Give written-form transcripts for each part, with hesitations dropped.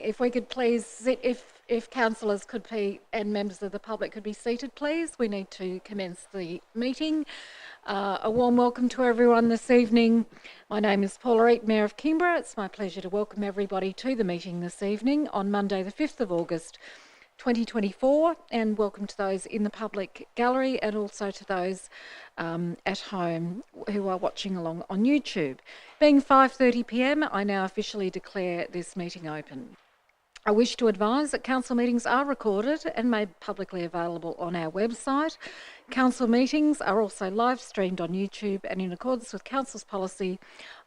If we could please sit, if councillors could be, and members of the public could be seated, please. We need to commence the meeting. A warm welcome to everyone this evening. My name is Paula Reid, Mayor of Kingborough. It's my pleasure to welcome everybody to the meeting this evening on Monday the 5th of August 2024, and welcome to those in the public gallery and also to those at home who are watching along on YouTube. Being 5:30 p.m, I now officially declare this meeting open. I wish to advise that council meetings are recorded and made publicly available on our website. Council meetings are also live streamed on YouTube, and in accordance with council's policy,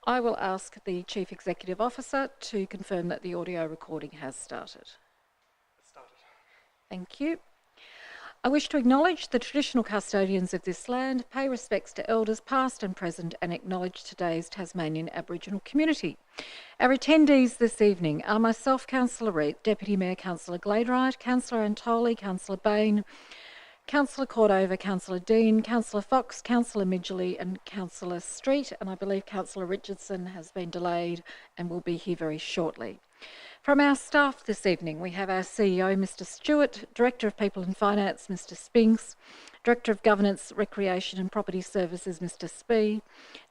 I will ask the Chief Executive Officer to confirm that the audio recording has started. Thank you. I wish to acknowledge the traditional custodians of this land, pay respects to elders past and present, and acknowledge today's Tasmanian Aboriginal community. Our attendees this evening are myself, Councillor Reid, Deputy Mayor Councillor Gladeright, Councillor Antoli, Councillor Bain, Councillor Cordova, Councillor Dean, Councillor Fox, Councillor Midgley and Councillor Street, and I believe Councillor Richardson has been delayed and will be here very shortly. From our staff this evening, we have our CEO, Mr Stewart, Director of People and Finance, Mr Spinks, Director of Governance, Recreation and Property Services, Mr Spee,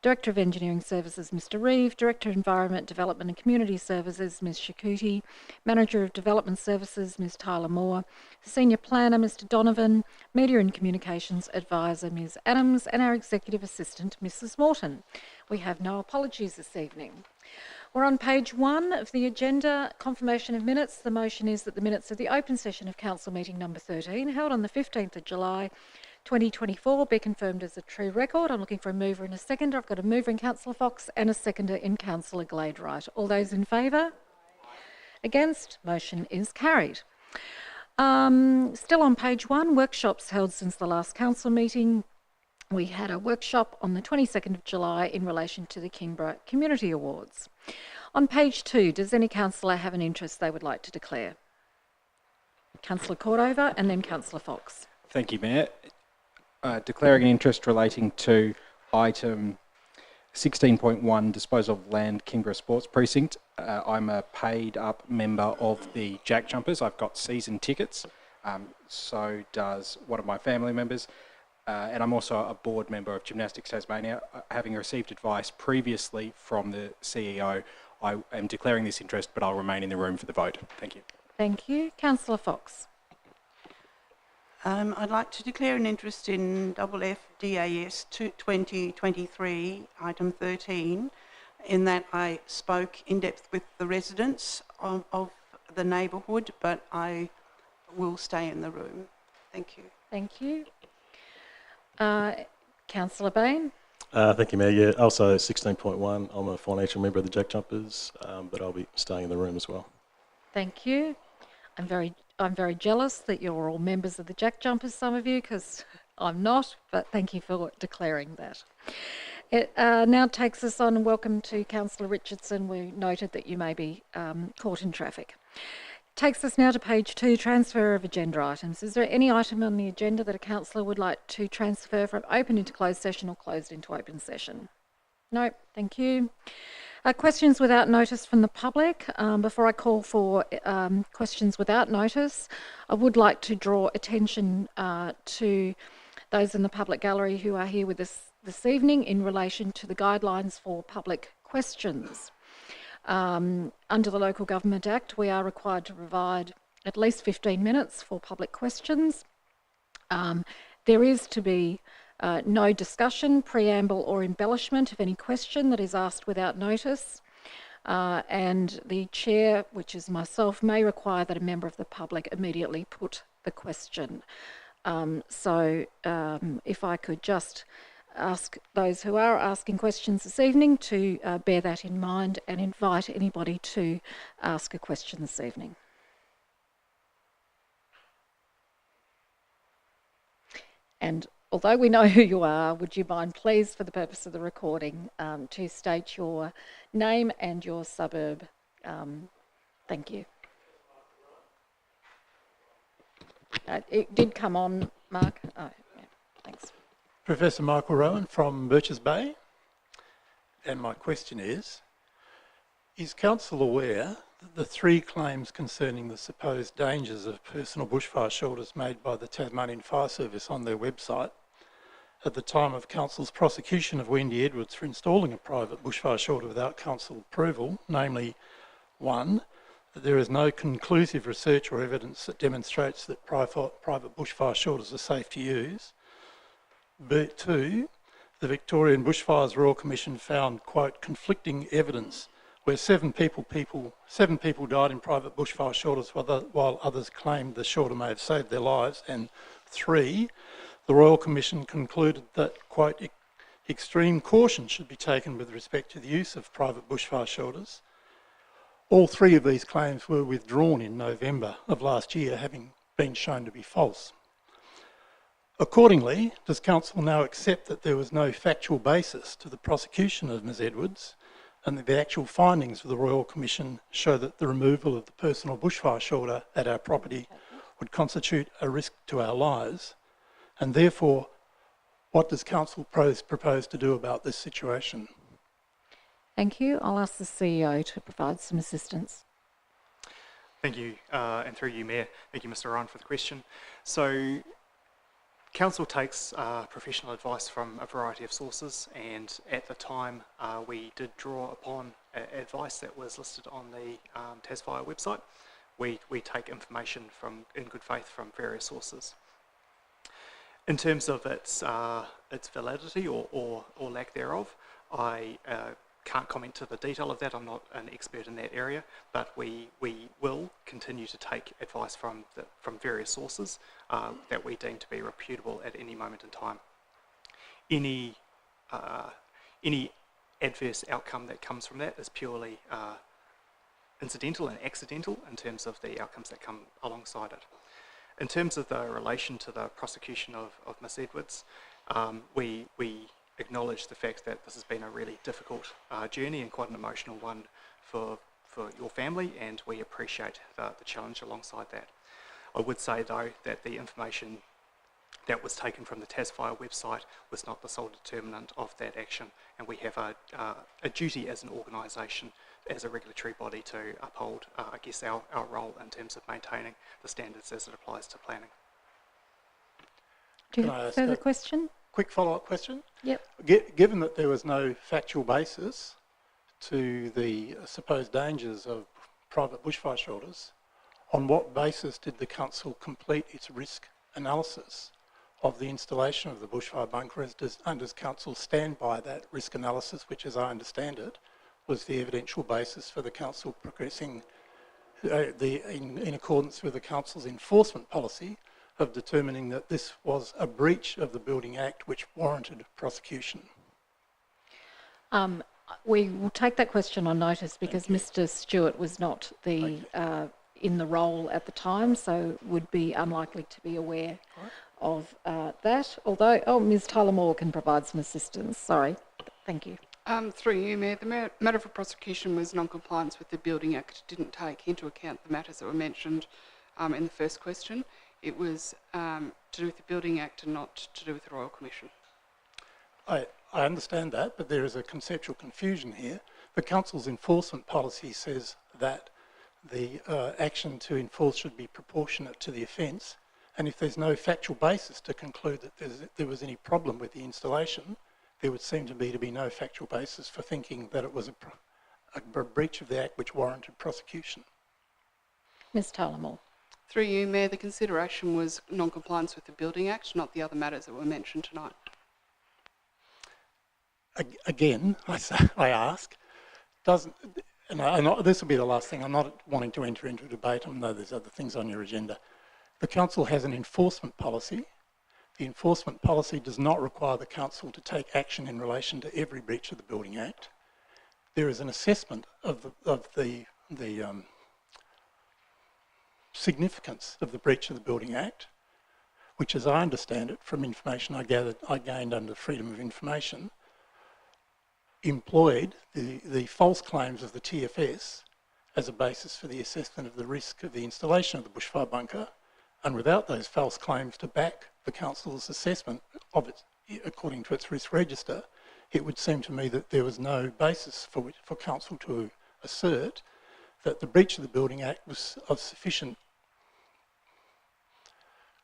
Director of Engineering Services, Mr Reeve, Director of Environment, Development and Community Services, Ms Shakuti, Manager of Development Services, Ms Tyler Moore, Senior Planner, Mr Donovan, Media and Communications Advisor, Ms Adams, and our Executive Assistant, Mrs Morton. We have no apologies this evening. We're on page 1 of the agenda, confirmation of minutes. The motion is that the minutes of the open session of council meeting number 13, held on the 15th of July 2024, be confirmed as a true record. I'm looking for a mover and a seconder. I've got a mover in Councillor Fox and a seconder in Councillor Gladeright. All those in favour? Against? Motion is carried. Still on page 1, workshops held since the last council meeting. We had a workshop on the 22nd of July in relation to the Kingborough Community Awards. On page 2, does any councillor have an interest they would like to declare? Councillor Cordova and then Councillor Fox. Thank you, Mayor. Declaring an interest relating to item 16.1, disposal of land, Kingborough Sports Precinct. I'm a paid up member of the Jack Jumpers. I've got season tickets. So does one of my family members. And I'm also a board member of Gymnastics Tasmania. Having received advice previously from the CEO, I am declaring this interest, but I'll remain in the room for the vote. Thank you. Thank you. Councillor Fox. I'd like to declare an interest in FFDAS 2023, item 13, in that I spoke in depth with the residents of the neighbourhood, but I will stay in the room. Thank you. Thank you. Councillor Bain. Thank you, Mayor. Yeah, also 16.1, I'm a financial member of the Jack Jumpers, but I'll be staying in the room as well. Thank you. I'm very jealous that you're all members of the Jack Jumpers, some of you, because I'm not, but thank you for declaring that. It now takes us on, and welcome to Councillor Richardson. We noted that you may be caught in traffic. Takes us now to page 2, transfer of agenda items. Is there any item on the agenda that a councillor would like to transfer from open into closed session or closed into open session? No, thank you. Questions without notice from the public. Before I call for questions without notice, I would like to draw attention to those in the public gallery who are here with us this evening in relation to the guidelines for public questions. Under the Local Government Act, we are required to provide at least 15 minutes for public questions. There is to be no discussion, preamble or embellishment of any question that is asked without notice. And the chair, which is myself, may require that a member of the public immediately put the question. If I could just ask those who are asking questions this evening to bear that in mind and invite anybody to ask a question this evening. And although we know who you are, would you mind please, for the purpose of the recording, to state your name and your suburb? Thank you. It did come on, Mark. Oh, yeah, thanks. Professor Michael Rowan from Birches Bay, and my question is Council aware the three claims concerning the supposed dangers of personal bushfire shelters made by the Tasmanian Fire Service on their website at the time of Council's prosecution of Wendy Edwards for installing a private bushfire shelter without Council approval, namely 1, that there is no conclusive research or evidence that demonstrates that private bushfire shelters are safe to use. 2, the Victorian Bushfires Royal Commission found, quote, conflicting evidence where seven people died in private bushfire shelters while others claimed the shelter may have saved their lives. And 3, the Royal Commission concluded that, quote, extreme caution should be taken with respect to the use of private bushfire shelters. All 3 of these claims were withdrawn in November of last year, having been shown to be false. Accordingly, does Council now accept that there was no factual basis to the prosecution of Ms Edwards and that the actual findings of the Royal Commission show that the removal of the personal bushfire shelter at our property would constitute a risk to our lives? And therefore, what does Council propose to do about this situation? Thank you. I'll ask the CEO to provide some assistance. Thank you, and through you, Mayor. Thank you, Mr. Ryan, for the question. So, Council takes professional advice from a variety of sources, and at the time we did draw upon advice that was listed on the TasFire website. We take information in good faith from various sources. In terms of its validity or lack thereof, I can't comment to the detail of that. I'm not an expert in that area, but we will continue to take advice from various sources that we deem to be reputable at any moment in time. Any adverse outcome that comes from that is purely incidental and accidental in terms of the outcomes that come alongside it. In terms of the relation to the prosecution of Ms Edwards, we acknowledge the fact that this has been a really difficult journey and quite an emotional one for your family, and we appreciate the challenge alongside that. I would say though that the information that was taken from the TasFire website was not the sole determinant of that action, and we have a duty as an organisation, as a regulatory body, to uphold, I guess, our role in terms of maintaining the standards as it applies to planning. Do you have a further question? Quick follow-up question? Yep. Given that there was no factual basis to the supposed dangers of private bushfire shelters, on what basis did the Council complete its risk analysis of the installation of the bushfire bunker? Does Council stand by that risk analysis, which, as I understand it, was the evidential basis for the Council progressing in accordance with the Council's enforcement policy of determining that this was a breach of the Building Act which warranted prosecution? We will take that question on notice because Mr Stewart was not in the role at the time, so would be unlikely to be aware of that. Although, Ms Tyler-Moore can provide some assistance. Sorry. Thank you. Through you, Mayor, the matter for prosecution was non-compliance with the Building Act. Didn't take into account the matters that were mentioned in the first question. It was to do with the Building Act and not to do with the Royal Commission. I understand that, but there is a conceptual confusion here. The Council's enforcement policy says that the action to enforce should be proportionate to the offence, and if there's no factual basis to conclude that there was any problem with the installation, there would seem to be no factual basis for thinking that it was a breach of the Act which warranted prosecution. Ms Tyler-Moore. Through you, Mayor, the consideration was non-compliance with the Building Act, not the other matters that were mentioned tonight. Again, I ask, this will be the last thing, I'm not wanting to enter into a debate, I know there's other things on your agenda. The Council has an enforcement policy. The enforcement policy does not require the Council to take action in relation to every breach of the Building Act. There is an assessment of the significance of the breach of the Building Act, which, as I understand it from information I gained under Freedom of Information, employed the false claims of the TFS as a basis for the assessment of the risk of the installation of the bushfire bunker, and without those false claims to back the Council's assessment of it according to its risk register, it would seem to me that there was no basis for Council to assert that the breach of the Building Act was of sufficient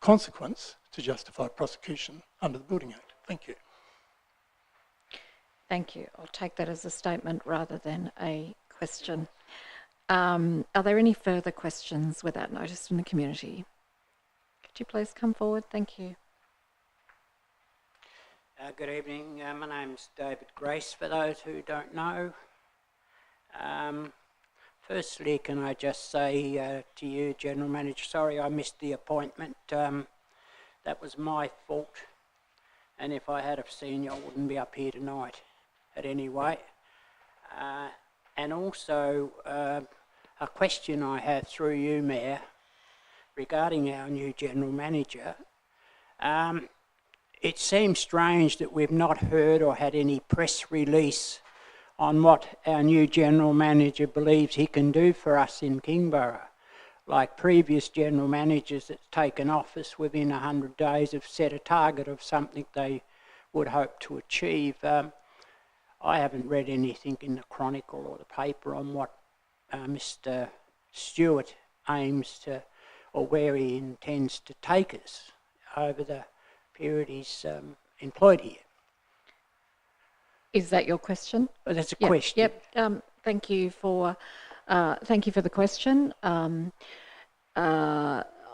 consequence to justify prosecution under the Building Act. Thank you. Thank you. I'll take that as a statement rather than a question. Are there any further questions without notice from the community? Could you please come forward? Thank you. Good evening. My name's David Grace, for those who don't know. Firstly, can I just say to you, General Manager, sorry I missed the appointment. That was my fault. And if I had have seen you, I wouldn't be up here tonight. At any rate. And also, a question I have through you, Mayor, regarding our new General Manager. It seems strange that we've not heard or had any press release on what our new General Manager believes he can do for us in Kingborough. Like previous General Managers that's taken office within 100 days have set a target of something they would hope to achieve. I haven't read anything in the Chronicle or the paper on what Mr. Stewart aims to, or where he intends to take us over the period he's employed here. Is that your question? Well, that's a question. Yep. Thank you for the question.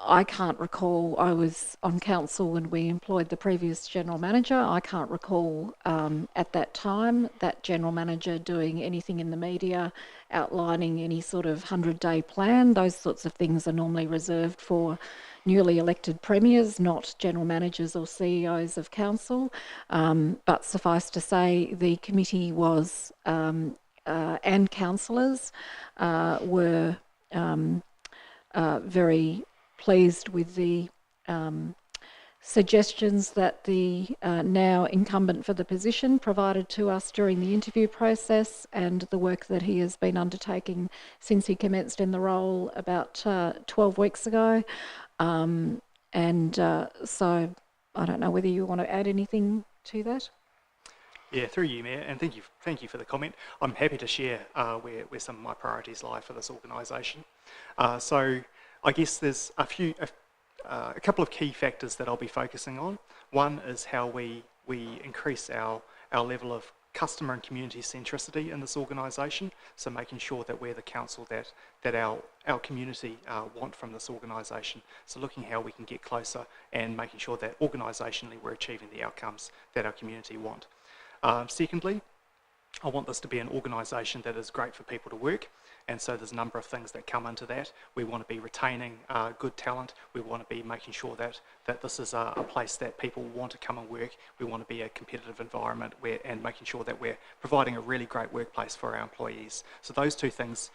I can't recall. I was on council when we employed the previous general manager. I can't recall at that time that general manager doing anything in the media outlining any sort of 100-day plan. Those sorts of things are normally reserved for newly elected premiers, not general managers or CEOs of council. But suffice to say, the committee was and councillors were very pleased with the suggestions that the now incumbent for the position provided to us during the interview process, and the work that he has been undertaking since he commenced in the role about 12 weeks ago. So I don't know whether you want to add anything to that. Yeah, through you, Mayor, and thank you for the comment. I'm happy to share where some of my priorities lie for this organisation. So I guess there's a couple of key factors that I'll be focusing on. One is how we increase our level of customer and community centricity in this organisation, so making sure that we're the council that our community want from this organisation. So looking how we can get closer and making sure that organisationally we're achieving the outcomes that our community want. Secondly, I want this to be an organisation that is great for people to work, and so there's a number of things that come into that. We want to be retaining good talent. We want to be making sure that this is a place that people want to come and work. We want to be a competitive environment and making sure that we're providing a really great workplace for our employees. So those two things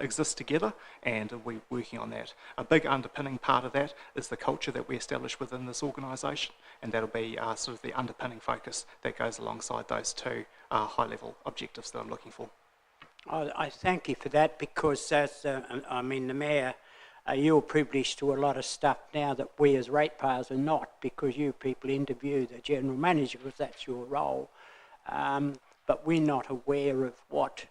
exist together, and we're working on that. A big underpinning part of that is the culture that we establish within this organisation, and that'll be sort of the underpinning focus that goes alongside those two high-level objectives that I'm looking for. I thank you for that, because as the Mayor, you're privileged to a lot of stuff now that we as ratepayers are not, because you people interview the General Manager because that's your role. But we're not aware of what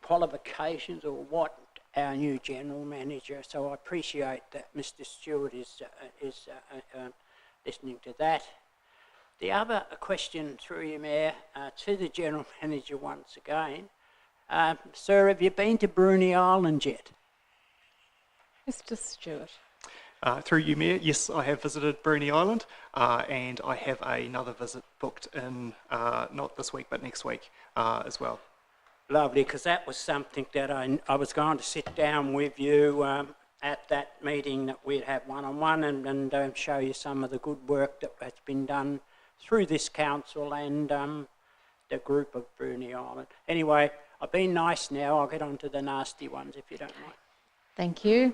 qualifications or what our new General Manager, so I appreciate that Mr. Stewart is listening to that. The other question through you, Mayor, to the General Manager once again. Sir, have you been to Bruny Island yet? Mr. Stewart. Through you, Mayor, yes, I have visited Bruny Island, and I have another visit booked in, not this week, but next week as well. Lovely, because that was something that I was going to sit down with you at that meeting that we'd have one-on-one and show you some of the good work that has been done through this council and the group of Bruny Island. Anyway, I've been nice now. I'll get on to the nasty ones if you don't mind. Thank you.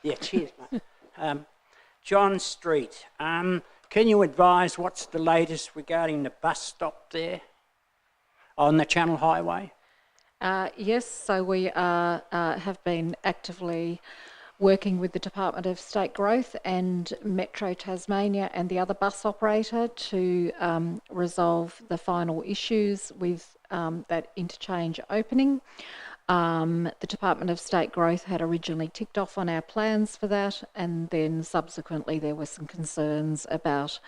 Yeah, cheers, mate. John Street, can you advise what's the latest regarding the bus stop there on the Channel Highway? Yes, so we have been actively working with the Department of State Growth and Metro Tasmania and the other bus operator to resolve the final issues with that interchange opening. The Department of State Growth had originally ticked off on our plans for that, and then subsequently there were some concerns about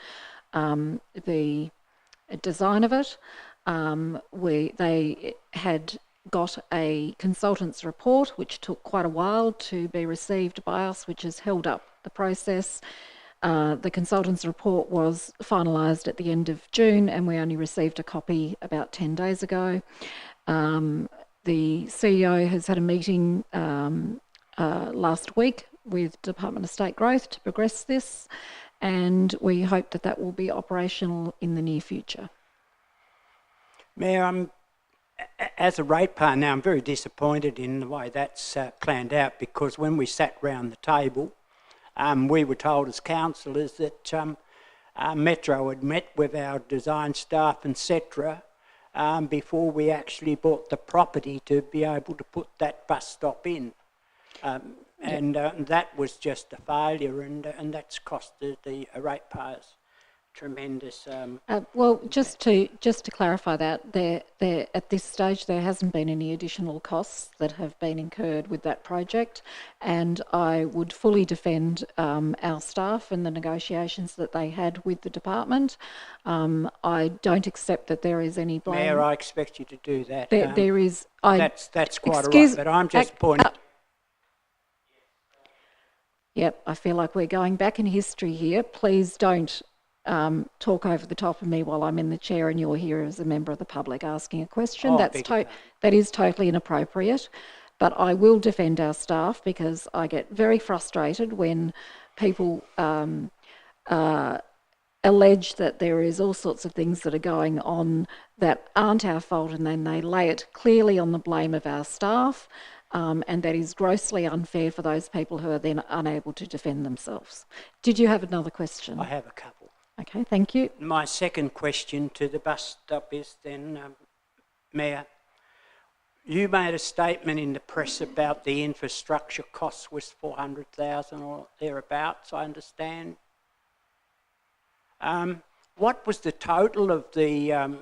the design of it. They had got a consultant's report, which took quite a while to be received by us, which has held up the process. The consultant's report was finalised at the end of June, and we only received a copy about 10 days ago. The CEO has had a meeting last week with Department of State Growth to progress this, and we hope that that will be operational in the near future. Mayor, as a ratepayer now, I'm very disappointed in the way that's planned out, because when we sat round the table, we were told as councillors that Metro had met with our design staff, etc., before we actually bought the property to be able to put that bus stop in. And that was just a failure, and that's cost the ratepayers tremendous. Well, just to clarify that, there at this stage there hasn't been any additional costs that have been incurred with that project, and I would fully defend our staff and the negotiations that they had with the department. I don't accept that there is any blame. Mayor, I expect you to do that. There is. That's quite all right, but I'm just pointing. Yep, I feel like we're going back in history here. Please don't talk over the top of me while I'm in the chair and you're here as a member of the public asking a question. That is totally inappropriate. But I will defend our staff, because I get very frustrated when people allege that there is all sorts of things that are going on that aren't our fault, and then they lay it clearly on the blame of our staff. And that is grossly unfair for those people who are then unable to defend themselves. Did you have another question? I have a couple. Okay, thank you. My second question to the bus stop is then, Mayor, you made a statement in the press about the infrastructure cost was 400,000 or thereabouts, I understand. What was the total of the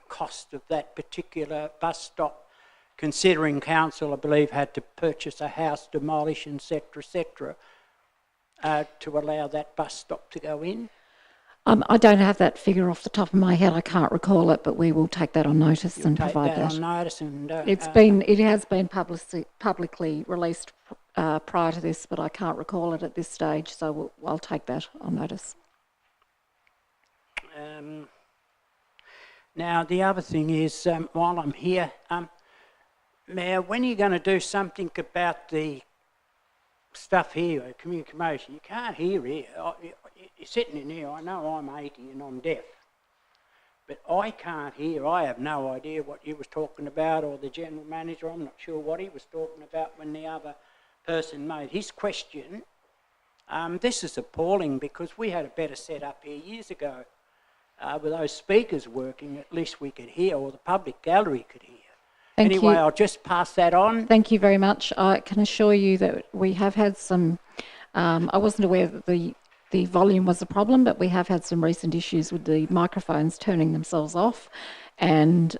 cost of that particular bus stop, considering council, I believe, had to purchase a house, demolish, etc., to allow that bus stop to go in? I don't have that figure off the top of my head. I can't recall it, but we will take that on notice and provide that. On notice, and it has been publicly released prior to this, but I can't recall it at this stage, so I'll take that on notice. Now the other thing is, while I'm here, Mayor, when are you going to do something about the stuff here, community promotion? You can't hear here. You're sitting in here, I know I'm 80 and I'm deaf, but I can't hear. I have no idea what you was talking about, or the general manager. I'm not sure what he was talking about when the other person made his question. This is appalling, because we had a better setup here years ago. With those speakers working, at least we could hear, or the public gallery could hear. Anyway, I'll just pass that on. Thank you very much. I can assure you that we have had some, I wasn't aware that the volume was a problem, but we have had some recent issues with the microphones turning themselves off, and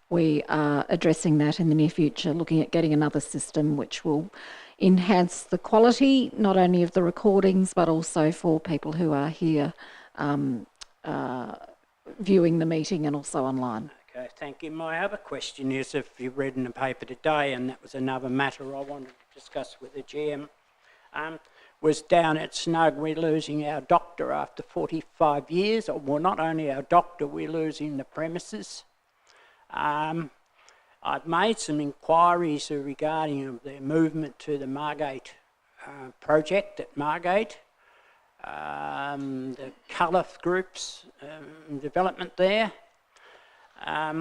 we are addressing that in the near future, looking at getting another system which will enhance the quality, not only of the recordings, but also for people who are here viewing the meeting and also online. Okay, thank you. My other question is, if you've read in the paper today, and that was another matter I wanted to discuss with the GM, was down at Snug, we're losing our doctor after 45 years. Well, not only our doctor, we're losing the premises. I've made some inquiries regarding their movement to the Margate project at Margate. The Colour Group's development there. I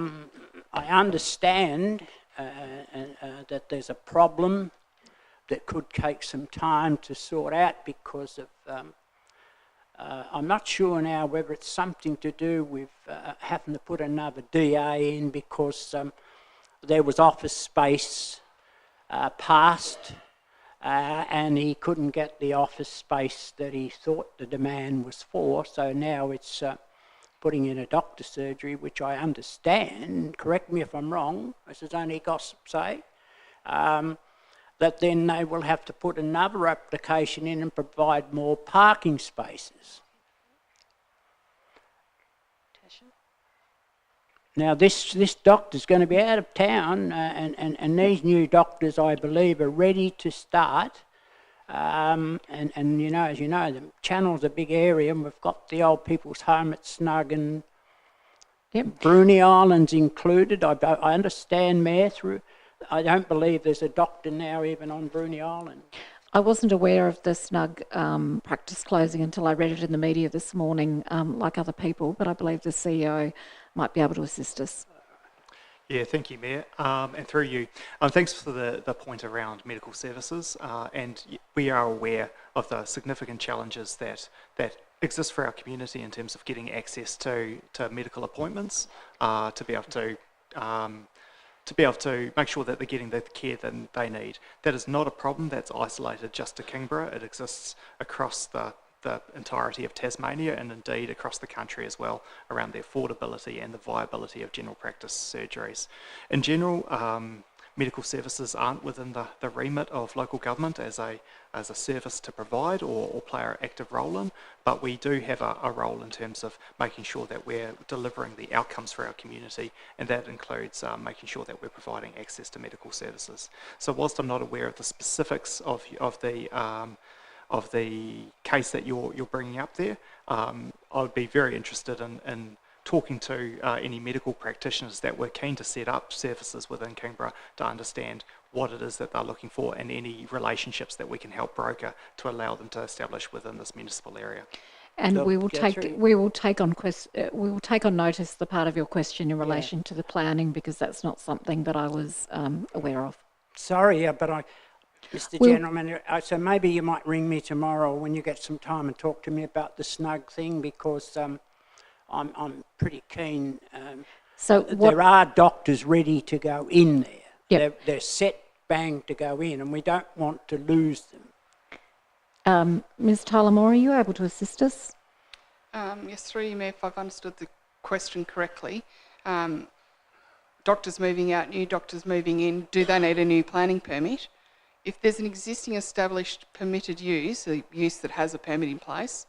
understand that there's a problem that could take some time to sort out, because of, I'm not sure now whether it's something to do with having to put another DA in, because there was office space passed and he couldn't get the office space that he thought the demand was for, so now it's putting in a doctor's surgery, which I understand, correct me if I'm wrong, this is only gossip say, that then they will have to put another application in and provide more parking spaces. Now this doctor's going to be out of town, and these new doctors, I believe, are ready to start. And you know, as you know, the Channel's a big area, and we've got the old people's home at Snug, and Bruny Island's included. I understand, Mayor, I don't believe there's a doctor now even on Bruny Island. I wasn't aware of the Snug practice closing until I read it in the media this morning, like other people, but I believe the CEO might be able to assist us. Yeah, thank you, Mayor. And through you, thanks for the point around medical services. And we are aware of the significant challenges that exist for our community in terms of getting access to medical appointments, to be able to make sure that they're getting the care that they need. That is not a problem that's isolated just to Kingborough. It exists across the entirety of Tasmania, and indeed across the country as well, around the affordability and the viability of general practice surgeries. In general, medical services aren't within the remit of local government as a service to provide or play an active role in, but we do have a role in terms of making sure that we're delivering the outcomes for our community, and that includes making sure that we're providing access to medical services. So whilst I'm not aware of the specifics of the case that you're bringing up there, I would be very interested in talking to any medical practitioners that were keen to set up services within Kingborough to understand what it is that they're looking for and any relationships that we can help broker to allow them to establish within this municipal area. And we will take on notice the part of your question in relation to the planning, because that's not something that I was aware of. Sorry, but Mr. General Manager, so maybe you might ring me tomorrow when you get some time and talk to me about the Snug thing, because I'm pretty keen. There are doctors ready to go in there. Yep. They're set bang to go in, and we don't want to lose them. Ms. Tyler-Moore, are you able to assist us? Yes, through you, Mayor, if I've understood the question correctly. Doctors moving out, new doctors moving in, do they need a new planning permit? If there's an existing established permitted use, a use that has a permit in place,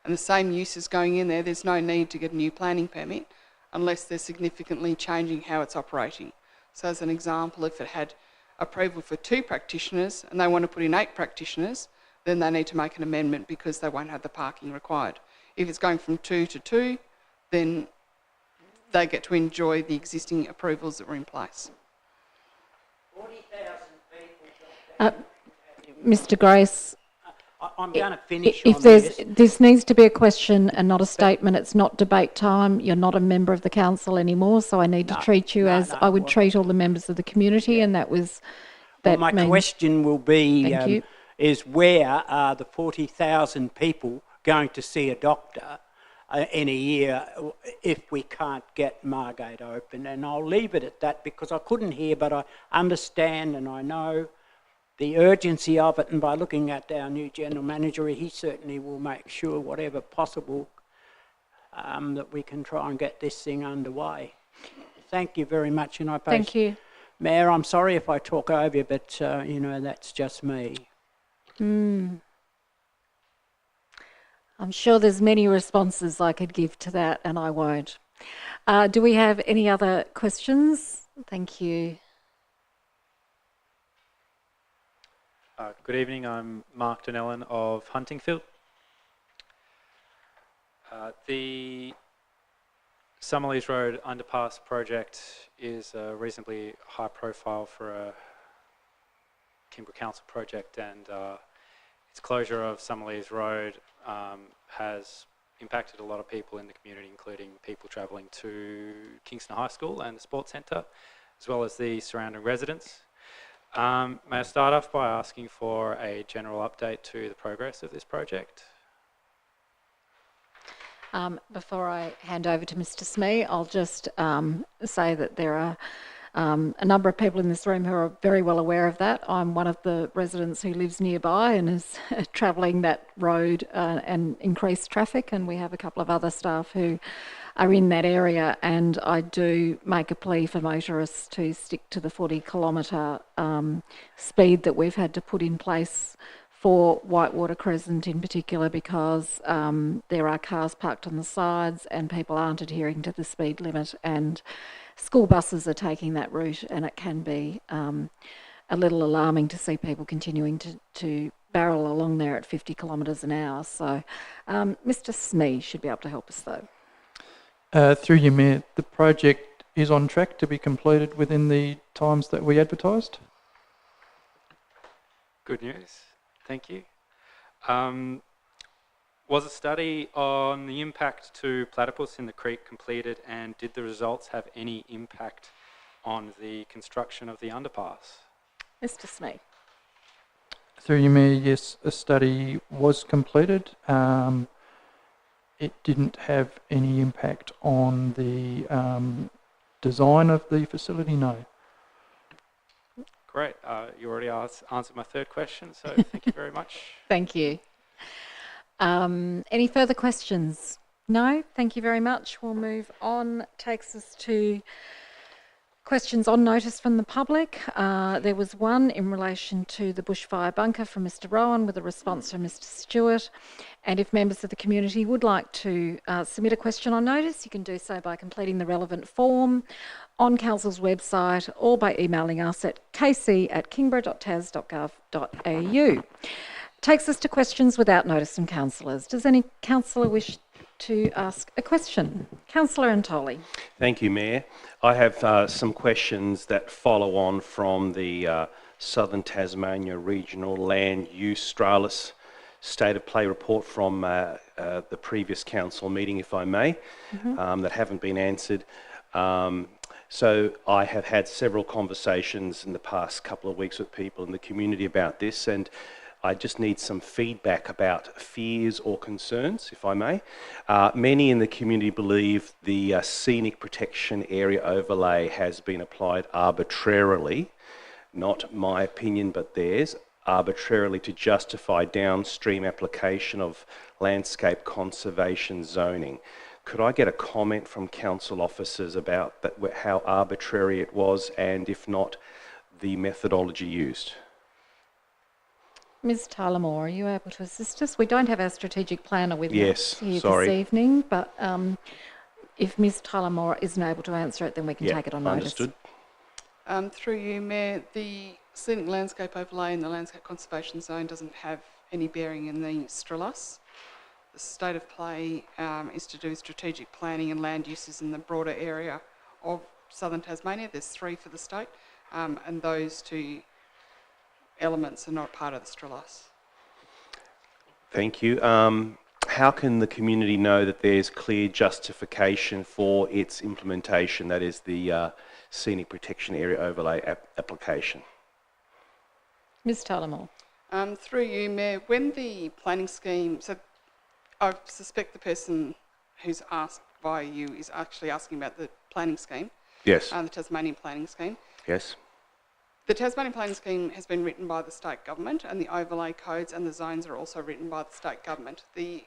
and the same use is going in there, there's no need to get a new planning permit unless they're significantly changing how it's operating. So as an example, if it had approval for 2 practitioners and they want to put in 8 practitioners, then they need to make an amendment because they won't have the parking required. If it's going from 2 to 2, then they get to enjoy the existing approvals that were in place. 40,000 Mr. Grace, I'm going to finish if on this needs to be a question and not a statement. It's not debate time. You're not a member of the council anymore, so I need to treat you as I would treat all the members of the community, and that was that. Well, my question will be: is where are the 40,000 people going to see a doctor in a year if we can't get Margate open? And I'll leave it at that, because I couldn't hear, but I understand and I know the urgency of it, and by looking at our new General Manager, he certainly will make sure whatever possible that we can try and get this thing underway. Thank you very much. And Thank you. Mayor, I'm sorry if I talk over you, but you know, that's just me. I'm sure there's many responses I could give to that, and I won't. Do we have any other questions? Thank you. Good evening, I'm Mark Donnellan of Huntingfield. The Summerlees Road underpass project is a reasonably high profile for a Kingborough Council project, and its closure of Summerlees Road has impacted a lot of people in the community, including people travelling to Kingston High School and the Sports Centre, as well as the surrounding residents. May I start off by asking for a general update to the progress of this project? Before I hand over to Mr. Smee, I'll just say that there are a number of people in this room who are very well aware of that. I'm one of the residents who lives nearby and is travelling that road and increased traffic, and we have a couple of other staff who are in that area, and I do make a plea for motorists to stick to the 40-kilometre speed that we've had to put in place for Whitewater Crescent in particular, because there are cars parked on the sides and people aren't adhering to the speed limit, and school buses are taking that route, and it can be a little alarming to see people continuing to barrel along there at 50 kilometres an hour. So Mr. Smee should be able to help us though. Through you, Mayor, the project is on track to be completed within the times that we advertised. Good news. Thank you. Was a study on the impact to platypus in the creek completed, and did the results have any impact on the construction of the underpass? Mr. Smee. Through you, Mayor, yes, a study was completed. It didn't have any impact on the design of the facility, no. Great. You already answered my third question, so thank you very much. Thank you. Any further questions? No? Thank you very much. We'll move on. Takes us to questions on notice from the public. There was one in relation to the bushfire bunker from Mr. Rowan with a response from Mr. Stewart. And if members of the community would like to submit a question on notice, you can do so by completing the relevant form on Council's website or by emailing us at kc@kingborough.tas.gov.au. Takes us to questions without notice from councillors. Does any councillor wish to ask a question? Councillor Antoli. Thank you, Mayor. I have some questions that follow on from the Southern Tasmania Regional Land Use Stralis State of Play report from the previous council meeting, if I may, that haven't been answered. So I have had several conversations in the past couple of weeks with people in the community about this, and I just need some feedback about fears or concerns, if I may. Many in the community believe the scenic protection area overlay has been applied arbitrarily, not my opinion but theirs, arbitrarily to justify downstream application of landscape conservation zoning. Could I get a comment from council officers about that, how arbitrary it was, and if not, the methodology used? Ms. Tyler-Moore, are you able to assist us? We don't have our strategic planner with us here this evening, but if Ms. Tyler-Moore isn't able to answer it, then we can take it on notice. Understood. Through you, Mayor, the scenic landscape overlay in the landscape conservation zone doesn't have any bearing in the Stralis. The state of play is to do strategic planning and land uses in the broader area of southern Tasmania. There's 3 for the state, and those 2 elements are not part of the Stralis. Thank you. How can the community know that there's clear justification for its implementation, that is the scenic protection area overlay application? Ms. Tyler-Moore. Through you, Mayor, when the planning scheme, so I suspect the person who's asked by you is actually asking about the planning scheme. Yes. The Tasmanian planning scheme. Yes. The Tasmanian planning scheme has been written by the state government, and the overlay codes and the zones are also written by the state government. The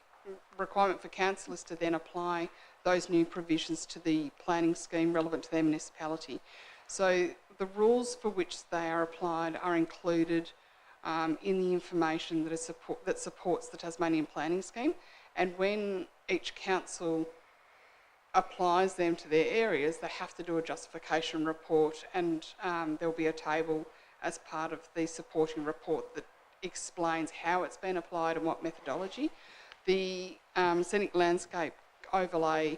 requirement for council is to then apply those new provisions to the planning scheme relevant to their municipality. So the rules for which they are applied are included in the information that supports the Tasmanian planning scheme, and when each council applies them to their areas, they have to do a justification report, and there will be a table as part of the supporting report that explains how it's been applied and what methodology. The scenic landscape overlay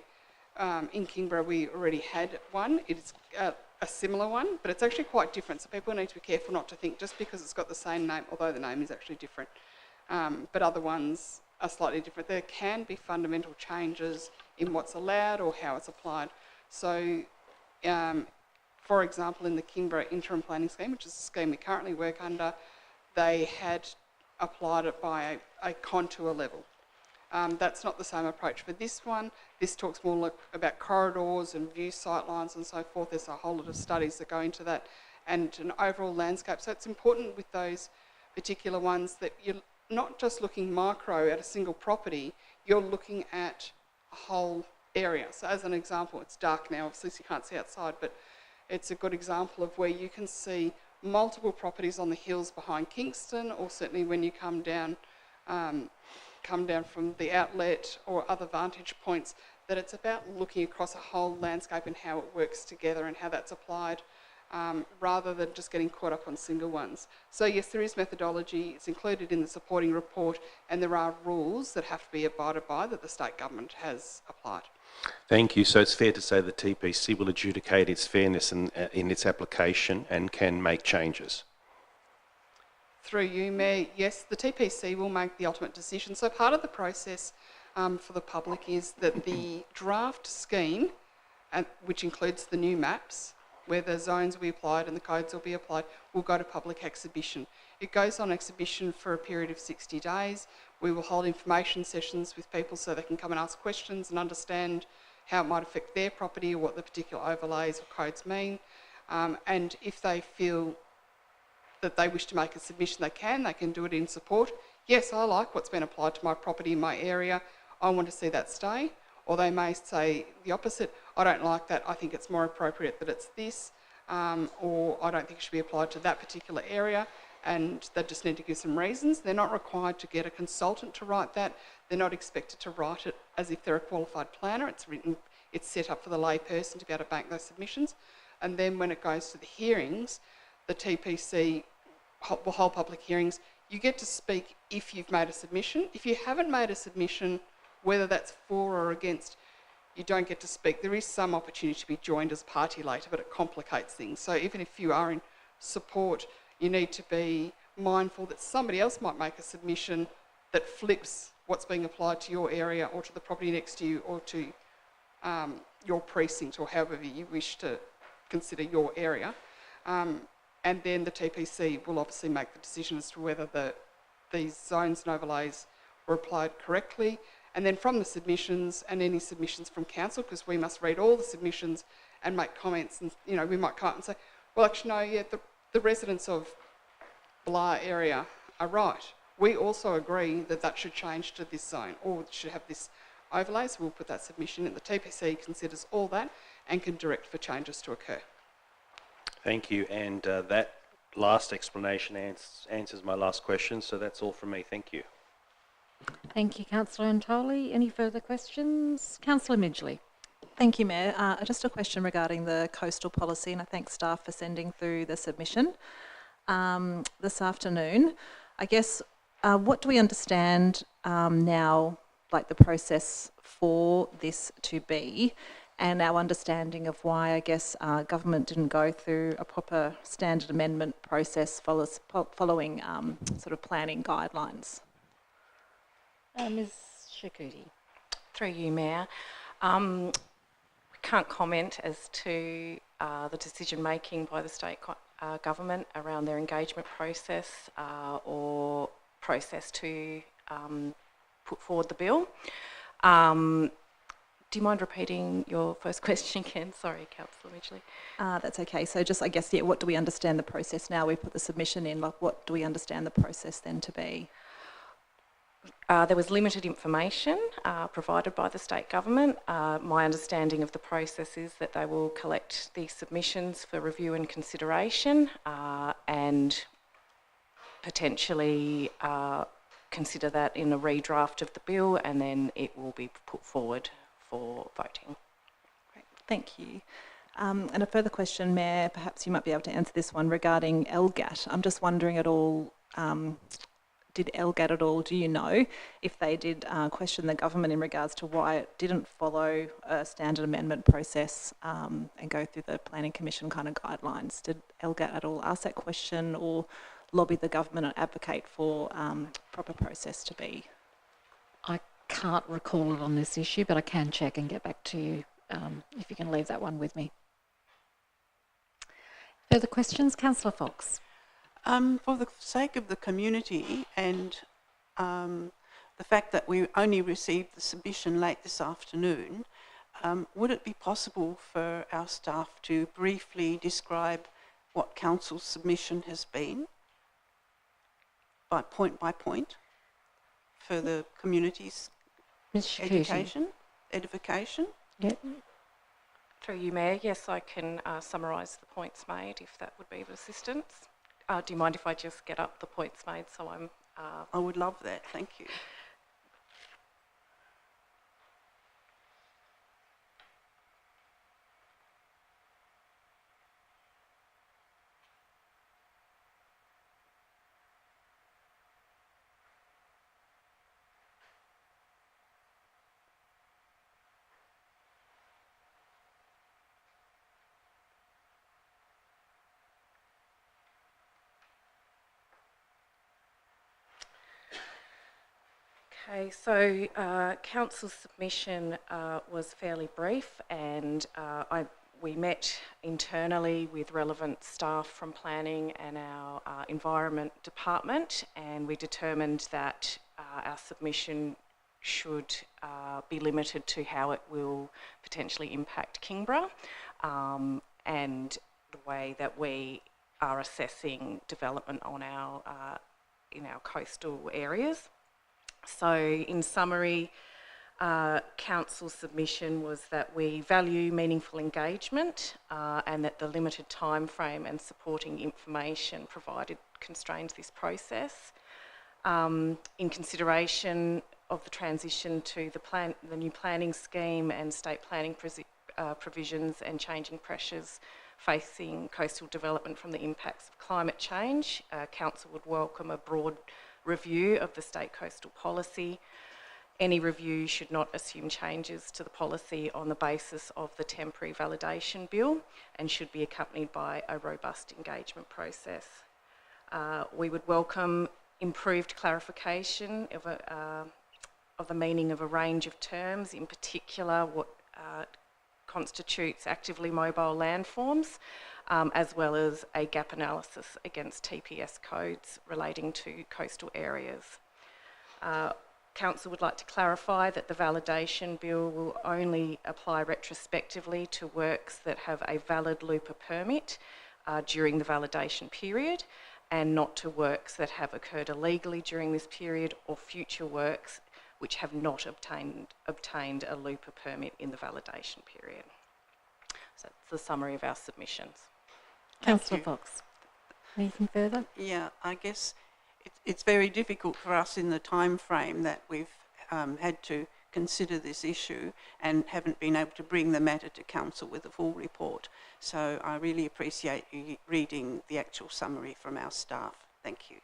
in Kingborough, we already had one. It's a similar one, but it's actually quite different, so people need to be careful not to think just because it's got the same name, although the name is actually different, but other ones are slightly different. There can be fundamental changes in what's allowed or how it's applied. So, for example, in the Kingborough interim planning scheme, which is a scheme we currently work under, they had applied it by a contour level. That's not the same approach for this one. This talks more like about corridors and view sightlines and so forth. There's a whole lot of studies that go into that, and an overall landscape. So it's important with those particular ones that you're not just looking micro at a single property, you're looking at a whole area. So as an example, it's dark now, obviously so you can't see outside, but it's a good example of where you can see multiple properties on the hills behind Kingston, or certainly when you come down from the outlet or other vantage points, that it's about looking across a whole landscape and how it works together and how that's applied, rather than just getting caught up on single ones. So yes, there is methodology, it's included in the supporting report, and there are rules that have to be abided by that the state government has applied. Thank you. So it's fair to say the TPC will adjudicate its fairness in its application and can make changes. Through you, Mayor, yes, the TPC will make the ultimate decision. So part of the process for the public is that the draft scheme, which includes the new maps, where the zones will be applied and the codes will be applied, will go to public exhibition. It goes on exhibition for a period of 60 days. We will hold information sessions with people so they can come and ask questions and understand how it might affect their property or what the particular overlays or codes mean. And if they feel that they wish to make a submission, they can do it in support. Yes, I like what's been applied to my property in my area, I want to see that stay. Or they may say the opposite, I don't like that, I think it's more appropriate that it's this, or I don't think it should be applied to that particular area, and they just need to give some reasons. They're not required to get a consultant to write that. They're not expected to write it as if they're a qualified planner. It's set up for the layperson to be able to bank those submissions. And then when it goes to the hearings, the TPC will hold public hearings. You get to speak if you've made a submission. If you haven't made a submission, whether that's for or against, you don't get to speak. There is some opportunity to be joined as party later, but it complicates things. So even if you are in support, you need to be mindful that somebody else might make a submission that flips what's being applied to your area or to the property next to you or to your precinct or however you wish to consider your area. And then the TPC will obviously make the decision as to whether these zones and overlays were applied correctly. And then from the submissions and any submissions from council, because we must read all the submissions and make comments, and we might come up and say, well, actually, no, yeah, the residents of blah area are right. We also agree that that should change to this zone or should have this overlay, so we'll put that submission in. The TPC considers all that and can direct for changes to occur. Thank you, and that last explanation answers my last question, so that's all from me. Thank you. Thank you, Councillor Antoli. Any further questions? Councillor Midgley. Thank you, Mayor. Just a question regarding the coastal policy, and I thank staff for sending through the submission this afternoon. I guess, what do we understand now, like the process for this to be, and our understanding of why, I guess, government didn't go through a proper standard amendment process following sort of planning guidelines? Ms Shakuti. Through you, Mayor. We can't comment as to the decision making by the state government around their engagement process or process to put forward the bill. Do you mind repeating your first question again? Sorry, Councillor Midgley. That's okay. So just, I guess, yeah, what do we understand the process now? We put the submission in, like, what do we understand the process then to be? There was limited information provided by the state government. My understanding of the process is that they will collect these submissions for review and consideration and potentially consider that in a redraft of the bill, and then it will be put forward for voting. Great, thank you. And a further question, Mayor, perhaps you might be able to answer this one regarding LGAT. I'm just wondering at all, did LGAT at all, do you know, if they did question the government in regards to why it didn't follow a standard amendment process and go through the Planning Commission kind of guidelines? Did LGAT at all ask that question or lobby the government and advocate for proper process to be? I can't recall it on this issue, but I can check and get back to you if you can leave that one with me. Further questions? Councillor Fox. For the sake of the community and the fact that we only received the submission late this afternoon, would it be possible for our staff to briefly describe what Council's submission has been by point for the community's edification? Yep. Through you, Mayor, yes, I can summarise the points made if that would be of assistance. Do you mind if I just get up the points made so I'm... I would love that, thank you. Okay, so Council's submission was fairly brief, and we met internally with relevant staff from planning and our environment department, and we determined that our submission should be limited to how it will potentially impact Kingborough and the way that we are assessing development on in our coastal areas. So in summary, Council's submission was that we value meaningful engagement and that the limited time frame and supporting information provided constrains this process. In consideration of the transition to the new planning scheme and state planning provisions and changing pressures facing coastal development from the impacts of climate change, Council would welcome a broad review of the state coastal policy. Any review should not assume changes to the policy on the basis of the temporary validation bill and should be accompanied by a robust engagement process. We would welcome improved clarification of the meaning of a range of terms, in particular what constitutes actively mobile landforms, as well as a gap analysis against TPS codes relating to coastal areas. Council would like to clarify that the validation bill will only apply retrospectively to works that have a valid LUPA permit during the validation period and not to works that have occurred illegally during this period or future works which have not obtained a LUPA permit in the validation period. So that's the summary of our submissions. Councillor Fox, anything further? Yeah, I guess it's very difficult for us in the time frame that we've had to consider this issue and haven't been able to bring the matter to Council with a full report. So I really appreciate you reading the actual summary from our staff. Thank you.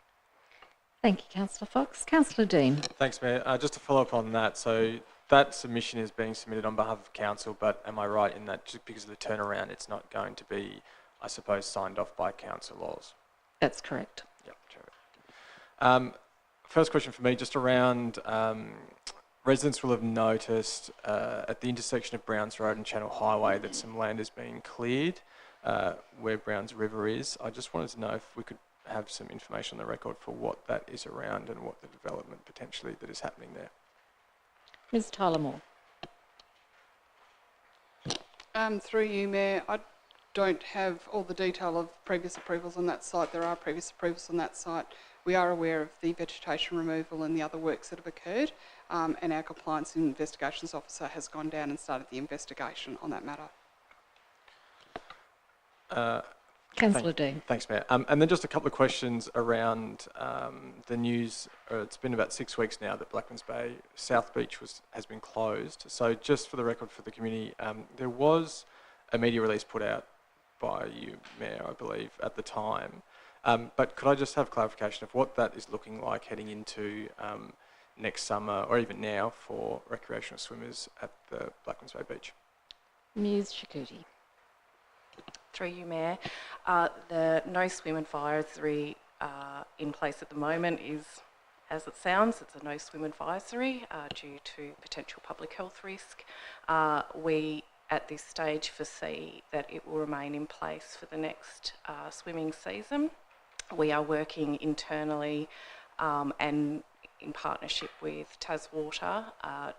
Thank you, Councillor Fox. Councillor Dean. Thanks, Mayor. Just to follow up on that, so that submission is being submitted on behalf of Council, but am I right in that just because of the turnaround, it's not going to be, I suppose, signed off by Council laws? That's correct. Yep, true. First question for me, just around residents will have noticed at the intersection of Browns Road and Channel Highway that some land is being cleared where Browns River is. I just wanted to know if we could have some information on the record for what that is around and what the development potentially that is happening there. Ms Tyler Moore. Through you, Mayor, I don't have all the detail of previous approvals on that site. There are previous approvals on that site. We are aware of the vegetation removal and the other works that have occurred, and our Compliance and Investigations Officer has gone down and started the investigation on that matter. Councillor Dean. Thanks, Mayor. And then just a couple of questions around the news. It's been about 6 weeks now that Blackmans Bay South Beach has been closed. So just for the record for the community, there was a media release put out by you, Mayor, I believe, at the time. But could I just have clarification of what that is looking like heading into next summer or even now for recreational swimmers at the Blackmans Bay Beach? Ms Shakuti. Through you, Mayor. The no swim advisory in place at the moment is, as it sounds, it's a no swim advisory due to potential public health risk. We, at this stage, foresee that it will remain in place for the next swimming season. We are working internally and in partnership with Taswater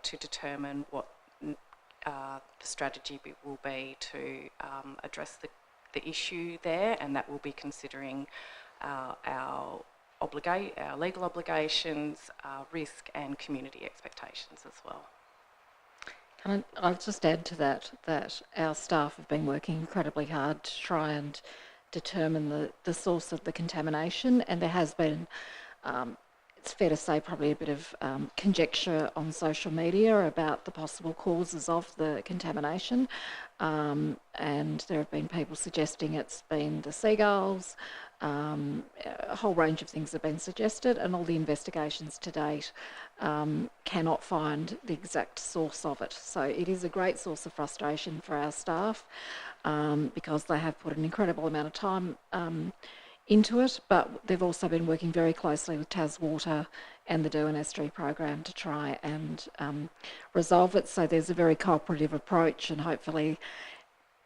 to determine what the strategy will be to address the issue there, and that will be considering our legal obligations, risk and community expectations as well. I'll just add to that our staff have been working incredibly hard to try and determine the source of the contamination, and there has been, it's fair to say, probably a bit of conjecture on social media about the possible causes of the contamination, and there have been people suggesting it's been the seagulls. A whole range of things have been suggested, and all the investigations to date cannot find the exact source of it. So it is a great source of frustration for our staff because they have put an incredible amount of time into it, but they've also been working very closely with Taswater and the Derwent Estuary program to try and resolve it. So there's a very cooperative approach, and hopefully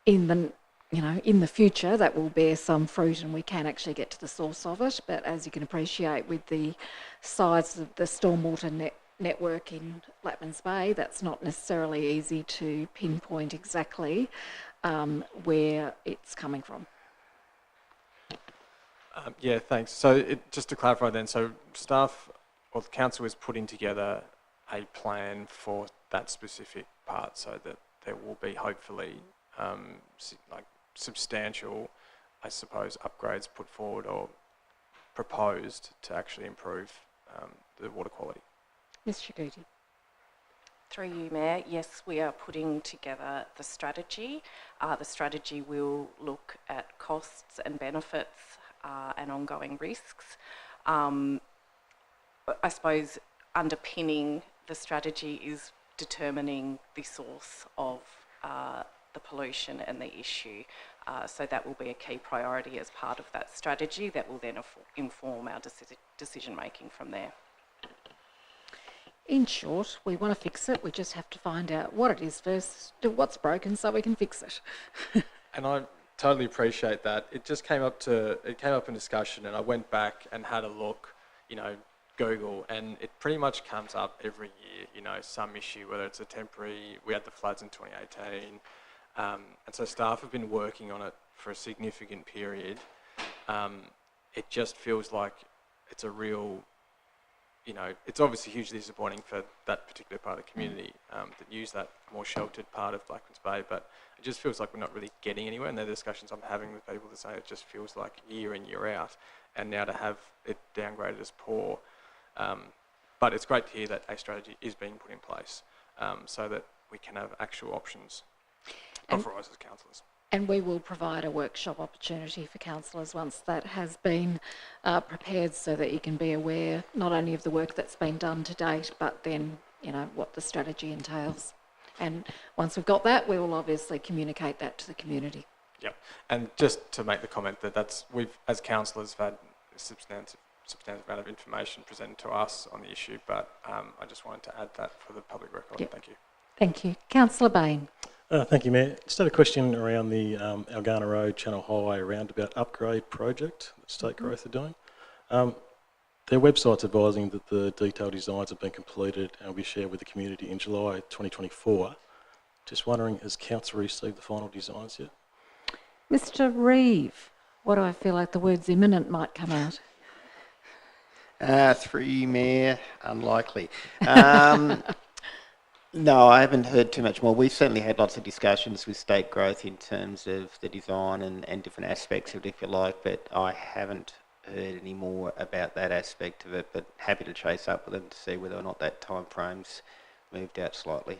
in the future that will bear some fruit and we can actually get to the source of it. But as you can appreciate, with the size of the stormwater network in Blackmans Bay, that's not necessarily easy to pinpoint exactly where it's coming from. Yeah, thanks. So just to clarify then, so staff or the council is putting together a plan for that specific part so that there will be hopefully substantial, I suppose, upgrades put forward or proposed to actually improve the water quality. Ms. Shaguti. Through you, Mayor, yes, we are putting together the strategy. The strategy will look at costs and benefits and ongoing risks. I suppose underpinning the strategy is determining the source of the pollution and the issue. So that will be a key priority as part of that strategy that will then inform our decision making from there. In short, we want to fix it. We just have to find out what it is first, what's broken, so we can fix it. And I totally appreciate that. It just came up in discussion, and I went back and had a look, Google, and it pretty much comes up every year, some issue, whether it's a temporary, we had the floods in 2018, and so staff have been working on it for a significant period. It just feels like it's a real, it's obviously hugely disappointing for that particular part of the community that use that more sheltered part of Blackmans Bay, but it just feels like we're not really getting anywhere. And the discussions I'm having with people that say it just feels like year in, year out, and now to have it downgraded as poor. But it's great to hear that a strategy is being put in place so that we can have actual options for us as councillors. And we will provide a workshop opportunity for councillors once that has been prepared, so that you can be aware not only of the work that's been done to date, but then, what the strategy entails. And once we've got that, we will obviously communicate that to the community. Yep. And just to make the comment that we've, as councillors, had a substantive amount of information presented to us on the issue, but I just wanted to add that for the public record. Yep. Thank you. Thank you. Councillor Bain. Thank you, Mayor. Just had a question around the Algana Road Channel Highway roundabout upgrade project that State Growth are doing. Their website's advising that the detailed designs have been completed and will be shared with the community in July 2024. Just wondering, has Council received the final designs yet? Mr. Reeve, what do I feel like the words imminent might come out? Through Mayor, unlikely. No, I haven't heard too much more. We've certainly had lots of discussions with State Growth in terms of the design and different aspects of it, if you like, but I haven't heard any more about that aspect of it, but happy to chase up with them to see whether or not that time frame's moved out slightly.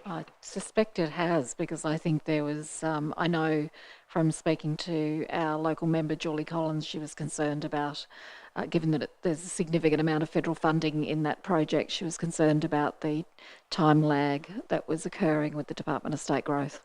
I suspect it has, because I think there was, I know from speaking to our local member, Julie Collins, she was concerned about, given that there's a significant amount of federal funding in that project, she was concerned about the time lag that was occurring with the Department of State Growth.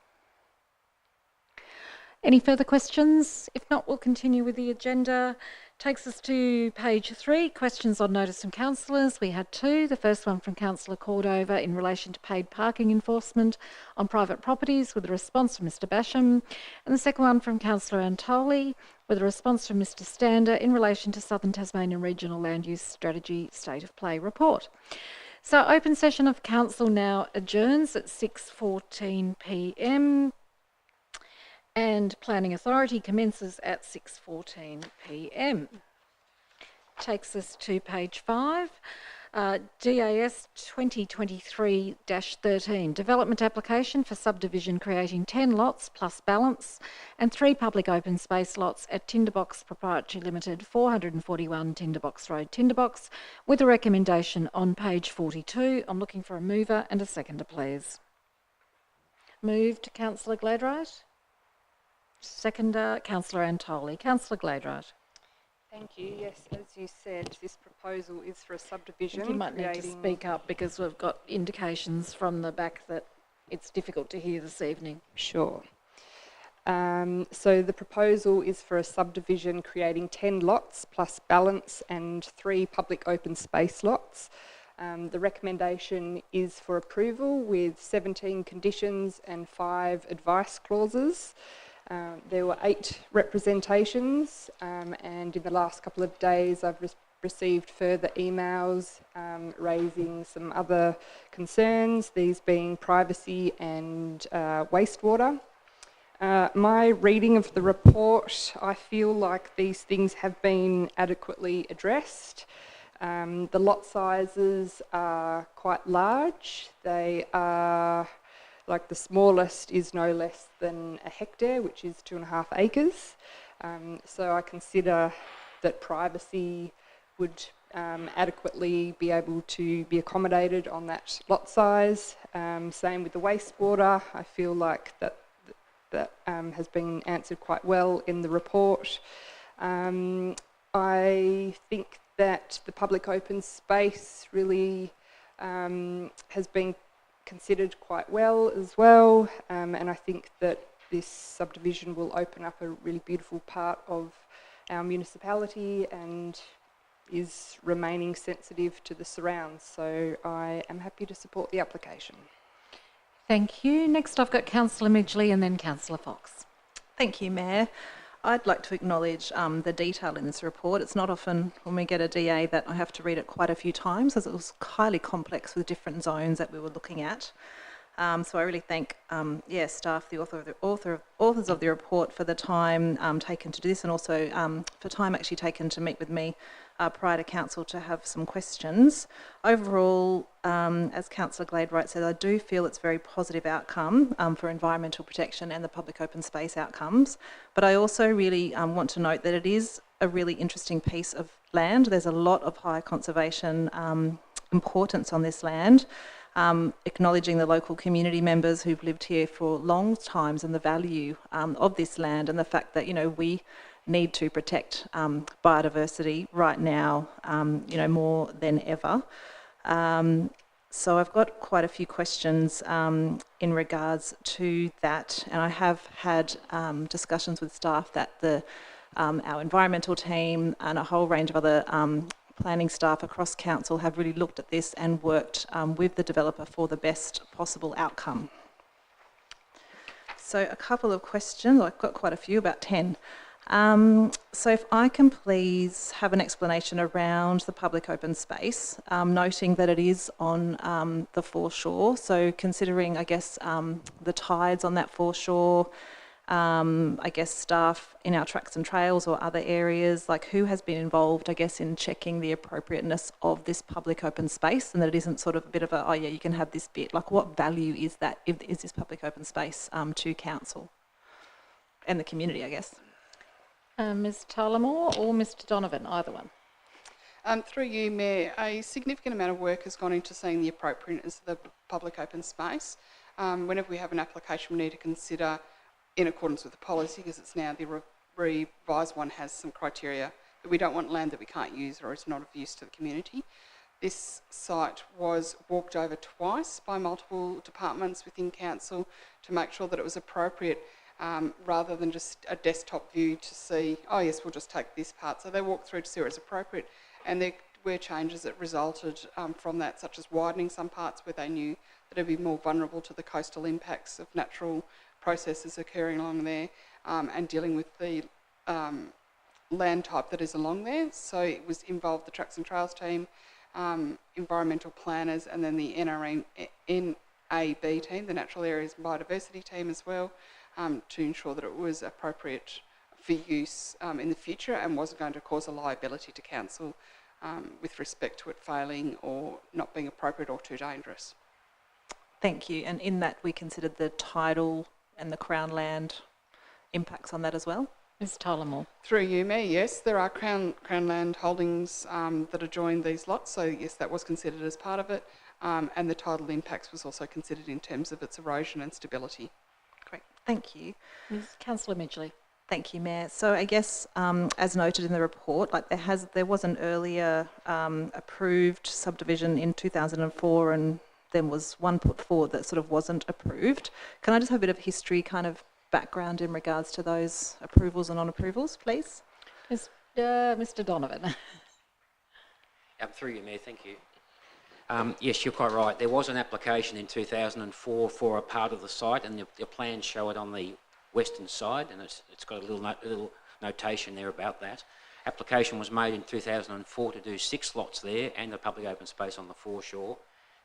Any further questions? If not, we'll continue with the agenda. Takes us to page 3, questions on notice from councillors. We had 2. The first one from Councillor Cordova in relation to paid parking enforcement on private properties with a response from Mr Basham. And the second one from Councillor Antoli with a response from Mr Stander in relation to Southern Tasmanian Regional Land Use Strategy State of Play report. So open session of council now adjourns at 6:14 p.m. and Planning Authority commences at 6:14 p.m. Takes us to page 5, DAS 2023-13, development application for subdivision creating 10 lots plus balance and 3 public open space lots at Tinderbox Proprietary Limited, 441 Tinderbox Road, Tinderbox, with a recommendation on page 42. I'm looking for a mover and a seconder, please. Moved, Councillor Gladwright. Seconder, Councillor Antoli. Councillor Gladwright. Thank you. Yes, as you said, this proposal is for a subdivision. You might need to speak up because we've got indications from the back that it's difficult to hear this evening. Sure. So the proposal is for a subdivision creating 10 lots plus balance and 3 public open space lots. The recommendation is for approval with 17 conditions and 5 advice clauses. There were 8 representations, and in the last couple of days I've received further emails raising some other concerns, these being privacy and wastewater. My reading of the report, I feel like these things have been adequately addressed. The lot sizes are quite large. They are, like the smallest is no less than a hectare, which is 2.5 acres. So I consider that privacy would adequately be able to be accommodated on that lot size. Same with the wastewater. I feel like that has been answered quite well in the report. I think that the public open space really has been considered quite well as well, and I think that this subdivision will open up a really beautiful part of our municipality and is remaining sensitive to the surrounds, so I am happy to support the application. Thank you. Next I've got Councillor Midgley and then Councillor Fox. Thank you, Mayor. I'd like to acknowledge the detail in this report. It's not often when we get a DA that I have to read it quite a few times, as it was highly complex with different zones that we were looking at. So I really thank staff, the authors of the report for the time taken to do this, and also for time actually taken to meet with me prior to council to have some questions. Overall, as Councillor Gladwright said, I do feel it's a very positive outcome for environmental protection and the public open space outcomes. But I also really want to note that it is a really interesting piece of land. There's a lot of high conservation importance on this land. Acknowledging the local community members who've lived here for long times and the value of this land, and the fact that, you know, we need to protect biodiversity right now, you know, more than ever. So I've got quite a few questions in regards to that, and I have had discussions with staff that our environmental team and a whole range of other planning staff across council have really looked at this and worked with the developer for the best possible outcome. So a couple of questions, I've got quite a few, about 10. So if I can please have an explanation around the public open space, noting that it is on the foreshore, so considering, I guess, the tides on that foreshore, I guess staff in our tracks and trails or other areas, like who has been involved, I guess, in checking the appropriateness of this public open space, and that it isn't sort of a bit of a, oh yeah, you can have this bit, like what value is that, is this public open space to council and the community, I guess? Ms Tullamore or Mr Donovan, either one. Through you, Mayor, a significant amount of work has gone into seeing the appropriateness of the public open space. Whenever we have an application, we need to consider, in accordance with the policy, because it's now the revised one has some criteria, that we don't want land that we can't use or is not of use to the community. This site was walked over twice by multiple departments within council to make sure that it was appropriate. rather than just a desktop view to see, oh yes, we'll just take this part. So they walked through to see what is appropriate, and there were changes that resulted from that, such as widening some parts where they knew that it'd be more vulnerable to the coastal impacts of natural processes occurring along there, and dealing with the land type that is along there. So it was involved the Tracks and Trails team, environmental planners, and then the NAB team, the Natural Areas and Biodiversity team as well, to ensure that it was appropriate for use in the future and wasn't going to cause a liability to council with respect to it failing or not being appropriate or too dangerous. Thank you. And in that we considered the tidal and the Crown land impacts on that as well? Ms Tyler-Moore. Through you, Mayor, yes, there are Crown land holdings that adjoin these lots, so yes, that was considered as part of it, and the tidal impacts was also considered in terms of its erosion and stability. Great, thank you. Councillor Midgley. Thank you, Mayor. So I guess, as noted in the report, like there was an earlier approved subdivision in 2004, and then was one put forward that sort of wasn't approved. Can I just have a bit of history kind of background in regards to those approvals and non-approvals, please? Mr Donovan. Through you, Mayor, thank you. Yes, you're quite right. There was an application in 2004 for a part of the site, and the plans show it on the western side, and it's got a little notation there about that. Application was made in 2004 to do 6 lots there and the public open space on the foreshore.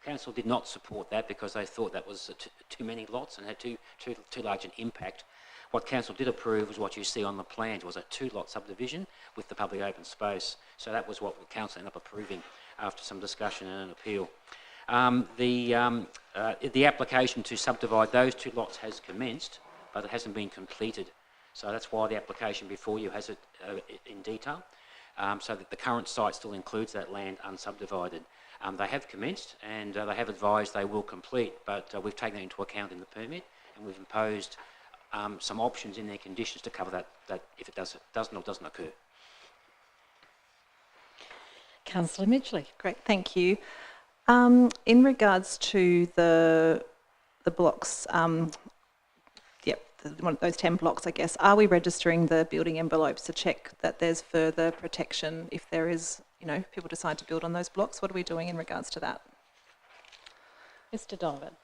Council did not support that because they thought that was too many lots and had too large an impact. What Council did approve was what you see on the plans, was a 2-lot subdivision with the public open space. So that was what Council ended up approving after some discussion and an appeal. The application to subdivide those 2 lots has commenced, but it hasn't been completed. So that's why the application before you has it in detail, so that the current site still includes that land unsubdivided. They have commenced and they have advised they will complete, but we've taken that into account in the permit, and we've imposed some options in their conditions to cover that if it doesn't or doesn't occur. Councillor Midgley. Great, thank you. In regards to the blocks, those 10 blocks, I guess, are we registering the building envelopes to check that there's further protection if there is, people decide to build on those blocks? What are we doing in regards to that? Mr Donovan.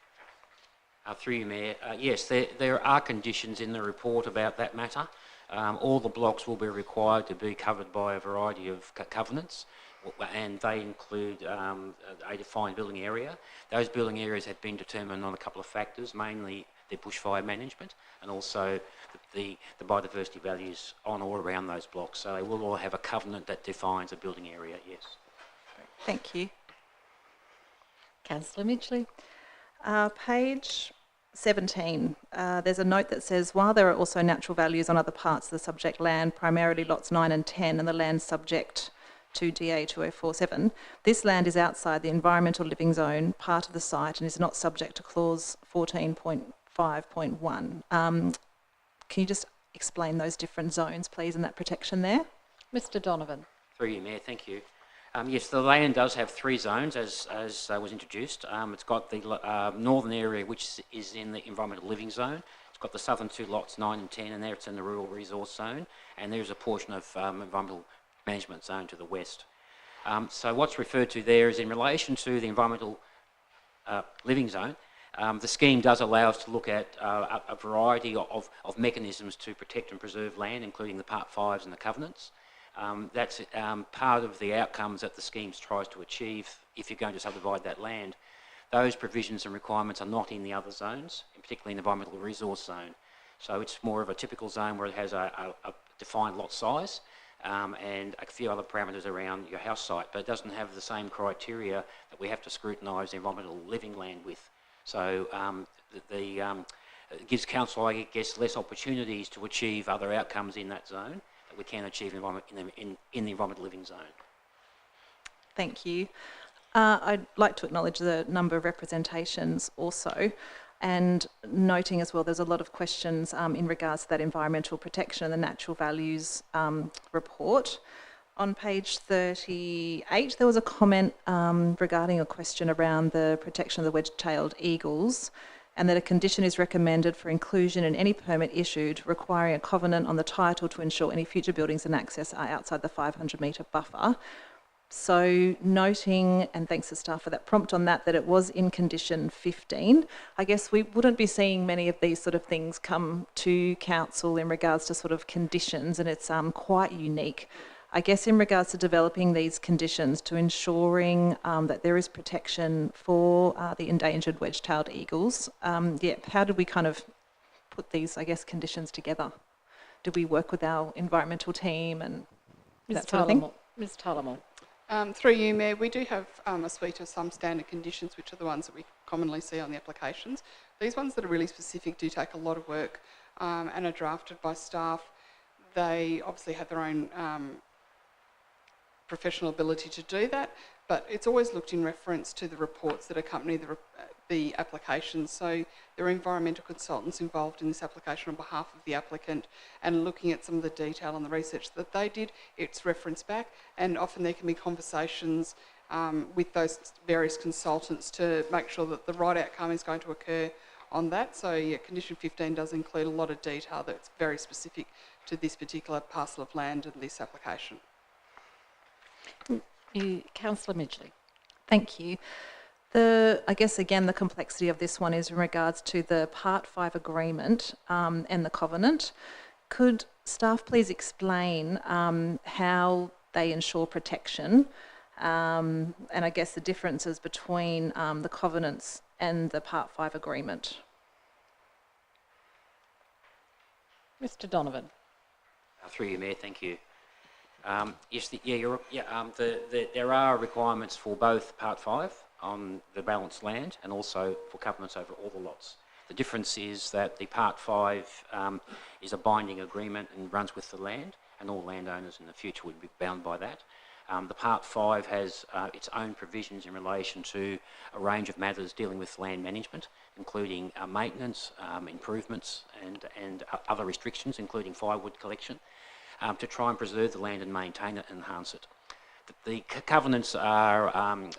Through you, Mayor. Yes, there are conditions in the report about that matter. All the blocks will be required to be covered by a variety of covenants, and they include a defined building area. Those building areas have been determined on a couple of factors, mainly the bushfire management and also the biodiversity values on or around those blocks. So they will all have a covenant that defines a building area, yes. Thank you. Councillor Midgley. Page 17, there's a note that says, while there are also natural values on other parts of the subject land, primarily lots 9 and 10 and the land subject to DA 2047, this land is outside the environmental living zone part of the site and is not subject to clause 14.5.1. Can you just explain those different zones, please, and that protection there? Mr Donovan. Through you, Mayor, thank you. Yes, the land does have 3 zones, as was introduced. It's got the northern area, which is in the environmental living zone. It's got the southern 2 lots, 9 and 10, and there it's in the rural resource zone. And there's a portion of environmental management zone to the west. So what's referred to there is in relation to the environmental living zone. The scheme does allow us to look at a variety of mechanisms to protect and preserve land, including the Part 5s and the covenants. That's part of the outcomes that the scheme tries to achieve if you're going to subdivide that land. Those provisions and requirements are not in the other zones, particularly in the environmental resource zone. So it's more of a typical zone where it has a defined lot size and a few other parameters around your house site, but it doesn't have the same criteria that we have to scrutinise the environmental living land with. So it gives council, I guess, less opportunities to achieve other outcomes in that zone that we can achieve in the environmental living zone. Thank you. I'd like to acknowledge the number of representations also, and noting as well there's a lot of questions in regards to that environmental protection and the natural values report. On page 38 there was a comment regarding a question around the protection of the wedge-tailed eagles, and that a condition is recommended for inclusion in any permit issued requiring a covenant on the title to ensure any future buildings and access are outside the 500 metre buffer. So noting, and thanks to staff for that prompt on that it was in condition 15. I guess we wouldn't be seeing many of these sort of things come to council in regards to sort of conditions, and it's quite unique. I guess in regards to developing these conditions to ensuring that there is protection for the endangered wedge-tailed eagles, how did we kind of put these, I guess, conditions together? Did we work with our environmental team and that sort of thing? Ms. Tullamore. Through you, Mayor, we do have a suite of some standard conditions, which are the ones that we commonly see on the applications. These ones that are really specific do take a lot of work and are drafted by staff. They obviously have their own professional ability to do that, but it's always looked in reference to the reports that accompany the application. So there are environmental consultants involved in this application on behalf of the applicant, and looking at some of the detail on the research that they did, it's referenced back, and often there can be conversations with those various consultants to make sure that the right outcome is going to occur on that. So yeah, condition 15 does include a lot of detail that's very specific to this particular parcel of land and this application. Councillor Midgley. Thank you. I guess, again, the complexity of this one is in regards to the Part 5 agreement and the covenant. Could staff please explain how they ensure protection and I guess the differences between the covenants and the Part 5 agreement? Mr. Donovan. Through you, Mayor, thank you. Yes, there are requirements for both Part 5 on the balanced land and also for covenants over all the lots. The difference is that the Part 5 is a binding agreement and runs with the land, and all landowners in the future would be bound by that. The Part 5 has its own provisions in relation to a range of matters dealing with land management, including maintenance, improvements and other restrictions, including firewood collection, to try and preserve the land and maintain it and enhance it. The covenants are on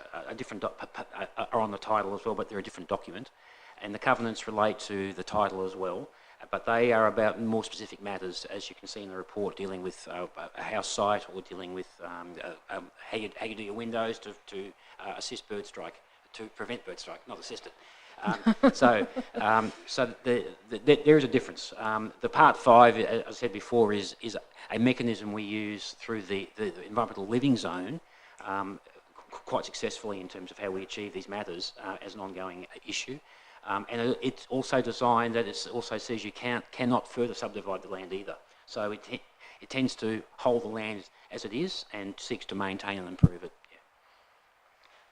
the title as well, but they're a different document, and the covenants relate to the title as well, but they are about more specific matters, as you can see in the report, dealing with a house site or dealing with how you do your windows to assist bird strike, to prevent bird strike, not assist it. So there is a difference. The Part 5, as I said before, is a mechanism we use through the environmental living zone quite successfully in terms of how we achieve these matters as an ongoing issue. And it's also designed that it also says you cannot further subdivide the land either. So it tends to hold the land as it is and seeks to maintain and improve it.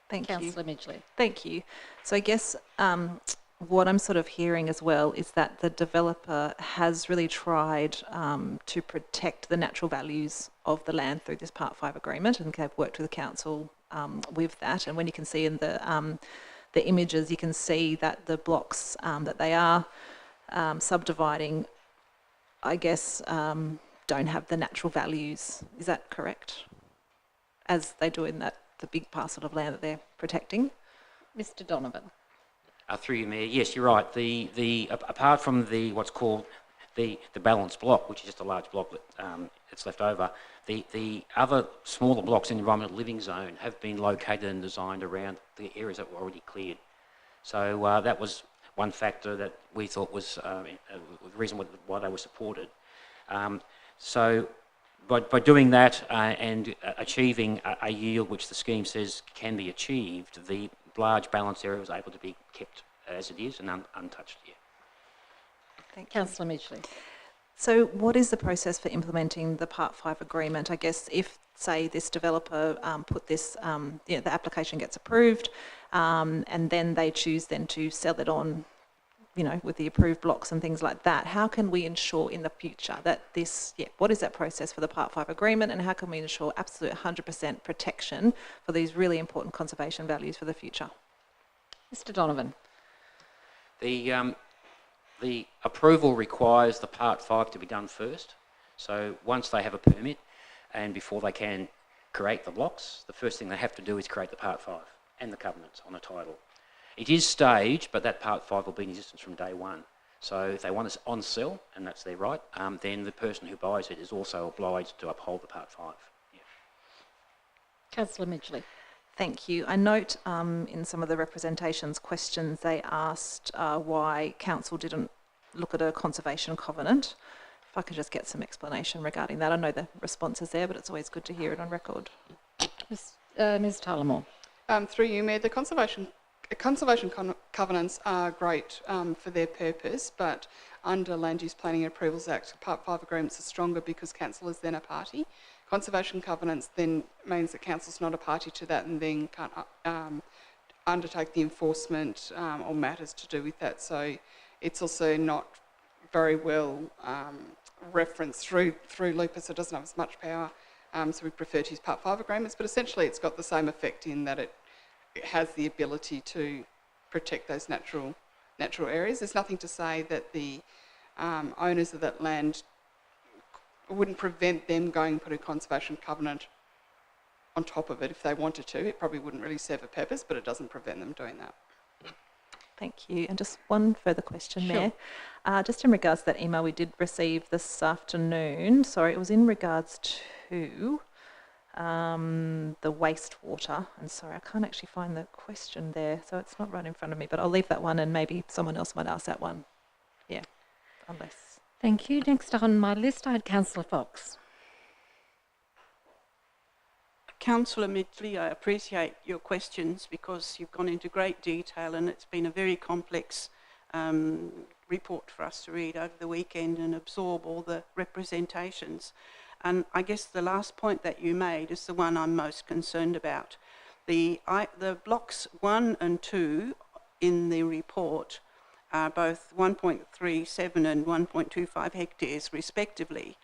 Thank you. Councillor Midgley. Thank you. So I guess what I'm sort of hearing as well is that the developer has really tried to protect the natural values of the land through this Part 5 agreement, and they've worked with the council with that. And when you can see in the images, you can see that the blocks that they are subdividing, I guess, don't have the natural values. Is that correct? As they do in the big parcel of land that they're protecting. Mr. Donovan. Through you, Mayor. Yes, you're right. Apart from what's called the balanced block, which is just a large block that's left over, the other smaller blocks in the environmental living zone have been located and designed around the areas that were already cleared. So that was one factor that we thought was the reason why they were supported. So by doing that and achieving a yield which the scheme says can be achieved, the large balanced area was able to be kept as it is and untouched here. Thank you. Councillor Midgley. So what is the process for implementing the Part 5 agreement? I guess if, say, this developer put this, the application gets approved and then they choose then to sell it on, with the approved blocks and things like that, how can we ensure in the future that what is that process for the Part 5 agreement, and how can we ensure absolute 100% protection for these really important conservation values for the future? Mr. Donovan. The approval requires the Part 5 to be done first. So once they have a permit and before they can create the blocks, the first thing they have to do is create the Part 5 and the covenants on a title. It is staged, but that Part 5 will be in existence from day one. So if they want to on sell, and that's their right, then the person who buys it is also obliged to uphold the Part 5. Yeah. Councillor Midgley. Thank you. I note in some of the representations questions they asked why council didn't look at a conservation covenant. If I could just get some explanation regarding that. I know the response is there, but it's always good to hear it on record. Ms. Tullamore. Through you, Mayor, the conservation covenants are great for their purpose, but under Land Use Planning and Approvals Act, Part 5 agreements are stronger because council is then a party. Conservation covenants then means that council's not a party to that and then can't undertake the enforcement or matters to do with that. So it's also not very well referenced through LUPA, so it doesn't have as much power. So we prefer to use Part 5 agreements, but essentially it's got the same effect in that it has the ability to protect those natural areas. There's nothing to say that the owners of that land wouldn't prevent them going and put a conservation covenant on top of it if they wanted to. It probably wouldn't really serve a purpose, but it doesn't prevent them doing that. Thank you. And just one further question, Sure. Mayor. Just in regards to that email we did receive this afternoon, sorry, it was in regards to the wastewater. And sorry, I can't actually find the question there, so it's not right in front of me, but I'll leave that one and maybe someone else might ask that one. Yeah, unless... Thank you. Next on my list, I had Councillor Fox. Councillor Midgley, I appreciate your questions because you've gone into great detail and it's been a very complex report for us to read over the weekend and absorb all the representations. And I guess the last point that you made is the one I'm most concerned about. The blocks 1 and 2 in the report are both 1.37 and 1.25 hectares respectively.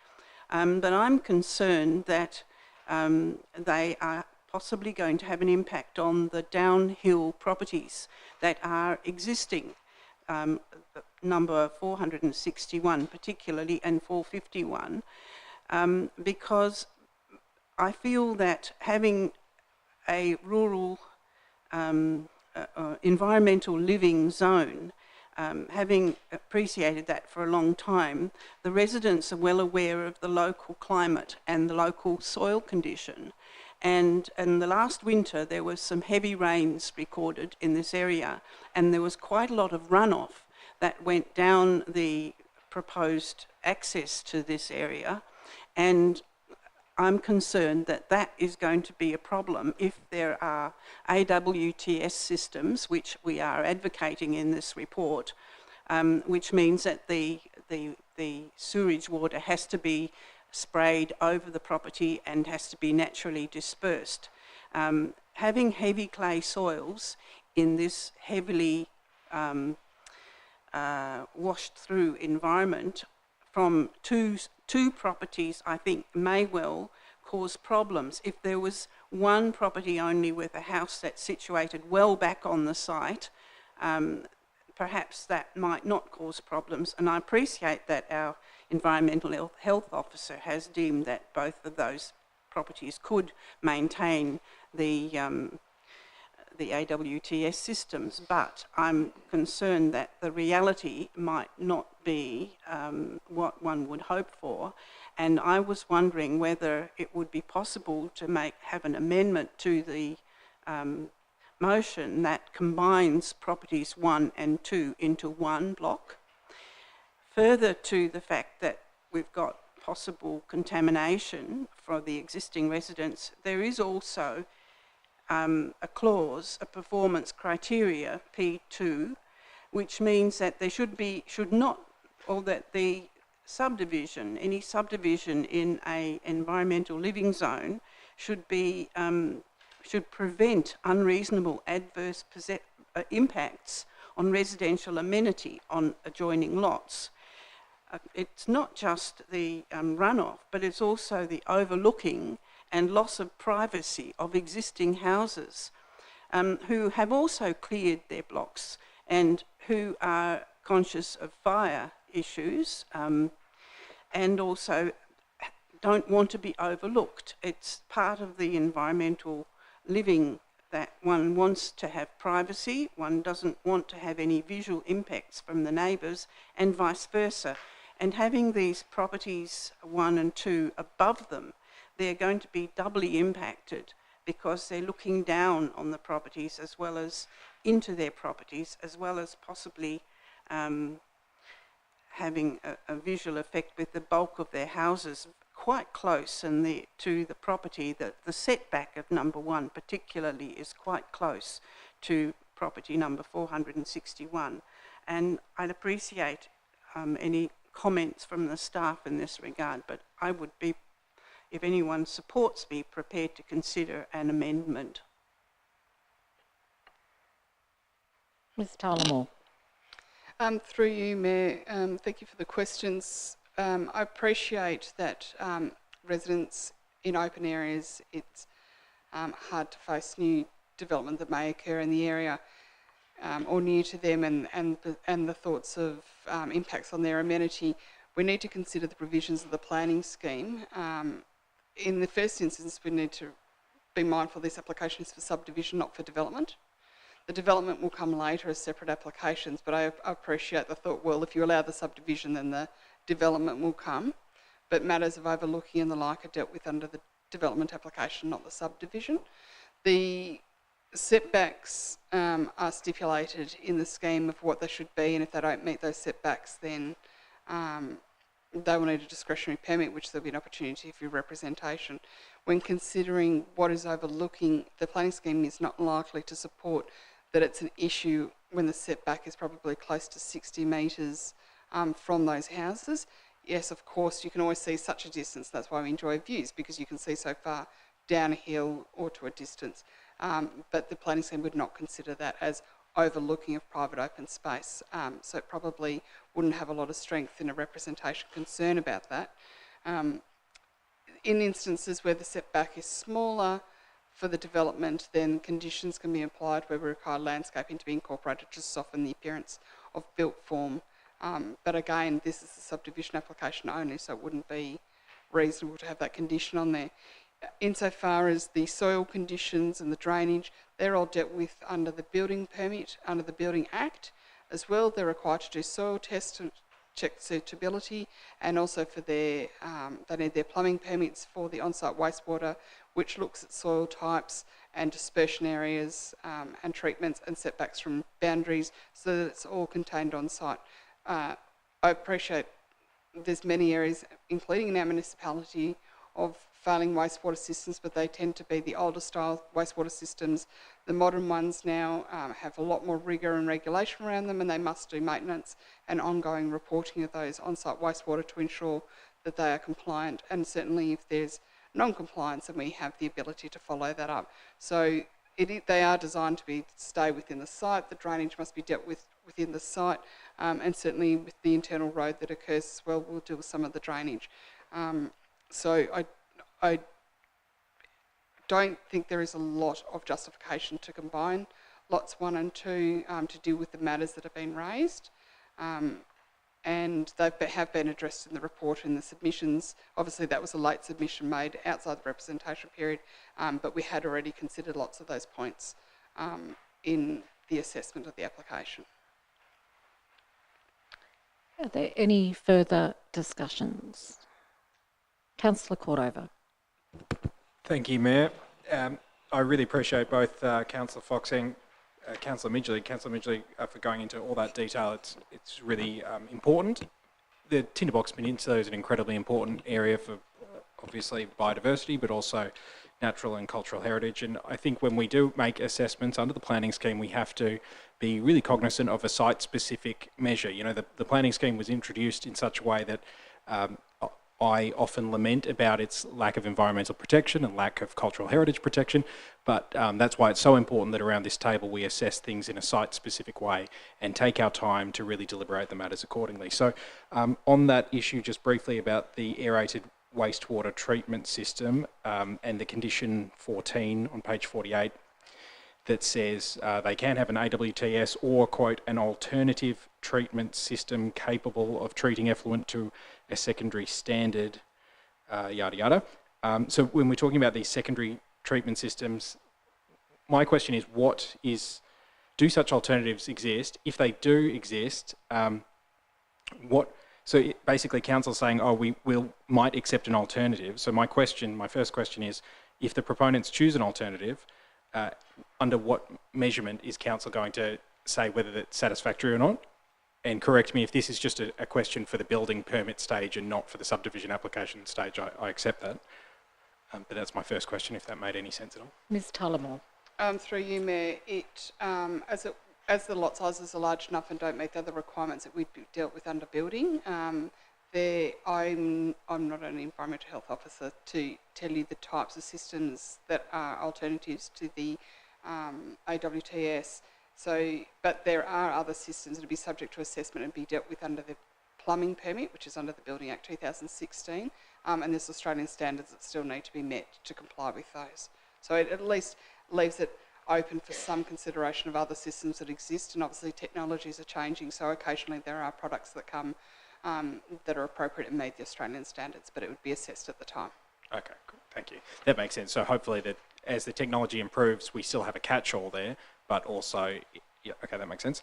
But I'm concerned that they are possibly going to have an impact on the downhill properties that are existing, number 461 particularly and 451, because I feel that having a rural environmental living zone, having appreciated that for a long time, the residents are well aware of the local climate and the local soil condition. And in the last winter, there was some heavy rains recorded in this area, and there was quite a lot of runoff that went down the proposed access to this area. And I'm concerned that that is going to be a problem if there are AWTS systems, which we are advocating in this report, which means that the sewerage water has to be sprayed over the property and has to be naturally dispersed. Having heavy clay soils in this heavily washed through environment from two properties, I think, may well cause problems. If there was one property only with a house that's situated well back on the site, perhaps that might not cause problems. And I appreciate that our environmental health officer has deemed that both of those properties could maintain the AWTS systems, but I'm concerned that the reality might not be what one would hope for. And I was wondering whether it would be possible to have an amendment to the motion that combines properties 1 and 2 into one block. Further to the fact that we've got possible contamination for the existing residents, there is also a clause, a performance criteria, P2, which means that there that the subdivision, any subdivision in a environmental living zone should prevent unreasonable adverse impacts on residential amenity on adjoining lots. It's not just the runoff, but it's also the overlooking and loss of privacy of existing houses who have also cleared their blocks and who are conscious of fire issues and also don't want to be overlooked. It's part of the environmental living that one wants to have privacy, one doesn't want to have any visual impacts from the neighbours, and vice versa. And having these properties 1 and 2 above them, they're going to be doubly impacted because they're looking down on the properties as well as into their properties, as well as possibly having a visual effect with the bulk of their houses quite close and to the property. That the setback of number 1 particularly is quite close to property number 461. And I'd appreciate any comments from the staff in this regard, but I would be, if anyone supports me, prepared to consider an amendment. Ms Tyler-Moore. Through you, Mayor, thank you for the questions. I appreciate that residents in open areas, it's hard to face new development that may occur in the area or near to them, and the thoughts of impacts on their amenity. We need to consider the provisions of the planning scheme. In the first instance, we need to be mindful this application is for subdivision, not for development. The development will come later as separate applications, but I appreciate the thought, well, if you allow the subdivision, then the development will come. But matters of overlooking and the like are dealt with under the development application, not the subdivision. The setbacks are stipulated in the scheme of what they should be, and if they don't meet those setbacks, then they will need a discretionary permit, which there'll be an opportunity for representation. When considering what is overlooking, the planning scheme is not likely to support that it's an issue when the setback is probably close to 60 metres from those houses. Yes, of course, you can always see such a distance. That's why we enjoy views, because you can see so far down a hill or to a distance. But the planning scheme would not consider that as overlooking of private open space. So it probably wouldn't have a lot of strength in a representation concern about that. In instances where the setback is smaller for the development, then conditions can be applied where we require landscaping to be incorporated to soften the appearance of built form. But again, this is a subdivision application only, so it wouldn't be reasonable to have that condition on there. Insofar as the soil conditions and the drainage, they're all dealt with under the building permit, under the Building Act. As well, they're required to do soil tests to check suitability, and also for their, they need their plumbing permits for the on-site wastewater, which looks at soil types and dispersion areas and treatments and setbacks from boundaries, so that it's all contained on site. I appreciate there's many areas, including in our municipality, of failing wastewater systems, but they tend to be the older style wastewater systems. The modern ones now have a lot more rigour and regulation around them, and they must do maintenance and ongoing reporting of those on-site wastewater to ensure that they are compliant. And certainly if there's non-compliance, then we have the ability to follow that up. So they are designed to stay within the site. The drainage must be dealt with within the site, and certainly with the internal road that occurs as well, we'll deal with some of the drainage. So I don't think there is a lot of justification to combine lots 1 and 2 to deal with the matters that have been raised. And they have been addressed in the report and the submissions. Obviously that was a late submission made outside the representation period, but we had already considered lots of those points in the assessment of the application. Are there any further discussions? Councillor Cordova. Thank you, Mayor. I really appreciate both Councillor Fox and Councillor Midgley for going into all that detail. It's really important. The Tinderbox Peninsula is an incredibly important area for obviously biodiversity, but also natural and cultural heritage. And I think when we do make assessments under the planning scheme, we have to be really cognizant of a site-specific measure. You know, the planning scheme was introduced in such a way that I often lament about its lack of environmental protection and lack of cultural heritage protection, but that's why it's so important that around this table we assess things in a site-specific way and take our time to really deliberate the matters accordingly. So on that issue, just briefly about the aerated wastewater treatment system and the condition 14 on page 48 that says they can have an AWTS or, quote, an alternative treatment system capable of treating effluent to a secondary standard, yada yada. So when we're talking about these secondary treatment systems, my question is, do such alternatives exist? If they do exist, basically council's saying, oh, we might accept an alternative. So my first question is, if the proponents choose an alternative, under what measurement is council going to say whether that's satisfactory or not? And correct me if this is just a question for the building permit stage and not for the subdivision application stage. I accept that. But that's my first question, if that made any sense at all. Ms Tullamore. Through you, Mayor, as the lot sizes are large enough and don't meet the other requirements that we'd be dealt with under building, I'm not an environmental health officer to tell you the types of systems that are alternatives to the AWTS. But there are other systems that would be subject to assessment and be dealt with under the plumbing permit, which is under the Building Act 2016, and there's Australian standards that still need to be met to comply with those. So it at least leaves it open for some consideration of other systems that exist, and obviously technologies are changing, so occasionally there are products that come that are appropriate and meet the Australian standards, but it would be assessed at the time. Okay, cool. Thank you. That makes sense. So hopefully that as the technology improves, we still have a catch-all there, but also, yeah, okay, that makes sense.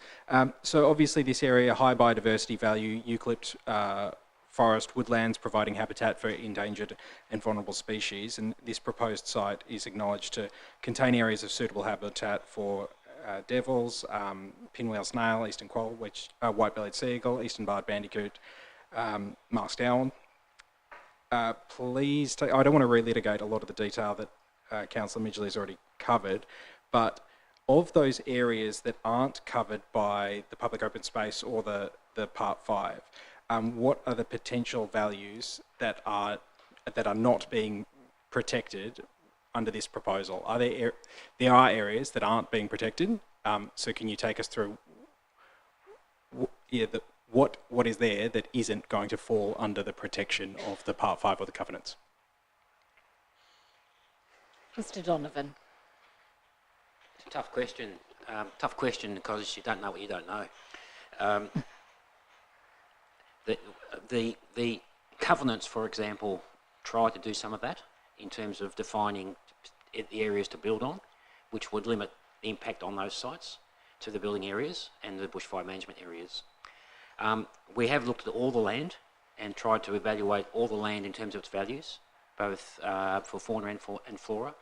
So obviously this area, high biodiversity value, eucalypt forest, woodlands, providing habitat for endangered and vulnerable species, and this proposed site is acknowledged to contain areas of suitable habitat for devils, pinwheel snail, eastern quoll, white-bellied seagull, eastern barred bandicoot, masked owl. Please take, I don't want to relitigate a lot of the detail that Councillor Midgley has already covered, but of those areas that aren't covered by the public open space or the Part 5, what are the potential values that are not being protected under this proposal? Are there are areas that aren't being protected? So can you take us through what is there that isn't going to fall under the protection of the Part 5 or the covenants? Mr Donovan. It's a tough question. Tough question because you don't know what you don't know. The covenants, for example, try to do some of that in terms of defining the areas to build on, which would limit the impact on those sites to the building areas and the bushfire management areas. We have looked at all the land and tried to evaluate all the land in terms of its values, both for fauna and flora.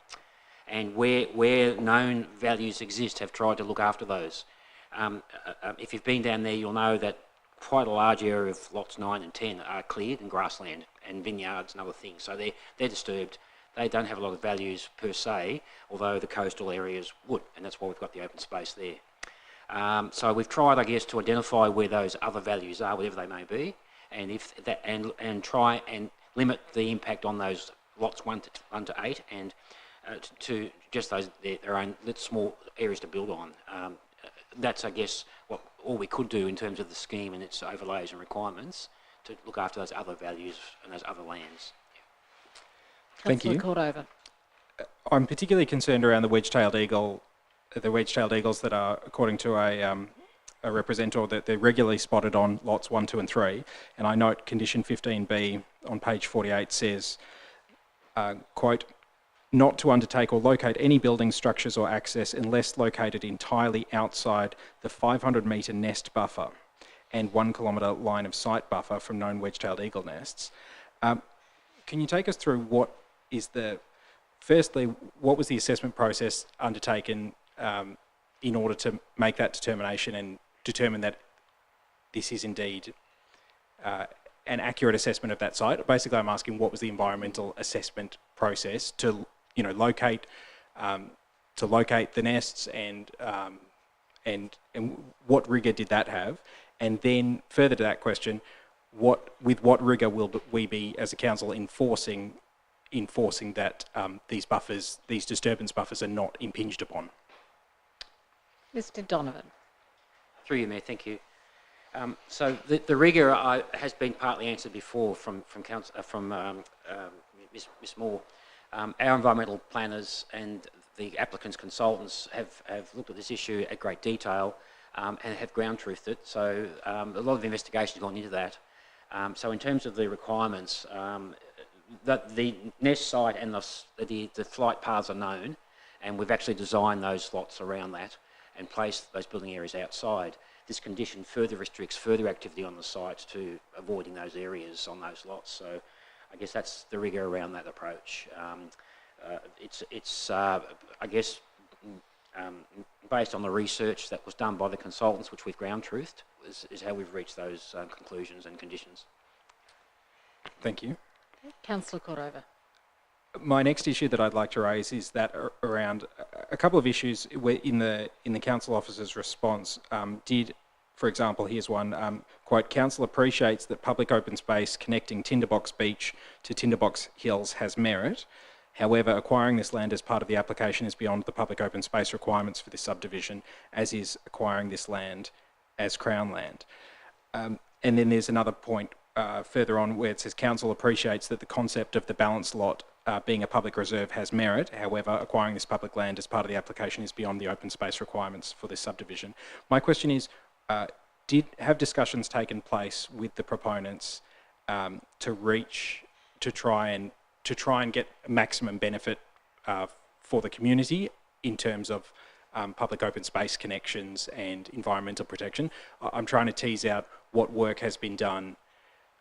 And where known values exist, have tried to look after those. If you've been down there, you'll know that quite a large area of lots 9 and 10 are cleared and grassland and vineyards and other things. So they're disturbed. They don't have a lot of values per se, although the coastal areas would, and that's why we've got the open space there. So we've tried, I guess, to identify where those other values are, whatever they may be, and if that and try and limit the impact on those lots 1 to 8, and to just those their own little small areas to build on. That's, I guess, all we could do in terms of the scheme and its overlays and requirements to look after those other values and those other lands. Thank you. Cordova. I'm particularly concerned around the wedge-tailed eagle, the wedge-tailed eagles that are, according to a representative, that they're regularly spotted on lots 1, 2 and 3. And I note condition 15B on page 48 says, quote, not to undertake or locate any buildings, structures or access unless located entirely outside the 500 metre nest buffer and 1 kilometre line of sight buffer from known wedge-tailed eagle nests. Can you take us through firstly, what was the assessment process undertaken in order to make that determination and determine that this is indeed an accurate assessment of that site? Basically, I'm asking what was the environmental assessment process to locate the nests and what rigour did that have? And then further to that question, with what rigour will we be as a council enforcing that these disturbance buffers are not impinged upon? Mr Donovan. Through you, Mayor, thank you. So the rigour has been partly answered before from Ms Moore. Our environmental planners and the applicant's consultants have looked at this issue at great detail and have ground truthed it. So a lot of investigation has gone into that. So in terms of the requirements, that the nest site and the flight paths are known, and we've actually designed those lots around that and placed those building areas outside. This condition further restricts further activity on the site to avoiding those areas on those lots. So I guess that's the rigour around that approach. I guess, based on the research that was done by the consultants, which we've ground truthed, is how we've reached those conclusions and conditions. Thank you. Councillor Cordova. My next issue that I'd like to raise is that around a couple of issues where in the council officer's response did, for example, here's one, quote, "Council appreciates that public open space connecting Tinderbox Beach to Tinderbox Hills has merit. However, acquiring this land as part of the application is beyond the public open space requirements for this subdivision, as is acquiring this land as Crown land." And then there's another point further on where it says council appreciates that the concept of the balanced lot being a public reserve has merit. However, acquiring this public land as part of the application is beyond the open space requirements for this subdivision. My question is, have discussions taken place with the proponents to try and get maximum benefit for the community in terms of public open space connections and environmental protection? I'm trying to tease out what work has been done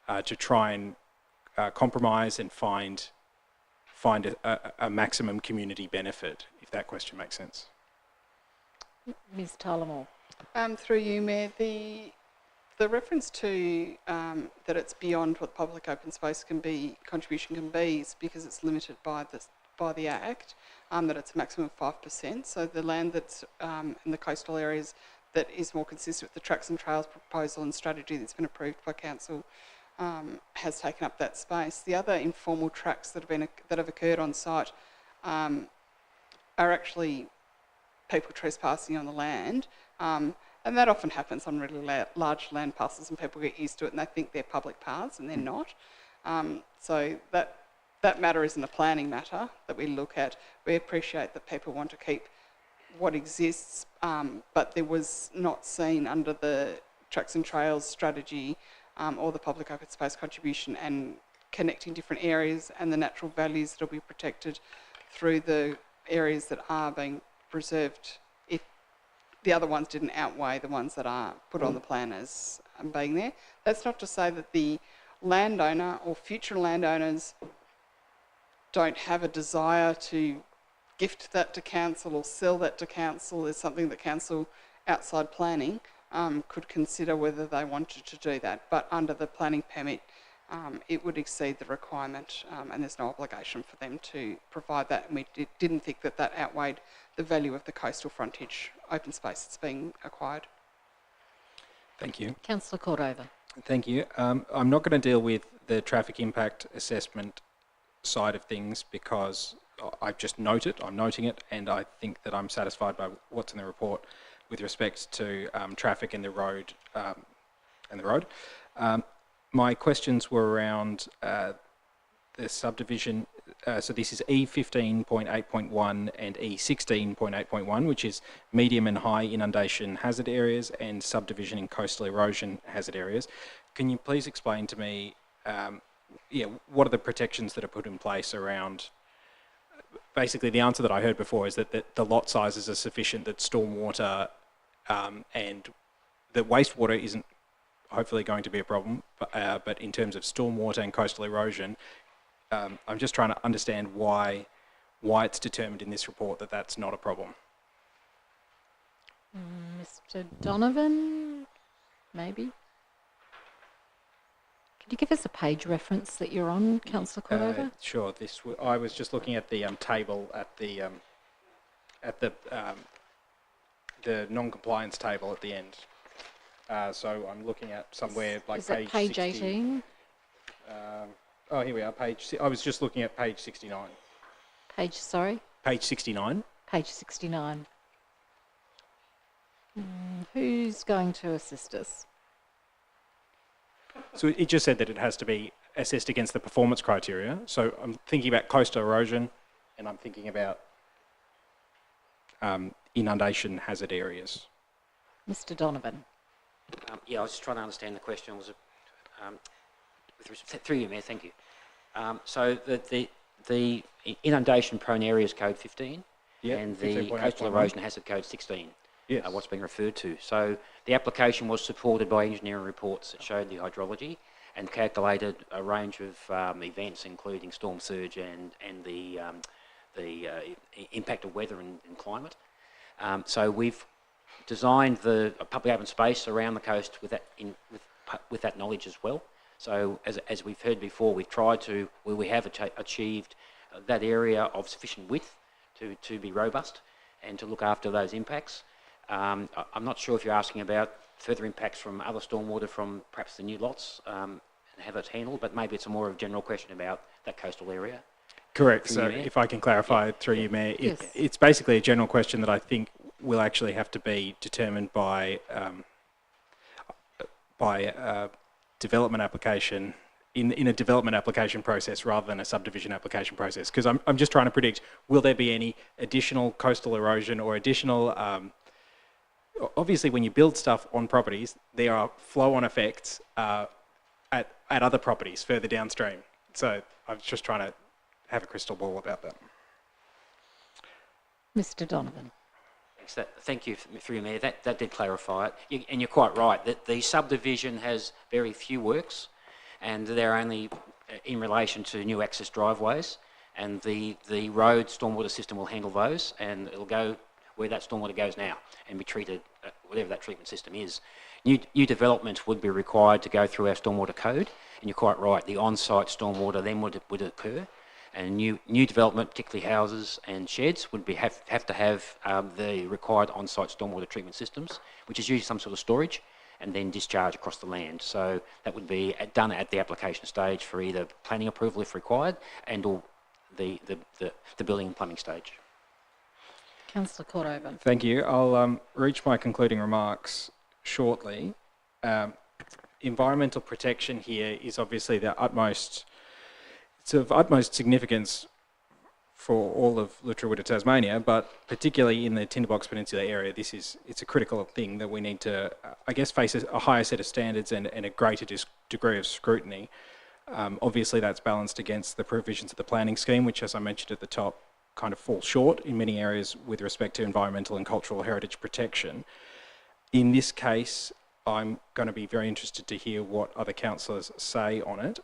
to try and compromise and find a maximum community benefit, if that question makes sense. Ms. Tullamore. Through you, Mayor, the reference to that it's beyond what public open space contribution can be is because it's limited by the Act, that it's a maximum of 5%. So the land that's in the coastal areas that is more consistent with the tracks and trails proposal and strategy that's been approved by council has taken up that space. The other informal tracks that have occurred on site are actually people trespassing on the land, and that often happens on really large land parcels, and people get used to it and they think they're public paths and they're not. So that matter isn't a planning matter that we look at. We appreciate that people want to keep what exists, but there was not seen under the tracks and trails strategy or the public open space contribution and connecting different areas and the natural values that will be protected through the areas that are being preserved, if the other ones didn't outweigh the ones that are put on the plan as being there. That's not to say that the landowner or future landowners don't have a desire to gift that to council or sell that to council. There's something that council outside planning could consider whether they wanted to do that, but under the planning permit it would exceed the requirement, and there's no obligation for them to provide that, and we didn't think that that outweighed the value of the coastal frontage open space that's being acquired. Thank you. Councillor Cordova. Thank you. I'm not going to deal with the traffic impact assessment side of things because I just note it, I'm noting it, and I think that I'm satisfied by what's in the report with respect to traffic and the road. My questions were around the subdivision. So this is E15.8.1 and E16.8.1, which is medium and high inundation hazard areas and subdivision in coastal erosion hazard areas. Can you please explain to me, what are the protections that are put in place around? Basically, the answer that I heard before is that the lot sizes are sufficient, that stormwater and the wastewater isn't hopefully going to be a problem, but in terms of stormwater and coastal erosion, I'm just trying to understand why it's determined in this report that that's not a problem. Mr. Donovan, maybe? Could you give us a page reference that you're on, Councillor Cordova? Sure. I was just looking at the table at the non-compliance table at the end. So I'm looking at somewhere like page 60. 18? Oh, here we are. I was just looking at page 69. Sorry? Page 69. Page 69. Who's going to assist us? So it just said that it has to be assessed against the performance criteria. So I'm thinking about coastal erosion, and I'm thinking about inundation hazard areas. Mr. Donovan. I was just trying to understand the question. Through you, Mayor, thank you. So the inundation prone areas code 15 and the coastal 15.8.1. erosion hazard code 16. Yes. What's being referred to. So the application was supported by engineering reports that showed the hydrology and calculated a range of events, including storm surge and the impact of weather and climate. So we've designed the public open space around the coast with that knowledge as well. So as we've heard before, we've tried to, where we have achieved that area of sufficient width to be robust and to look after those impacts. I'm not sure if you're asking about further impacts from other stormwater from perhaps the new lots and how that's handled, but maybe it's a more of a general question about that coastal area. Correct. Through So you, Mayor. if I can clarify through you, Mayor, Yes. it's basically a general question that I think will actually have to be determined by development application in a development application process rather than a subdivision application process. Because I'm just trying to predict, will there be any additional coastal erosion or additional obviously when you build stuff on properties, there are flow-on effects at other properties further downstream. So I'm just trying to have a crystal ball about that. Mr. Donovan. Thank you, through you, Mayor. That did clarify it. And you're quite right, that the subdivision has very few works, and they're only in relation to new access driveways, and the road stormwater system will handle those, and it'll go where that stormwater goes now and be treated, whatever that treatment system is. New development would be required to go through our stormwater code, and you're quite right, the on-site stormwater then would occur, and new development, particularly houses and sheds, would have to have the required on-site stormwater treatment systems, which is usually some sort of storage, and then discharge across the land. So that would be done at the application stage for either planning approval if required, and or the building and plumbing stage. Councillor Cordova. Thank you. I'll reach my concluding remarks shortly. Environmental protection here is obviously it's of utmost significance for all of Lutruwita, Tasmania, but particularly in the Tinderbox Peninsula area, it's a critical thing that we need to, I guess, face a higher set of standards and a greater degree of scrutiny. Obviously, that's balanced against the provisions of the planning scheme, which, as I mentioned at the top, kind of fall short in many areas with respect to environmental and cultural heritage protection. In this case, I'm going to be very interested to hear what other councillors say on it,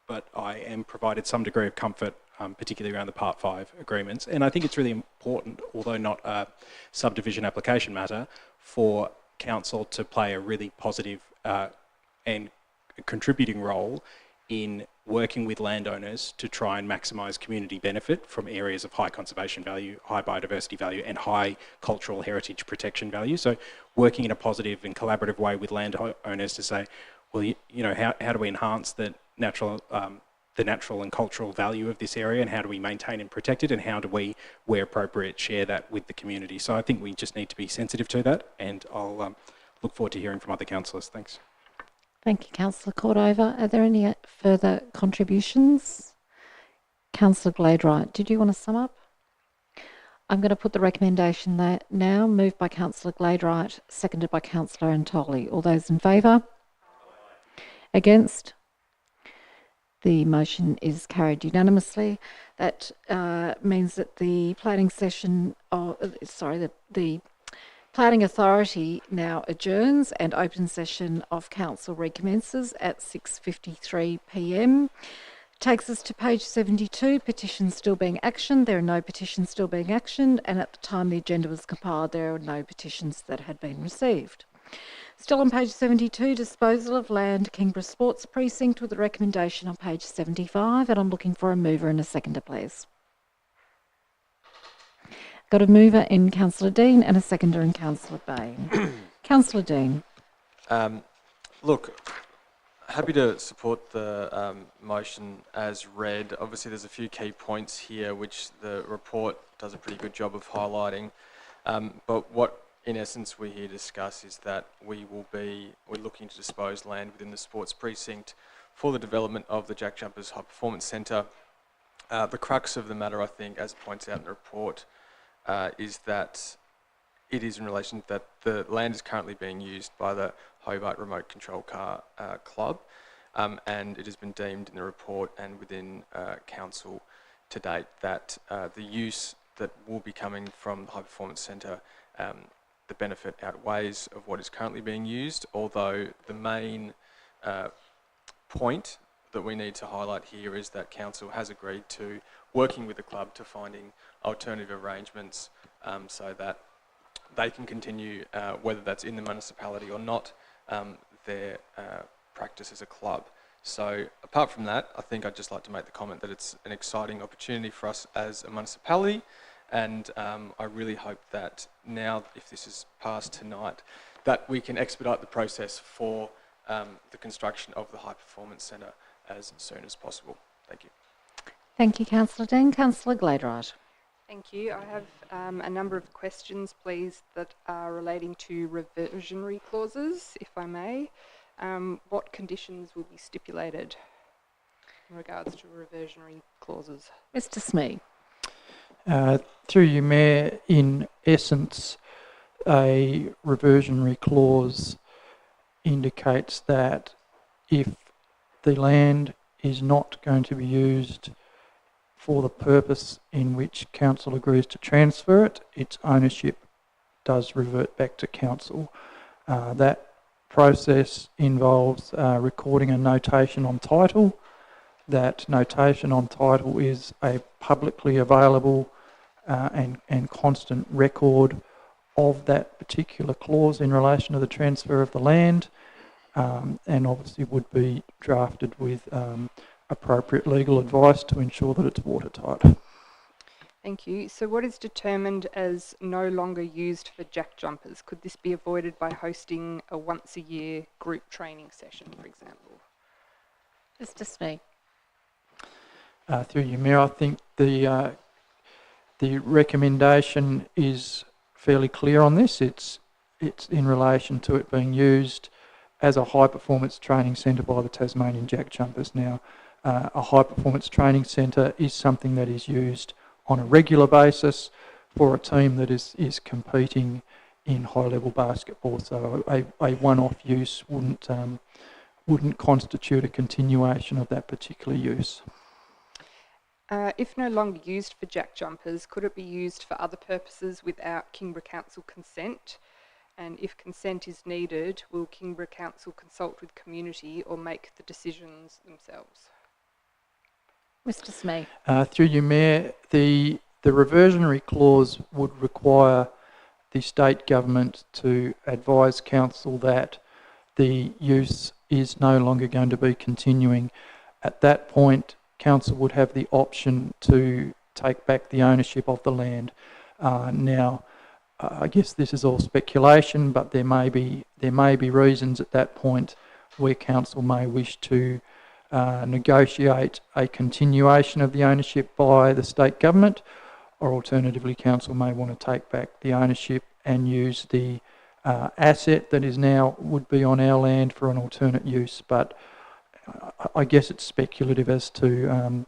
but I am provided some degree of comfort, particularly around the Part 5 agreements. And I think it's really important, although not a subdivision application matter, for council to play a really positive and contributing role in working with landowners to try and maximise community benefit from areas of high conservation value, high biodiversity value and high cultural heritage protection value. So working in a positive and collaborative way with landowners to say, well, you know, how do we enhance the natural and cultural value of this area, and how do we maintain and protect it, and how do we, where appropriate, share that with the community? So I think we just need to be sensitive to that, and I'll look forward to hearing from other councillors. Thanks. Thank you, Councillor Cordova. Are there any further contributions? Councillor Gladwright, did you want to sum up? I'm going to put the recommendation there now, moved by Councillor Gladwright, seconded by Councillor Antoli. All those in favour? Against? The motion is carried unanimously. That means that the planning session, the Planning Authority now adjourns and open session of Council recommences at 6:53 p.m. Takes us to page 72, petitions still being actioned. There are no petitions still being actioned, and at the time the agenda was compiled, there are no petitions that had been received. Still on page 72, disposal of land, Kingborough Sports Precinct, with a recommendation on page 75, and I'm looking for a mover and a seconder, please. Got a mover in Councillor Dean and a seconder in Councillor Bain. Councillor Dean. Look, happy to support the motion as read. Obviously, there's a few key points here which the report does a pretty good job of highlighting. But what, in essence, we're here to discuss is that we're looking to dispose land within the sports precinct for the development of the Jack Jumpers High Performance Centre. The crux of the matter, I think, as points out in the report, is that it is in relation that the land is currently being used by the Hobart Remote Control Car Club, and it has been deemed in the report and within council to date that the use that will be coming from the High Performance Centre, the benefit outweighs of what is currently being used, although the main point that we need to highlight here is that Council has agreed to working with the club to finding alternative arrangements so that they can continue, whether that's in the municipality or not, their practice as a club. So apart from that, I think I'd just like to make the comment that it's an exciting opportunity for us as a municipality, and I really hope that now, if this is passed tonight, that we can expedite the process for the construction of the High Performance Centre as soon as possible. Thank you. Thank you, Councillor Dean. Councillor Gladerite. Thank you. I have a number of questions, please, that are relating to reversionary clauses, if I may. What conditions will be stipulated in regards to reversionary clauses? Mr. Smee. Through you, Mayor, in essence, a reversionary clause indicates that if the land is not going to be used for the purpose in which Council agrees to transfer it, its ownership does revert back to Council. That process involves recording a notation on title. That notation on title is a publicly available and constant record of that particular clause in relation to the transfer of the land, and obviously would be drafted with appropriate legal advice to ensure that it's watertight. Thank you. So what is determined as no longer used for jack jumpers? Could this be avoided by hosting a once-a-year group training session, for example? Mr. Smee. Through you, Mayor, I think the recommendation is fairly clear on this. It's in relation to it being used as a high performance training centre by the Tasmanian Jack Jumpers. Now, a high performance training centre is something that is used on a regular basis for a team that is competing in high level basketball. So a one-off use wouldn't constitute a continuation of that particular use. If no longer used for jack jumpers, could it be used for other purposes without Kingborough Council consent? And if consent is needed, will Kingborough Council consult with community or make the decisions themselves? Mr. Smee. Through you, Mayor, the reversionary clause would require the state government to advise Council that the use is no longer going to be continuing. At that point, Council would have the option to take back the ownership of the land. Now, I guess this is all speculation, but there may be reasons at that point where Council may wish to negotiate a continuation of the ownership by the state government, or alternatively Council may want to take back the ownership and use the asset that is now would be on our land for an alternate use. But I guess it's speculative as to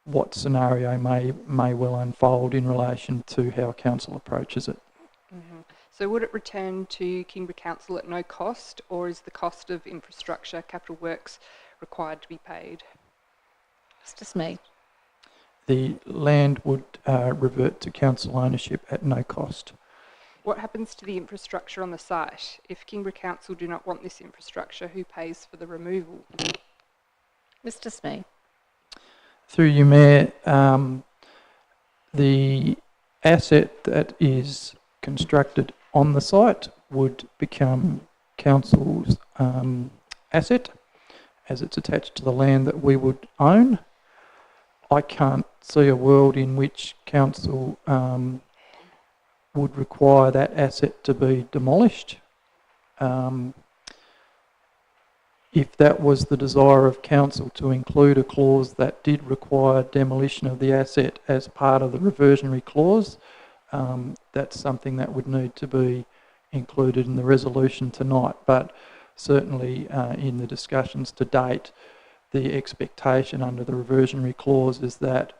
what scenario may well unfold in relation to how Council approaches it. Mm-hmm. So would it return to Kingborough Council at no cost, or is the cost of infrastructure, capital works, required to be paid? Mr. Smee. The land would revert to Council ownership at no cost. What happens to the infrastructure on the site? If Kingborough Council do not want this infrastructure, who pays for the removal? Mr. Smee. Through you, Mayor, the asset that is constructed on the site would become Council's asset as it's attached to the land that we would own. I can't see a world in which Council would require that asset to be demolished. If that was the desire of Council to include a clause that did require demolition of the asset as part of the reversionary clause, that's something that would need to be included in the resolution tonight. But certainly in the discussions to date, the expectation under the reversionary clause is that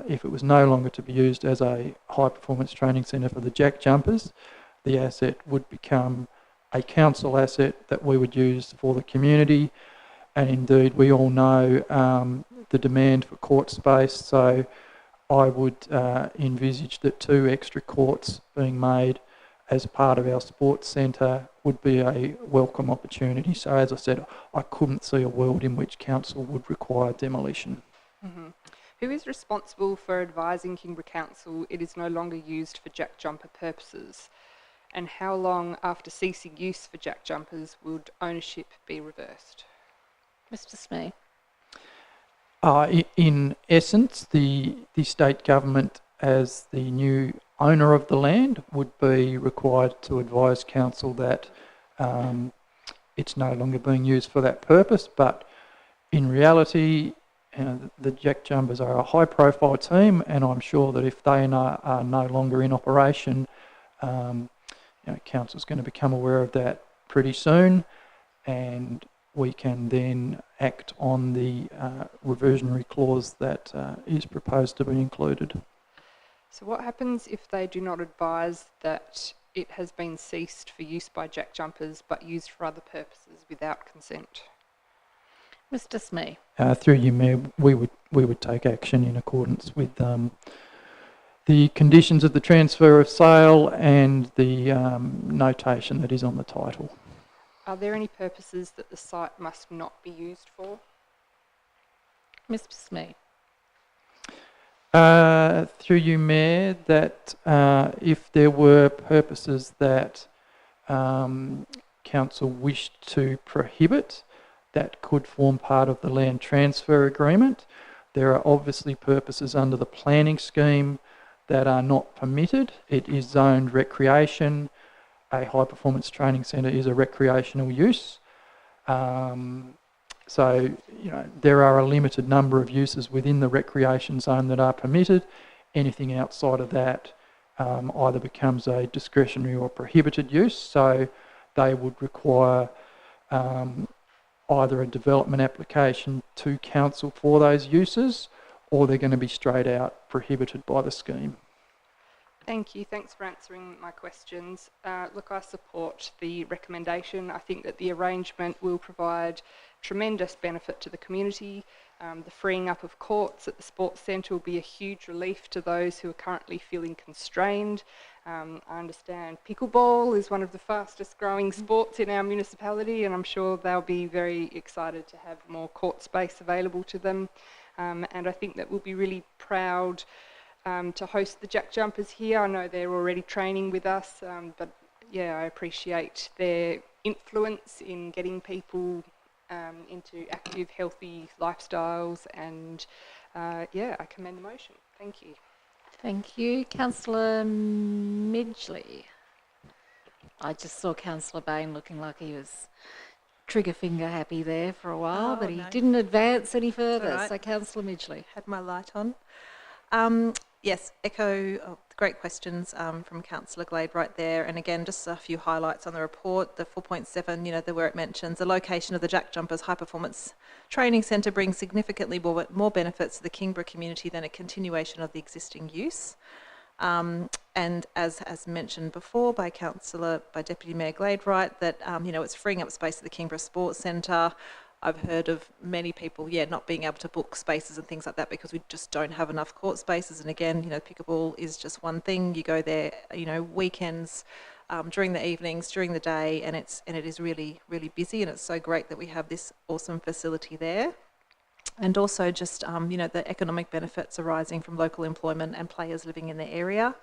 if it was no longer to be used as a high performance training centre for the Jack Jumpers, the asset would become a council asset that we would use for the community. And indeed, we all know the demand for court space, so I would envisage that 2 extra courts being made as part of our sports centre would be a welcome opportunity. So as I said, I couldn't see a world in which council would require demolition. Who is responsible for advising Kingborough Council it is no longer used for jack jumper purposes? And how long after ceasing use for jack jumpers would ownership be reversed? Mr. Smee. In essence, the state government, as the new owner of the land, would be required to advise council that it's no longer being used for that purpose. But in reality, the jack jumpers are a high-profile team, and I'm sure that if they are no longer in operation, council's going to become aware of that pretty soon, and we can then act on the reversionary clause that is proposed to be included. So what happens if they do not advise that it has been ceased for use by jack jumpers but used for other purposes without consent? Mr. Smee. Through you, Mayor, we would take action in accordance with the conditions of the transfer of sale and the notation that is on the title. Are there any purposes that the site must not be used for? Mr. Smee. Through you, Mayor, that if there were purposes that council wished to prohibit that could form part of the land transfer agreement, there are obviously purposes under the planning scheme that are not permitted. It is zoned recreation. A high performance training centre is a recreational use. So, there are a limited number of uses within the recreation zone that are permitted. Anything outside of that either becomes a discretionary or prohibited use. So they would require either a development application to council for those uses, or they're going to be straight out prohibited by the scheme. Thank you. Thanks for answering my questions. Look, I support the recommendation. I think that the arrangement will provide tremendous benefit to the community. The freeing up of courts at the sports centre will be a huge relief to those who are currently feeling constrained. I understand pickleball is one of the fastest growing sports in our municipality, and I'm sure they'll be very excited to have more court space available to them. And I think that we'll be really proud to host the jack jumpers here. I know they're already training with us, but yeah, I appreciate their influence in getting people into active, healthy lifestyles, and yeah, I commend the motion. Thank you. Thank you. Councillor Midgley. I just saw Councillor Bain looking like he was trigger finger happy there for a while, but he didn't advance any further. Right. So Councillor Midgley. Had my light on. Yes, echo great questions from Councillor Glade right there. And again, just a few highlights on the report. The 4.7, where it mentions the location of the Jack Jumpers High Performance Training Centre brings significantly more benefits to the Kingborough community than a continuation of the existing use. And as mentioned before by Deputy Mayor Glade Wright, that it's freeing up space at the Kingborough Sports Centre. I've heard of many people, not being able to book spaces and things like that because we just don't have enough court spaces. And again, pickleball is just one thing. You go there, weekends, during the evenings, during the day, and it is really, really busy. And it's so great that we have this awesome facility there. And also just, the economic benefits arising from local employment and players living in the area.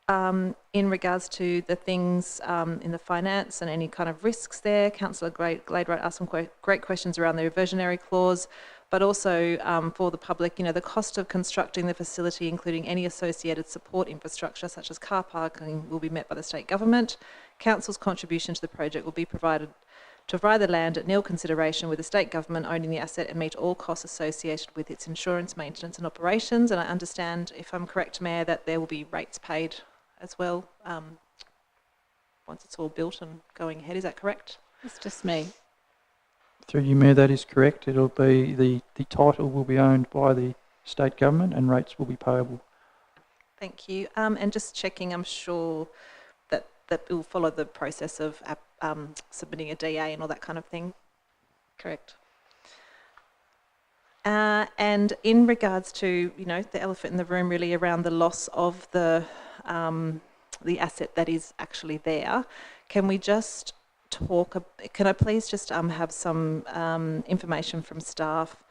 In regards to the things in the finance and any kind of risks there, Councillor Glade Wright asked some great questions around the reversionary clause, but also for the public, the cost of constructing the facility, including any associated support infrastructure such as car parking, will be met by the state government. Council's contribution to the project will be provided to provide the land at nil consideration, with the state government owning the asset and meet all costs associated with its insurance, maintenance and operations. And I understand, if I'm correct, Mayor, that there will be rates paid as well once it's all built and going ahead. Is that correct? Mr. Smee. Through you, Mayor, that is correct. It'll be the title will be owned by the state government and rates will be payable. Thank you. And just checking, I'm sure that will follow the process of submitting a DA and all that kind of thing. Correct. And in regards to, you know, the elephant in the room really around the loss of the asset that is actually there, can we just talk, can I please just have some information from staff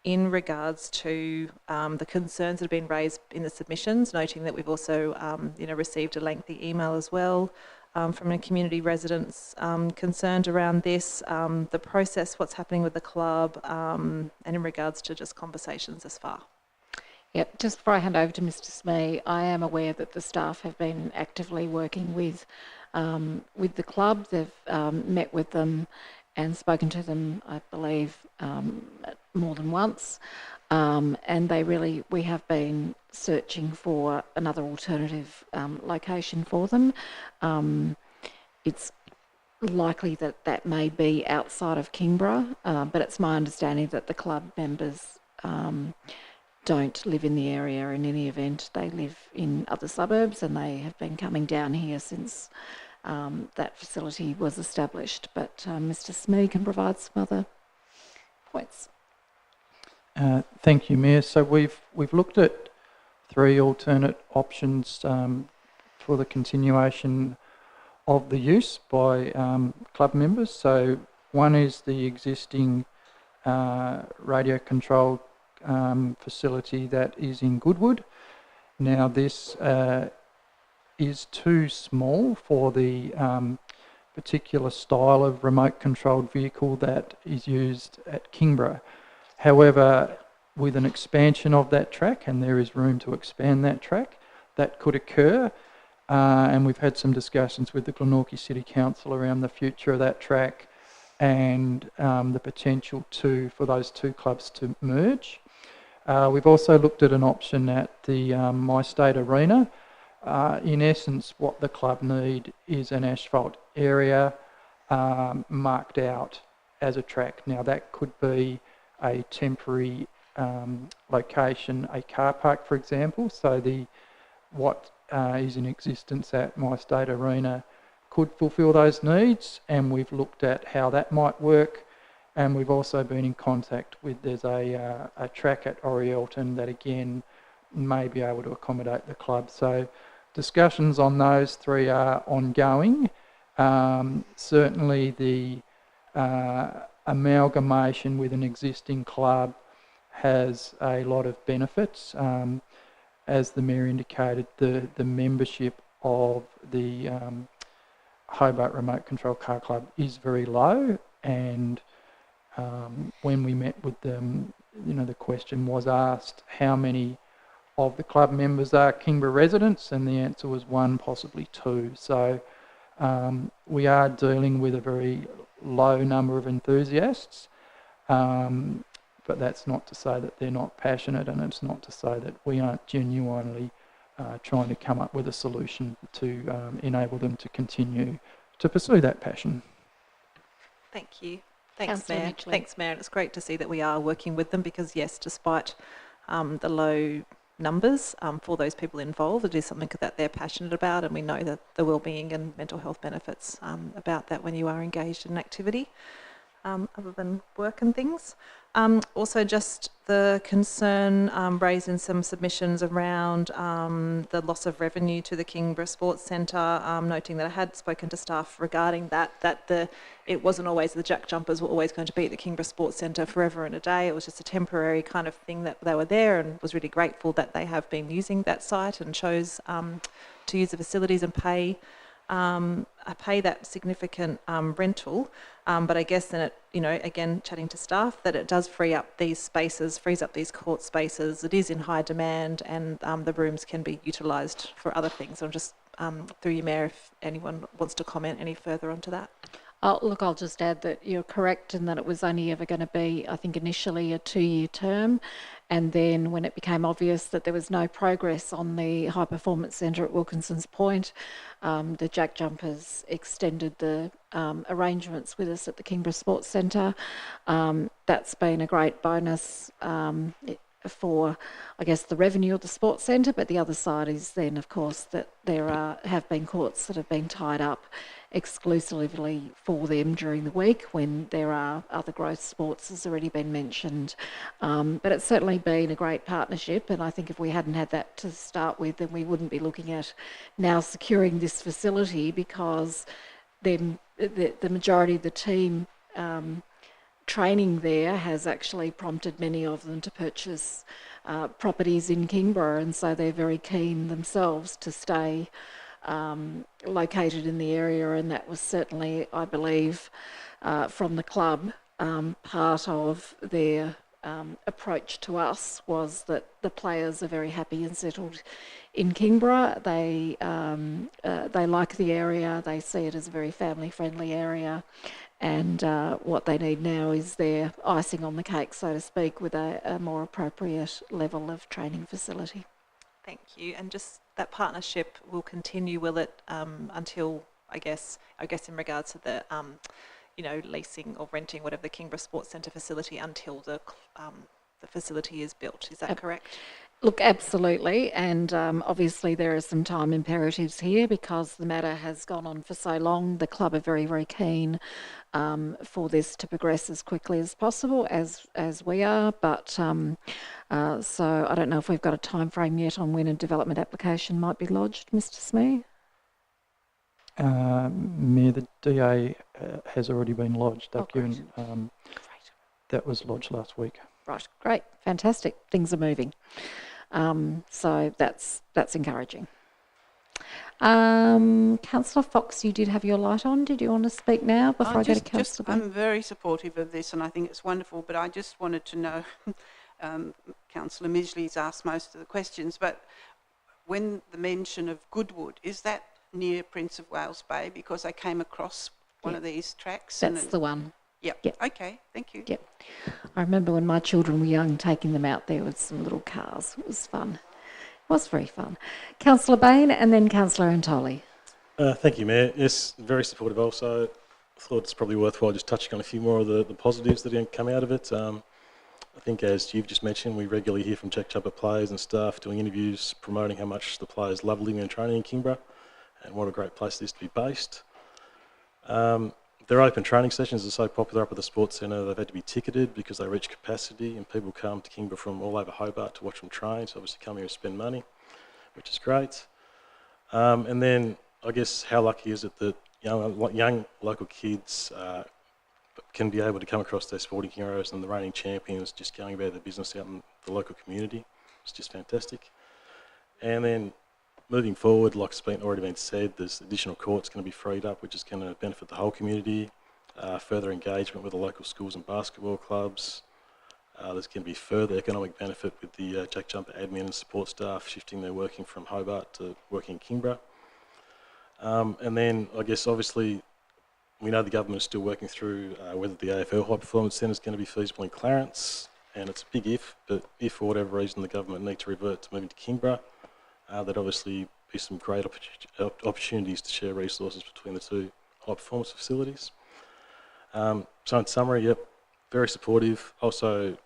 in regards to the concerns that have been raised in the submissions, noting that we've also, you know, received a lengthy email as well from a community residents concerned around this, the process, what's happening with the club, and in regards to just conversations as far. Yep, just before I hand over to Mr. Smee, I am aware that the staff have been actively working with the club. They've met with them and spoken to them, I believe, more than once. And we have been searching for another alternative location for them. It's likely that that may be outside of Kingborough, but it's my understanding that the club members don't live in the area in any event. They live in other suburbs and they have been coming down here since that facility was established. But Mr. Smee can provide some other points. Thank you, Mayor. So we've looked at 3 alternate options for the continuation of the use by club members. So one is the existing radio-controlled facility that is in Goodwood. Now this is too small for the particular style of remote-controlled vehicle that is used at Kingborough. However, with an expansion of that track, and there is room to expand that track, that could occur. And we've had some discussions with the Glenorchy City Council around the future of that track and the potential for those 2 clubs to merge. We've also looked at an option at the My State Arena. In essence, what the club need is an asphalt area marked out as a track. Now that could be a temporary location, a car park, for example. So what is in existence at My State Arena could fulfil those needs, and we've looked at how that might work. And we've also been in contact with, there's a track at Orielton that again may be able to accommodate the club. So discussions on those 3 are ongoing. Certainly the amalgamation with an existing club has a lot of benefits. As the Mayor indicated, the membership of the Hobart Remote Control Car Club is very low, and when we met with them, you know, the question was asked how many of the club members are Kingborough residents, and the answer was 1, possibly 2. So we are dealing with a very low number of enthusiasts, but that's not to say that they're not passionate, and it's not to say that we aren't genuinely trying to come up with a solution to enable them to continue to pursue that passion. Thank you. Thanks, Councillor Mayor. Mitchell. Thanks, Mayor. And it's great to see that we are working with them because, yes, despite the low numbers for those people involved, it is something that they're passionate about, and we know that the wellbeing and mental health benefits about that when you are engaged in an activity other than work and things. Also, just the concern raised in some submissions around the loss of revenue to the Kingborough Sports Centre, noting that I had spoken to staff regarding that it wasn't always the Jack Jumpers were always going to be at the Kingborough Sports Centre forever and a day. It was just a temporary kind of thing that they were there, and was really grateful that they have been using that site and chose to use the facilities and pay that significant rental, but I guess then it, you know, again chatting to staff, that it does free up these spaces, frees up these court spaces. It is in high demand, and the rooms can be utilised for other things. I'm just through you, Mayor, if anyone wants to comment any further onto that. Look, I'll just add that you're correct in that it was only ever going to be, I think, initially a 2-year term. And then when it became obvious that there was no progress on the high performance centre at Wilkinson's Point, the Jack Jumpers extended the arrangements with us at the Kingborough Sports Centre. That's been a great bonus for, I guess, the revenue of the sports centre, but the other side is then, of course, that there have been courts that have been tied up exclusively for them during the week when there are other growth sports, as already been mentioned. But it's certainly been a great partnership, and I think if we hadn't had that to start with, then we wouldn't be looking at now securing this facility, because the majority of the team training there has actually prompted many of them to purchase properties in Kingborough, and so they're very keen themselves to stay located in the area, and that was certainly, I believe, from the club, part of their approach to us was that the players are very happy and settled in Kingborough. They like the area, they see it as a very family-friendly area, and what they need now is their icing on the cake, so to speak, with a more appropriate level of training facility. Thank you. And just that partnership will continue, will it, until, I guess in regards to the, leasing or renting, whatever, the Kingborough Sports Centre facility until the facility is built. Is that correct? Look, absolutely, and obviously there are some time imperatives here because the matter has gone on for so long. The club are very, very keen for this to progress as quickly as possible, as we are, but so I don't know if we've got a time frame yet on when a development application might be lodged, Mr. Smee? Mayor, the DA has already been lodged. They've given, that was lodged last week. Right, great, fantastic. Things are moving. So that's encouraging. Councillor Fox, you did have your light on. Did you want to speak now before I go to Councillor Bain? I'm very supportive of this and I think it's wonderful, but I just wanted to know, Councillor Midgley's asked most of the questions, but when the mention of Goodwood, is that near Prince of Wales Bay? Because I came across one of these tracks. That's the one. Yep. Okay, thank you. Yep. I remember when my children were young taking them out there with some little cars. It was fun. It was very fun. Councillor Bain and then Councillor Antoli. Thank you, Mayor. Yes, very supportive also. I thought it's probably worthwhile just touching on a few more of the positives that come out of it. I think, as you've just mentioned, we regularly hear from Jack Chubber players and staff doing interviews promoting how much the players love living and training in Kingborough and what a great place it is to be based. Their open training sessions are so popular up at the sports centre, they've had to be ticketed because they reach capacity, and people come to Kingborough from all over Hobart to watch them train, so obviously come here and spend money, which is great. And then I guess how lucky is it that young local kids can be able to come across their sporting heroes and the reigning champions just going about their business out in the local community. It's just fantastic. And then moving forward, like it's already been said, there's additional courts going to be freed up, which is going to benefit the whole community. Further engagement with the local schools and basketball clubs. There's going to be further economic benefit with the Jack Jumper admin and support staff shifting their working from Hobart to working in Kingborough. And then I guess obviously we know the government is still working through whether the AFL High Performance Centre is going to be feasible in Clarence, and it's a big if, but if for whatever reason the government need to revert to moving to Kingborough, there'd obviously be some great opportunities to share resources between the two high performance facilities. So in summary, yep, very supportive. Also,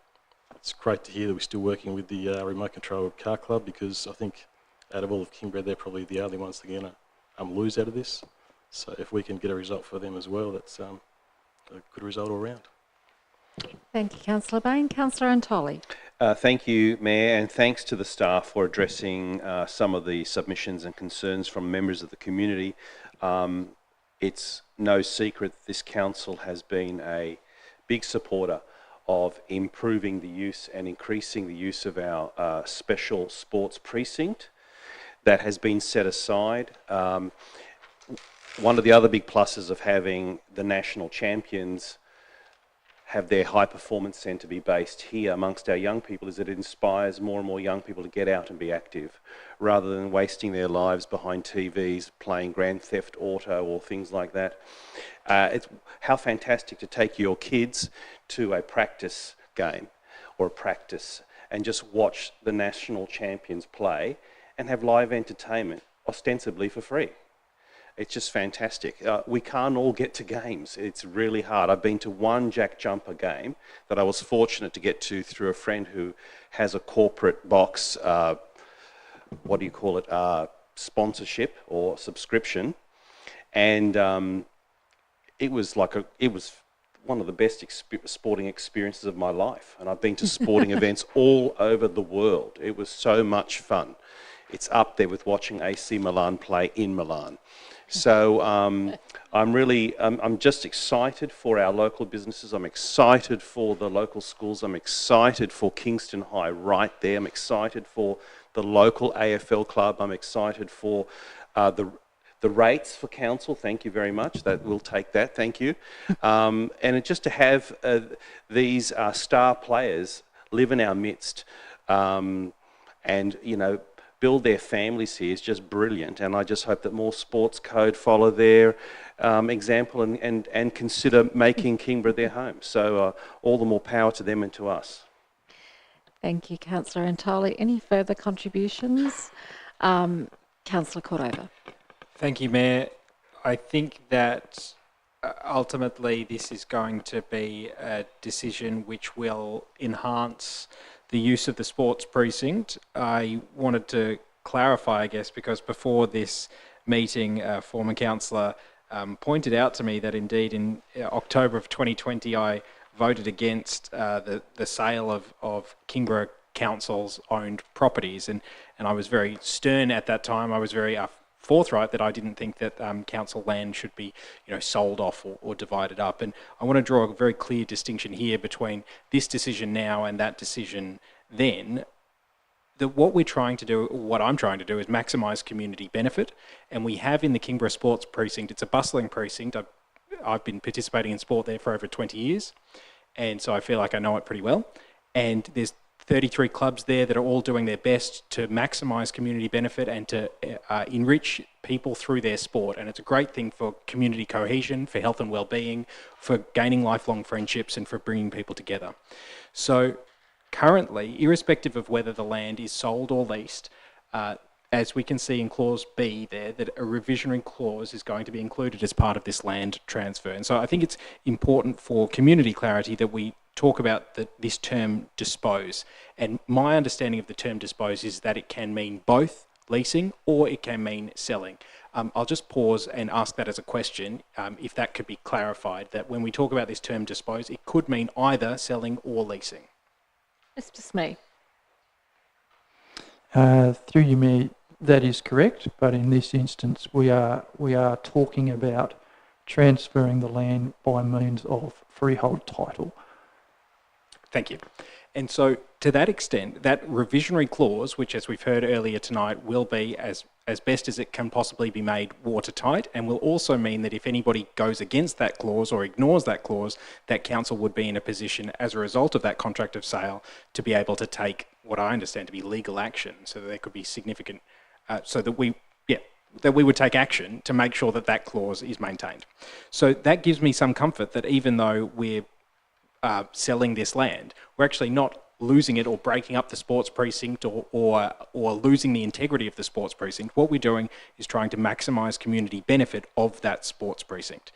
it's great to hear that we're still working with the remote control car club, because I think out of all of Kingborough, they're probably the only ones that are going to lose out of this. So if we can get a result for them as well, that's a good result all round. Thank you, Councillor Bain. Councillor Antoli. Thank you, Mayor, and thanks to the staff for addressing some of the submissions and concerns from members of the community. It's no secret this council has been a big supporter of improving the use and increasing the use of our special sports precinct that has been set aside. One of the other big pluses of having the national champions have their high performance centre be based here amongst our young people is that it inspires more and more young people to get out and be active rather than wasting their lives behind TVs playing Grand Theft Auto or things like that. It's how fantastic to take your kids to a practice game or a practice and just watch the national champions play and have live entertainment ostensibly for free. It's just fantastic. We can't all get to games. It's really hard. I've been to one Jack Jumper game that I was fortunate to get to through a friend who has a corporate box, what do you call it, sponsorship or subscription. And it was one of the best sporting experiences of my life. And I've been to sporting events all over the world. It was so much fun. It's up there with watching AC Milan play in Milan. So I'm just excited for our local businesses. I'm excited for the local schools. I'm excited for Kingston High right there. I'm excited for the local AFL club. I'm excited for the rates for council. Thank you very much. We'll take that. Thank you. And just to have these star players live in our midst, and build their families here is just brilliant, and I just hope that more sports code follow their example and consider making Kingborough their home. So all the more power to them and to us. Thank you, Councillor Antali. Any further contributions? Councillor Cordova. Thank you, Mayor. I think that ultimately this is going to be a decision which will enhance the use of the sports precinct. I wanted to clarify, I guess, because before this meeting, a former councillor pointed out to me that indeed in October of 2020, I voted against the sale of Kingborough Council's owned properties. And I was very stern at that time. I was very forthright that I didn't think that council land should be, sold off or divided up. And I want to draw a very clear distinction here between this decision now and that decision then. What we're trying to do, what I'm trying to do, is maximise community benefit. And we have in the Kingborough Sports Precinct, it's a bustling precinct. I've been participating in sport there for over 20 years. And so I feel like I know it pretty well. And there's 33 clubs there that are all doing their best to maximise community benefit and to enrich people through their sport. And it's a great thing for community cohesion, for health and well-being, for gaining lifelong friendships and for bringing people together. So currently, irrespective of whether the land is sold or leased, as we can see in clause B there, that a revisionary clause is going to be included as part of this land transfer. And so I think it's important for community clarity that we talk about this term dispose. And my understanding of the term dispose is that it can mean both leasing or it can mean selling. I'll just pause and ask that as a question, if that could be clarified, that when we talk about this term dispose, it could mean either selling or leasing. Mr. Smee. Through you, Mayor, that is correct, but in this instance we are talking about transferring the land by means of freehold title. Thank you. And so to that extent, that revisionary clause, which as we've heard earlier tonight, will be as best as it can possibly be made watertight, and will also mean that if anybody goes against that clause or ignores that clause, that council would be in a position as a result of that contract of sale to be able to take what I understand to be legal action, so that there could be significant, that we would take action to make sure that that clause is maintained. So that gives me some comfort that even though we're selling this land, we're actually not losing it or breaking up the sports precinct or losing the integrity of the sports precinct. What we're doing is trying to maximise community benefit of that sports precinct.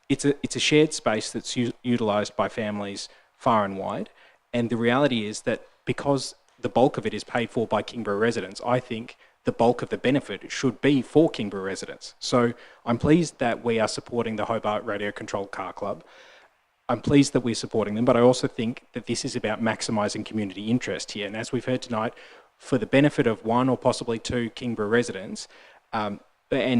It's a shared space that's utilised by families far and wide, and the reality is that because the bulk of it is paid for by Kingborough residents, I think the bulk of the benefit should be for Kingborough residents. So I'm pleased that we are supporting the Hobart Radio Controlled Car Club. I'm pleased that we're supporting them, but I also think that this is about maximising community interest here. And as we've heard tonight, for the benefit of one or possibly two Kingborough residents, and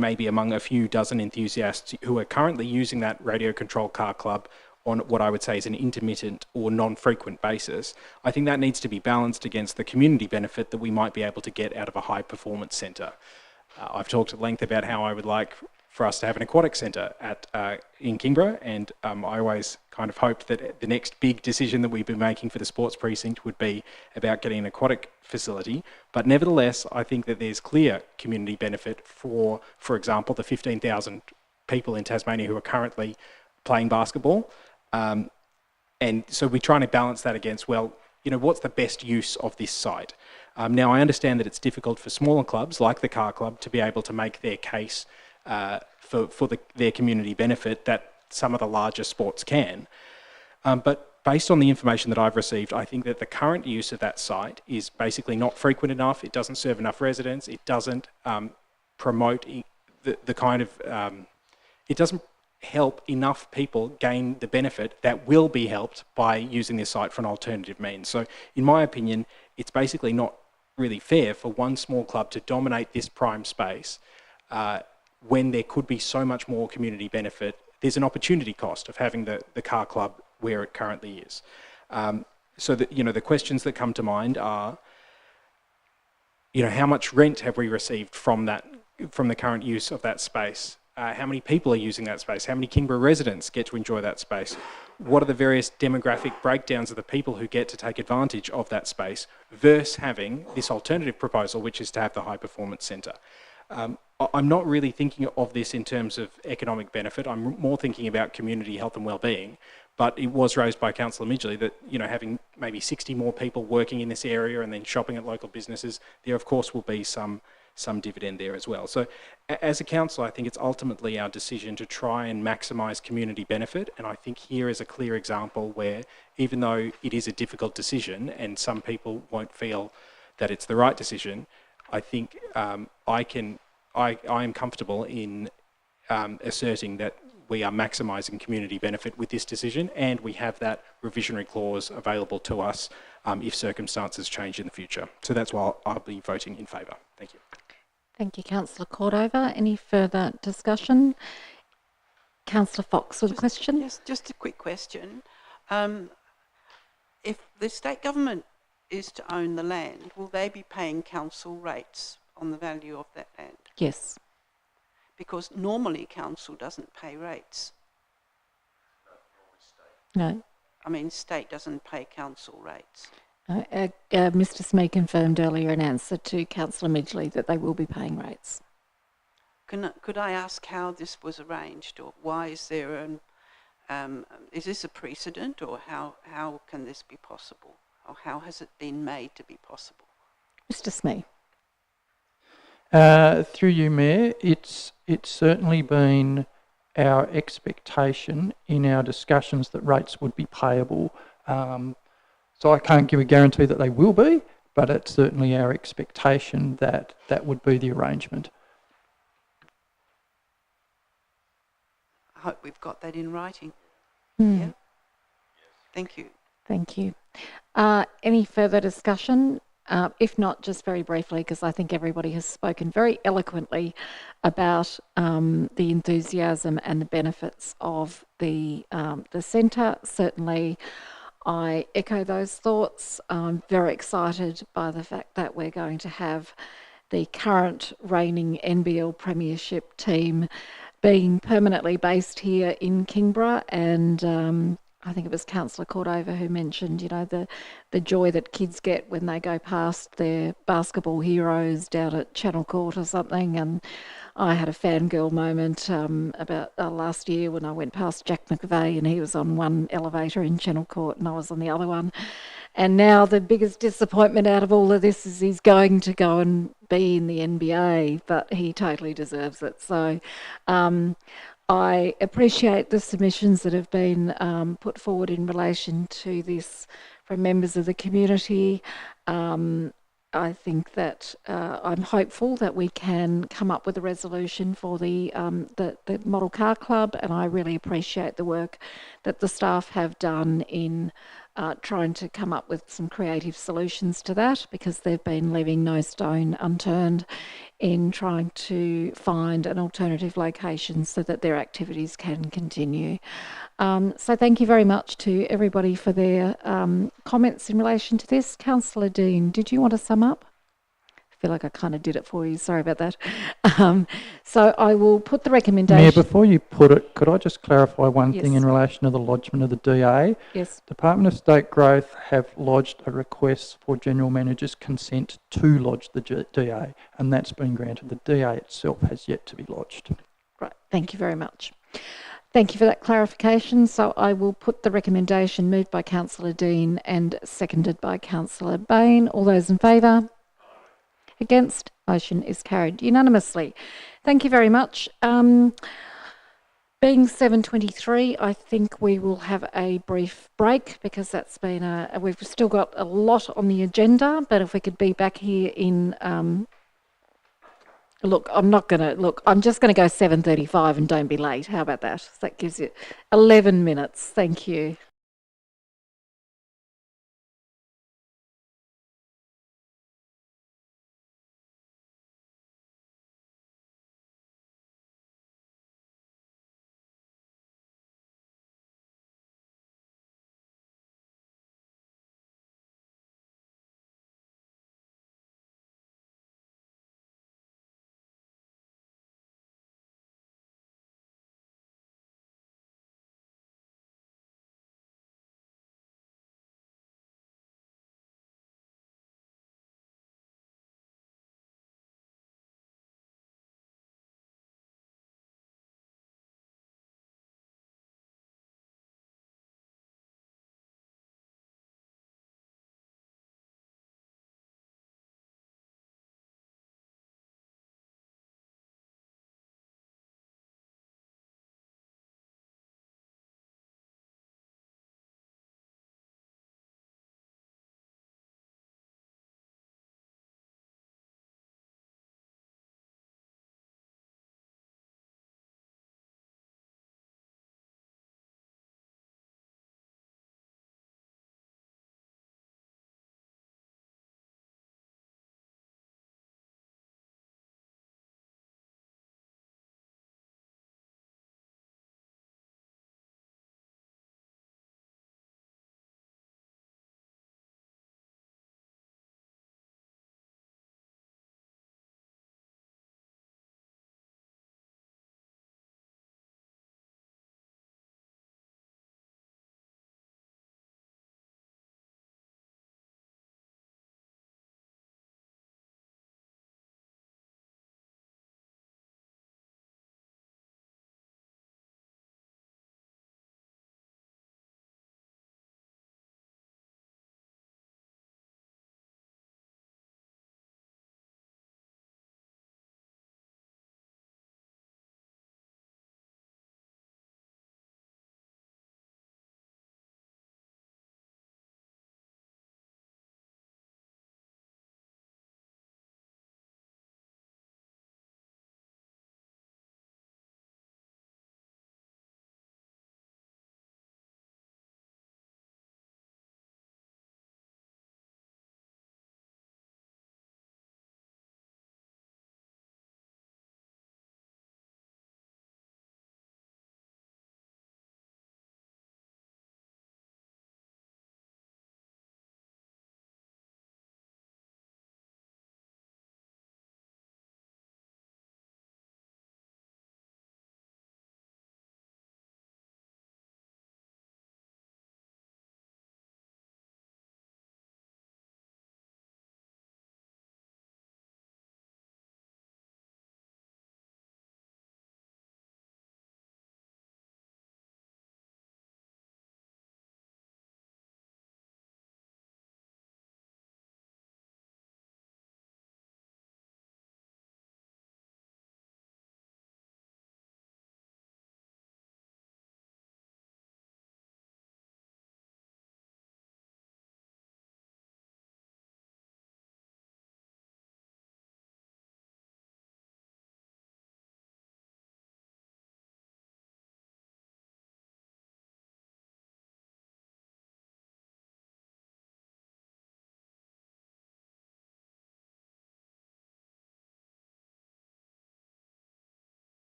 maybe among a few dozen enthusiasts who are currently using that radio controlled car club on what I would say is an intermittent or non-frequent basis, I think that needs to be balanced against the community benefit that we might be able to get out of a high performance centre. I've talked at length about how I would like for us to have an aquatic centre in Kingborough, and I always kind of hoped that the next big decision that we've been making for the sports precinct would be about getting an aquatic facility. But nevertheless, I think that there's clear community benefit for example, the 15,000 people in Tasmania who are currently playing basketball. And so we're trying to balance that against, well, what's the best use of this site? Now, I understand that it's difficult for smaller clubs like the car club to be able to make their case for their community benefit that some of the larger sports can. But based on the information that I've received, I think that the current use of that site is basically not frequent enough. It doesn't serve enough residents. It doesn't promote the kind of... it doesn't help enough people gain the benefit that will be helped by using this site for an alternative means. So in my opinion, it's basically not really fair for one small club to dominate this prime space when there could be so much more community benefit. There's an opportunity cost of having the car club where it currently is. So that, you know, the questions that come to mind are, you know, how much rent have we received from the current use of that space? How many people are using that space? How many Kingborough residents get to enjoy that space? What are the various demographic breakdowns of the people who get to take advantage of that space versus having this alternative proposal, which is to have the high performance centre? I'm not really thinking of this in terms of economic benefit. I'm more thinking about community health and well-being. But it was raised by Councillor Midgley that, you know, having maybe 60 more people working in this area and then shopping at local businesses, there of course will be some dividend there as well. So as a council, I think it's ultimately our decision to try and maximise community benefit. And I think here is a clear example where, even though it is a difficult decision and some people won't feel that it's the right decision, I think I am comfortable in asserting that we are maximising community benefit with this decision, and we have that revisionary clause available to us if circumstances change in the future. So that's why I'll be voting in favour. Thank you. Thank you, Councillor Cordova. Any further discussion? Councillor Fox with a question. Yes, just a quick question. If the state government is to own the land, will they be paying council rates on the value of that land? Yes. Because normally council doesn't pay rates. No. I mean, state doesn't pay council rates. Mr. Smee confirmed earlier in answer to Councillor Midgley that they will be paying rates. Could I ask how this was arranged, or why is there is this a precedent, or how can this be possible, or how has it been made to be possible? Mr. Smee. Through you, Mayor, it's certainly been our expectation in our discussions that rates would be payable. So I can't give a guarantee that they will be, but it's certainly our expectation that that would be the arrangement. I hope we've got that in writing. Mm. Yeah. Thank you. Thank you. Any further discussion? If not, just very briefly, because I think everybody has spoken very eloquently about the enthusiasm and the benefits of the centre. Certainly, I echo those thoughts. I'm very excited by the fact that we're going to have the current reigning NBL Premiership team being permanently based here in Kingborough, and I think it was Councillor Cordova who mentioned, you know, the joy that kids get when they go past their basketball heroes down at Channel Court or something. And I had a fangirl moment about last year when I went past Jack McVeigh and he was on one elevator in Channel Court and I was on the other one. And now the biggest disappointment out of all of this is he's going to go and be in the NBA, but he totally deserves it. So I appreciate the submissions that have been put forward in relation to this from members of the community. I think that I'm hopeful that we can come up with a resolution for the Model Car Club, and I really appreciate the work that the staff have done in trying to come up with some creative solutions to that, because they've been leaving no stone unturned in trying to find an alternative location so that their activities can continue. So thank you very much to everybody for their comments in relation to this. Councillor Dean, did you want to sum up? I feel like I kind of did it for you. Sorry about that. So I will put the recommendation... Mayor, before you put it, could I just clarify one Yes. thing in relation to the lodgement of the DA? Yes. Department of State Growth have lodged a request for General Manager's consent to lodge the DA, and that's been granted. The DA itself has yet to be lodged. Right, thank you very much. Thank you for that clarification. So I will put the recommendation moved by Councillor Dean and seconded by Councillor Bain. All those in favour? Against? Motion is carried unanimously. Thank you very much. Being 7:23, I think we will have a brief break because that's been we've still got a lot on the agenda, but if we could be back here in, I'm just going to go 7:35 and don't be late. How about that? So that gives you 11 minutes. Thank you.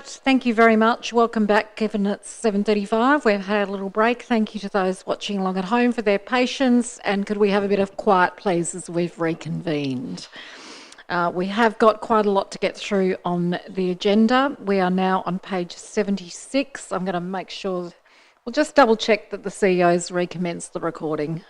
Thank you very much. Welcome back, given it's 7:35. We've had a little break. Thank you to those watching along at home for their patience. And could we have a bit of quiet, please, as we've reconvened? We have got quite a lot to get through on the agenda. We are now on page 76. I'm going to make sure, we'll just double check that the CEO's recommenced the recording.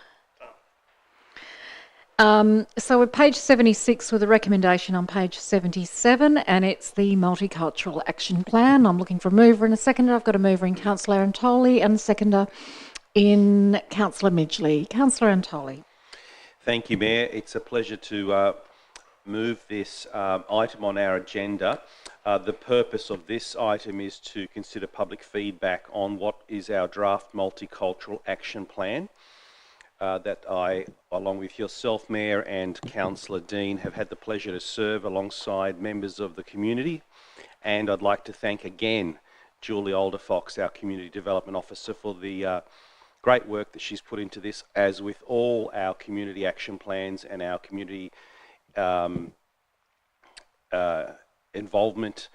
So we're page 76 with a recommendation on page 77, and it's the Multicultural Action Plan. I'm looking for a mover and a seconder. I've got a mover in Councillor Antoli and a seconder in Councillor Midgley. Councillor Antoli. Thank you, Mayor. It's a pleasure to move this item on our agenda. The purpose of this item is to consider public feedback on what is our draft Multicultural Action Plan. That I, along with yourself, Mayor, and Councillor Dean, have had the pleasure to serve alongside members of the community. And I'd like to thank again Julie Alderfox, our Community Development Officer, for the great work that she's put into this, as with all our community action plans and our community involvement.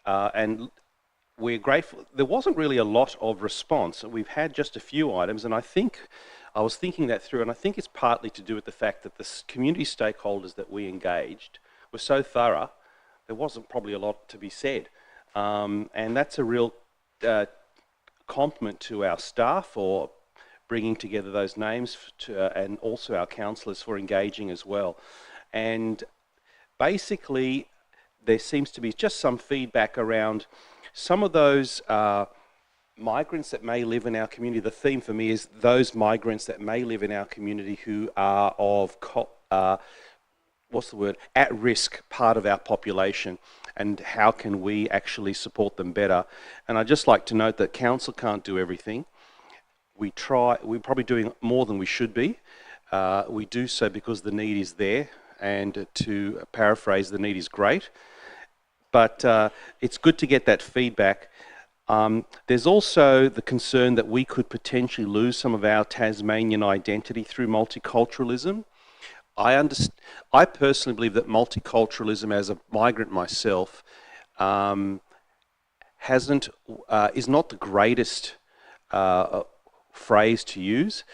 And we're grateful. There wasn't really a lot of response. We've had just a few items, and I was thinking that through, and I think it's partly to do with the fact that the community stakeholders that we engaged were so thorough, there wasn't probably a lot to be said. And that's a real compliment to our staff for bringing together those names, and also our councillors for engaging as well. And basically, there seems to be just some feedback around some of those migrants that may live in our community. The theme for me is those migrants that may live in our community who are of, at-risk part of our population, and how can we actually support them better. And I'd just like to note that council can't do everything. We're probably doing more than we should be. We do so because the need is there, and to paraphrase, the need is great. But it's good to get that feedback. There's also the concern that we could potentially lose some of our Tasmanian identity through multiculturalism. I personally believe that multiculturalism, as a migrant myself, is not the greatest phrase to use,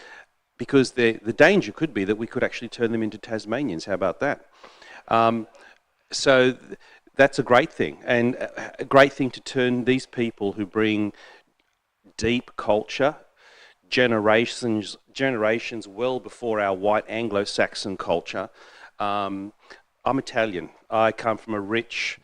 because the danger could be that we could actually turn them into Tasmanians. How about that? So that's a great thing, and a great thing to turn these people who bring deep culture, generations well before our white Anglo-Saxon culture. I'm Italian. I come from a rich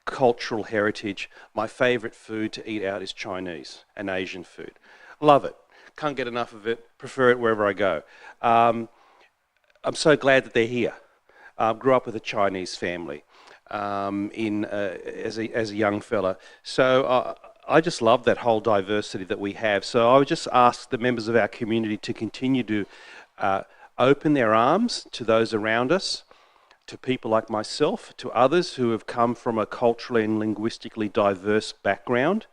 cultural heritage. My favourite food to eat out is Chinese and Asian food. Love it. Can't get enough of it. Prefer it wherever I go. I'm so glad that they're here. Grew up with a Chinese family as a young fella. So I just love that whole diversity that we have. So I would just ask the members of our community to continue to open their arms to those around us, to people like myself, to others who have come from a culturally and linguistically diverse background.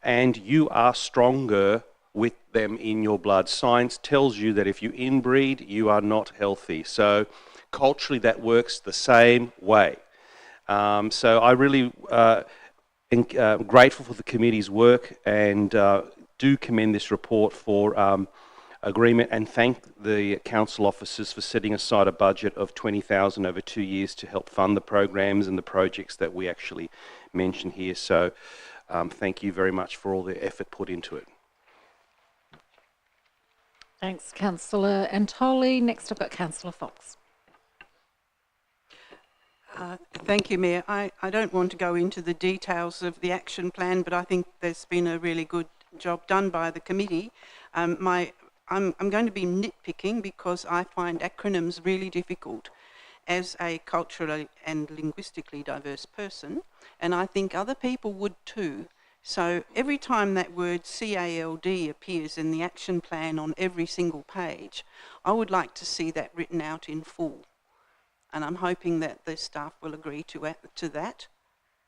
And you are stronger with them in your blood. Science tells you that if you inbreed, you are not healthy. So culturally, that works the same way. So I really am grateful for the committee's work, and do commend this report for agreement, and thank the council officers for setting aside a budget of $20,000 over 2 years to help fund the programs and the projects that we actually mention here. So thank you very much for all the effort put into it. Thanks, Councillor Antoli. Next, I've got Councillor Fox. Thank you, Mayor. I don't want to go into the details of the action plan, but I think there's been a really good job done by the committee. I'm going to be nitpicking because I find acronyms really difficult as a culturally and linguistically diverse person, and I think other people would too. So every time that word CALD appears in the action plan on every single page, I would like to see that written out in full. And I'm hoping that the staff will agree to that.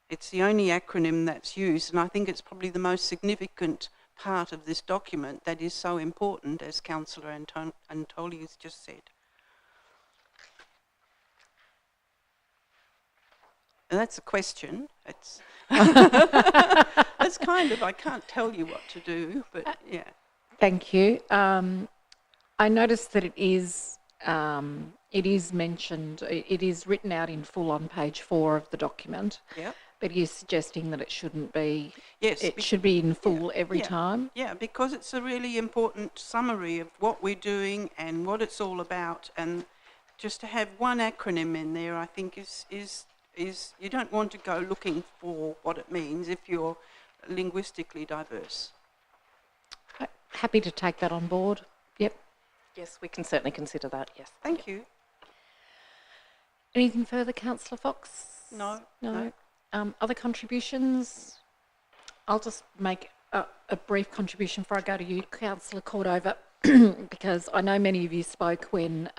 It's the only acronym that's used, and I think it's probably the most significant part of this document that is so important, as Councillor Antoli has just said. And that's a question. It's kind of, I can't tell you what to do, but yeah. Thank you. I noticed that it is mentioned, it is written out in full on page 4 of the document. Yep. But you're suggesting that it shouldn't be. Yes. It should be in full every time. Yeah, because it's a really important summary of what we're doing and what it's all about, and just to have one acronym in there, I think is you don't want to go looking for what it means if you're linguistically diverse. Happy to take that on board. Yep. Yes, we can certainly consider that, yes. Thank you. Anything further, Councillor Fox? No. Other contributions? I'll just make a brief contribution before I go to you, Councillor Cordova, because I know many of you spoke when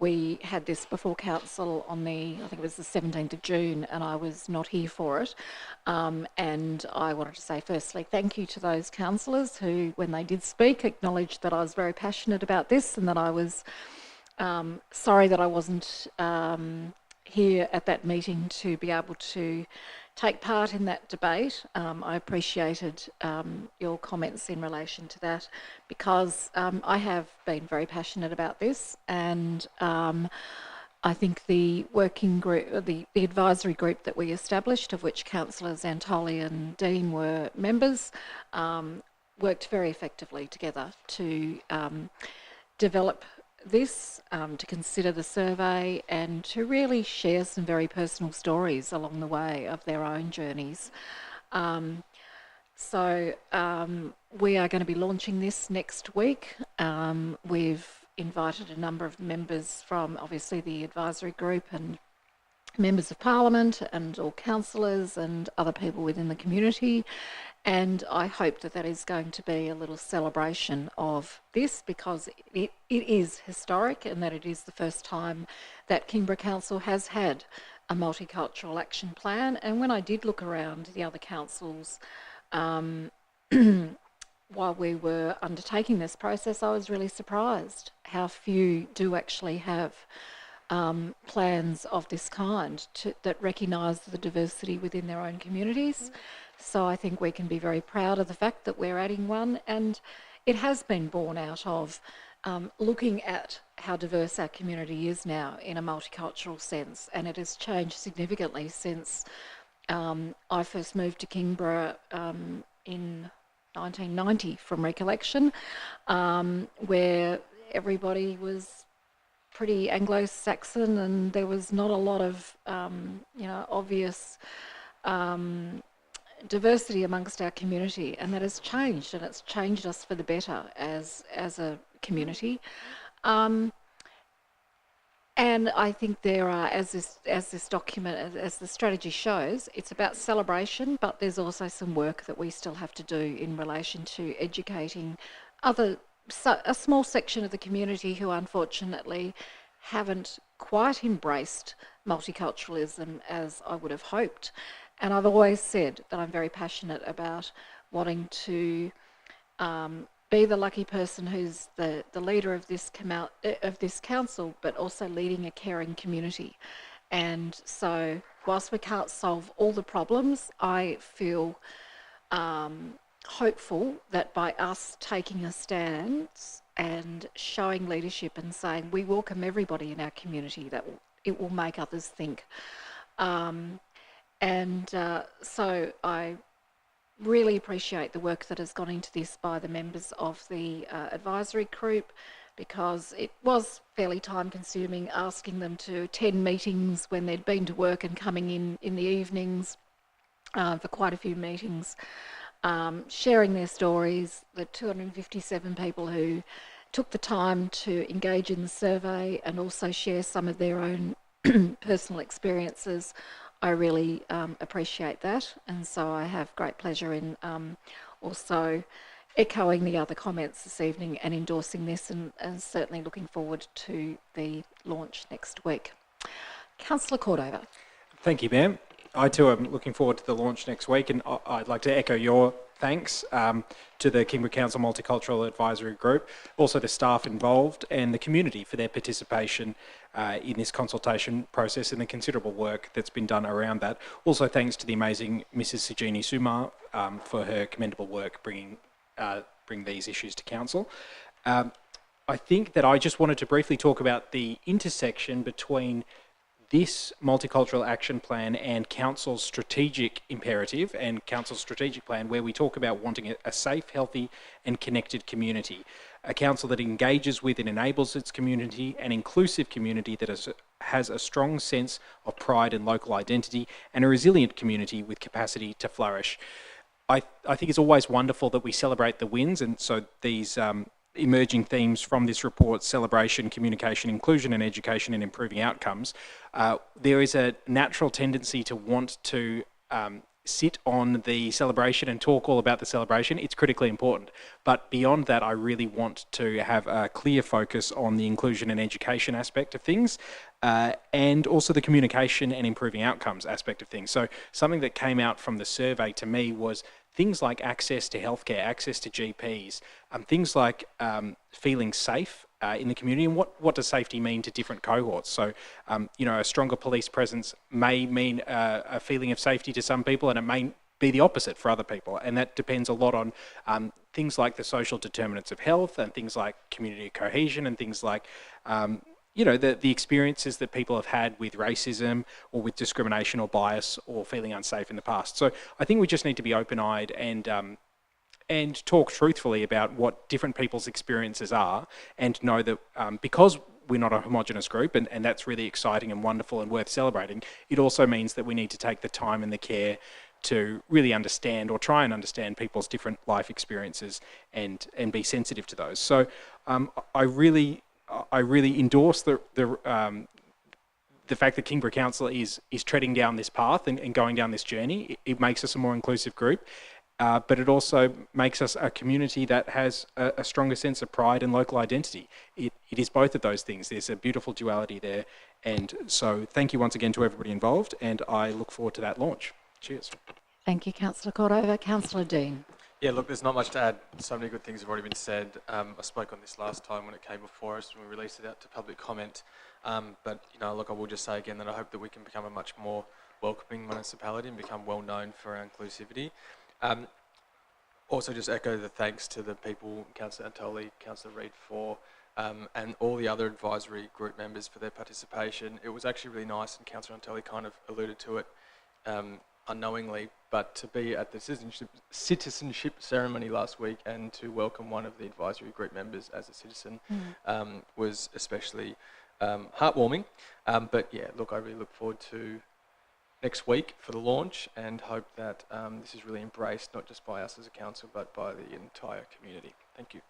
we had this before Council on I think it was the 17th of June, and I was not here for it. And I wanted to say firstly thank you to those councillors who, when they did speak, acknowledged that I was very passionate about this and that I was sorry that I wasn't here at that meeting to be able to take part in that debate. I appreciated your comments in relation to that, because I have been very passionate about this, and I think the working group, the advisory group that we established, of which Councillors Antoli and Dean were members, worked very effectively together to develop this, to consider the survey, and to really share some very personal stories along the way of their own journeys. So we are going to be launching this next week. We've invited a number of members from obviously the advisory group and members of Parliament and all councillors and other people within the community. And I hope that that is going to be a little celebration of this, because it is historic, and that it is the first time that Kingborough Council has had a multicultural action plan. And when I did look around the other councils while we were undertaking this process, I was really surprised how few do actually have plans of this kind that recognise the diversity within their own communities. So I think we can be very proud of the fact that we're adding one, and it has been born out of looking at how diverse our community is now in a multicultural sense, and it has changed significantly since I first moved to Kingborough in 1990 from recollection, where everybody was pretty Anglo-Saxon, and there was not a lot of obvious diversity amongst our community, and that has changed, and it's changed us for the better as a community. And I think there are, as this document, as the strategy shows, it's about celebration, but there's also some work that we still have to do in relation to educating a small section of the community who unfortunately haven't quite embraced multiculturalism as I would have hoped. And I've always said that I'm very passionate about wanting to be the lucky person who's the leader of this council, but also leading a caring community. And so whilst we can't solve all the problems, I feel hopeful that by us taking a stance and showing leadership and saying we welcome everybody in our community, it will make others think. So I really appreciate the work that has gone into this by the members of the advisory group, because it was fairly time consuming asking them to attend meetings when they'd been to work and coming in the evenings for quite a few meetings, sharing their stories, the 257 people who took the time to engage in the survey and also share some of their own personal experiences. I really appreciate that, and so I have great pleasure in also echoing the other comments this evening and endorsing this, and certainly looking forward to the launch next week. Councillor Cordova. Thank you, ma'am. I too am looking forward to the launch next week, and I'd like to echo your thanks to the Kingborough Council Multicultural Advisory Group, also the staff involved and the community for their participation in this consultation process and the considerable work that's been done around that. Also thanks to the amazing Mrs. Sajini Sumar for her commendable work bring these issues to Council. I think that I just wanted to briefly talk about the intersection between this multicultural action plan and Council's strategic imperative and Council's strategic plan, where we talk about wanting a safe, healthy and connected community. A council that engages with and enables its community, an inclusive community that has a strong sense of pride and local identity, and a resilient community with capacity to flourish. I think it's always wonderful that we celebrate the wins, and so these emerging themes from this report, celebration, communication, inclusion and education and improving outcomes, there is a natural tendency to want to sit on the celebration and talk all about the celebration. It's critically important. But beyond that, I really want to have a clear focus on the inclusion and education aspect of things, and also the communication and improving outcomes aspect of things. So something that came out from the survey to me was things like access to healthcare, access to GPs, things like feeling safe in the community, and what does safety mean to different cohorts? So, you know, a stronger police presence may mean a feeling of safety to some people, and it may be the opposite for other people, and that depends a lot on things like the social determinants of health and things like community cohesion and things like you know, the experiences that people have had with racism or with discrimination or bias or feeling unsafe in the past. So I think we just need to be open-eyed and talk truthfully about what different people's experiences are, and know that because we're not a homogenous group, and that's really exciting and wonderful and worth celebrating, it also means that we need to take the time and the care to really understand or try and understand people's different life experiences and be sensitive to those. So I really endorse the fact that Kingborough Council is treading down this path and going down this journey. It makes us a more inclusive group, but it also makes us a community that has a stronger sense of pride and local identity. It is both of those things. There's a beautiful duality there. And so thank you once again to everybody involved, and I look forward to that launch. Cheers. Thank you, Councillor Cordova. Councillor Dean. Yeah, look, there's not much to add. So many good things have already been said. I spoke on this last time when it came before us, when we released it out to public comment. But, you know, look, I will just say again that I hope that we can become a much more welcoming municipality and become well known for our inclusivity. Also just echo the thanks to the people, Councillor Antoli, Councillor Reid and all the other advisory group members for their participation. It was actually really nice, and Councillor Antoli kind of alluded to it unknowingly, but to be at the citizenship ceremony last week and to welcome one of the advisory group members as a citizen was especially heartwarming. But yeah, look, I really look forward to next week for the launch, and hope that this is really embraced not just by us as a council but by the entire community. Thank you.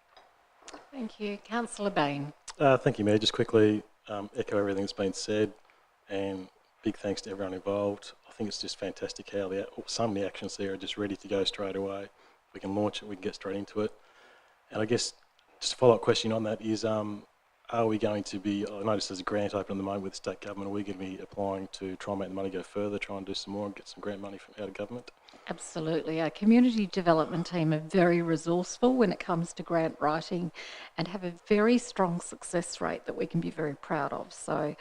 Thank you. Councillor Bain. Thank you, Mayor. Just quickly echo everything that's been said, and big thanks to everyone involved. I think it's just fantastic how some of the actions there are just ready to go straight away. We can launch it, we can get straight into it. And I guess just a follow-up question on that is, are we going to be, I noticed there's a grant open at the moment with the state government, are we going to be applying to try and make the money go further, try and do some more and get some grant money from out of government? Absolutely. Our community development team are very resourceful when it comes to grant writing and have a very strong success rate that we can be very proud of. So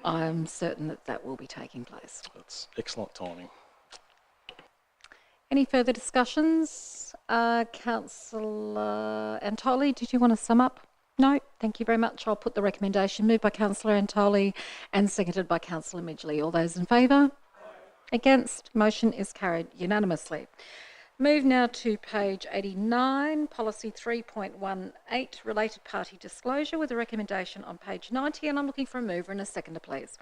I'm certain that that will be taking place. That's excellent timing. Any further discussions? Councillor Antoli, did you want to sum up? No, thank you very much. I'll put the recommendation moved by Councillor Antoli and seconded by Councillor Midgley. All those in favour? Against? Motion is carried unanimously. Move now to page 89, policy 3.18, related party disclosure, with a recommendation on page 90, and I'm looking for a mover and a seconder, please.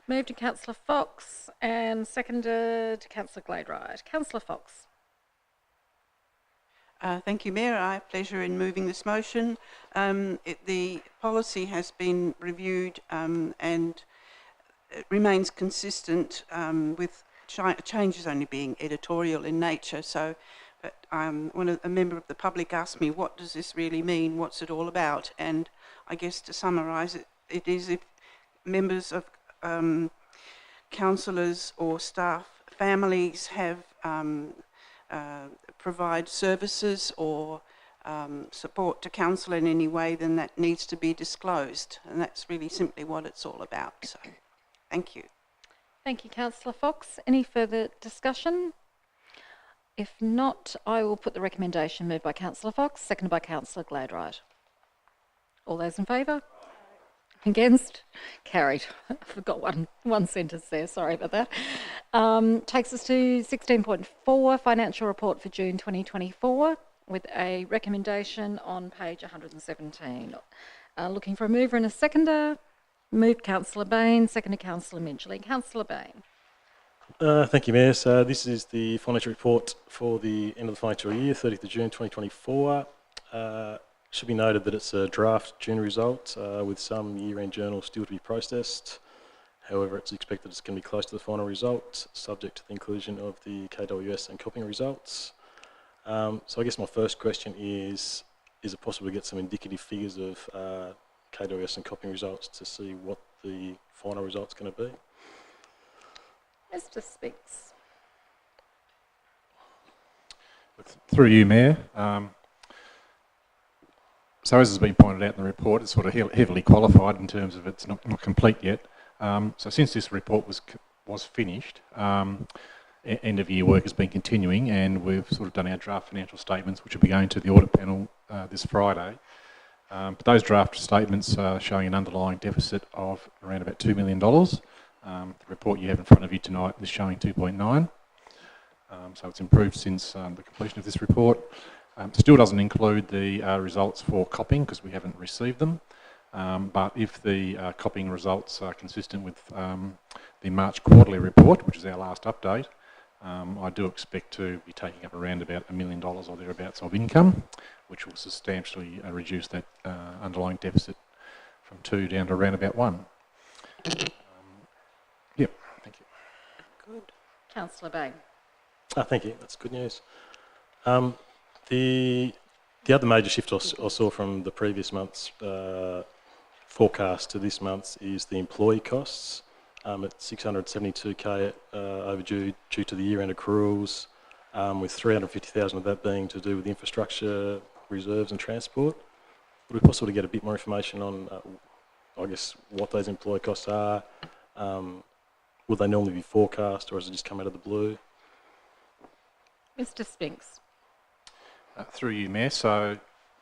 Moved to Councillor Fox and seconded to Councillor Gladride. Councillor Fox. Thank you, Mayor. I have pleasure in moving this motion. The policy has been reviewed and it remains consistent with changes only being editorial in nature. So, but when a member of the public asked me, what does this really mean? What's it all about? And I guess to summarise it, it is if members of councillors or staff, families have provide services or support to council in any way, then that needs to be disclosed. And that's really simply what it's all about. So, thank you. Thank you, Councillor Fox. Any further discussion? If not, I will put the recommendation moved by Councillor Fox, seconded by Councillor Gladwright. All those in favour? Against? Carried. I forgot one sentence there, sorry about that. Takes us to 16.4, Financial Report for June 2024, with a recommendation on page 117. Looking for a mover and a seconder. Moved Councillor Bain, seconded Councillor Midgley. Councillor Bain. Thank you, Mayor. So this is the financial report for the end of the financial year, 30th of June 2024. Should be noted that it's a draft June result with some year-end journals still to be processed. However, it's expected it's going to be close to the final result, subject to the inclusion of the KWS and copying results. So I guess my first question is it possible to get some indicative figures of KWS and copying results to see what the final result's going to be? Mr. Speaks. Through you, Mayor. So as has been pointed out in the report, it's sort of heavily qualified in terms of it's not complete yet. So since this report was finished, end of year work has been continuing, and we've sort of done our draft financial statements, which will be going to the audit panel this Friday. But those draft statements are showing an underlying deficit of around about $2 million. The report you have in front of you tonight is showing 2.9. So it's improved since the completion of this report. Still doesn't include the results for copying because we haven't received them. But if the copying results are consistent with the March quarterly report, which is our last update, I do expect to be taking up around about $1 million or thereabouts of income, which will substantially reduce that underlying deficit from 2 down to around about 1. Yep, thank you. Good. Councillor Bain. Thank you, that's good news. The other major shift I saw from the previous month's forecast to this month's is the employee costs at $672k overdue due to the year-end accruals, with $350,000 of that being to do with infrastructure, reserves and transport. Would it be possible to get a bit more information on, I guess, what those employee costs are? Would they normally be forecast, or has it just come out of the blue? Mr. Spinks. Through you, Mayor. So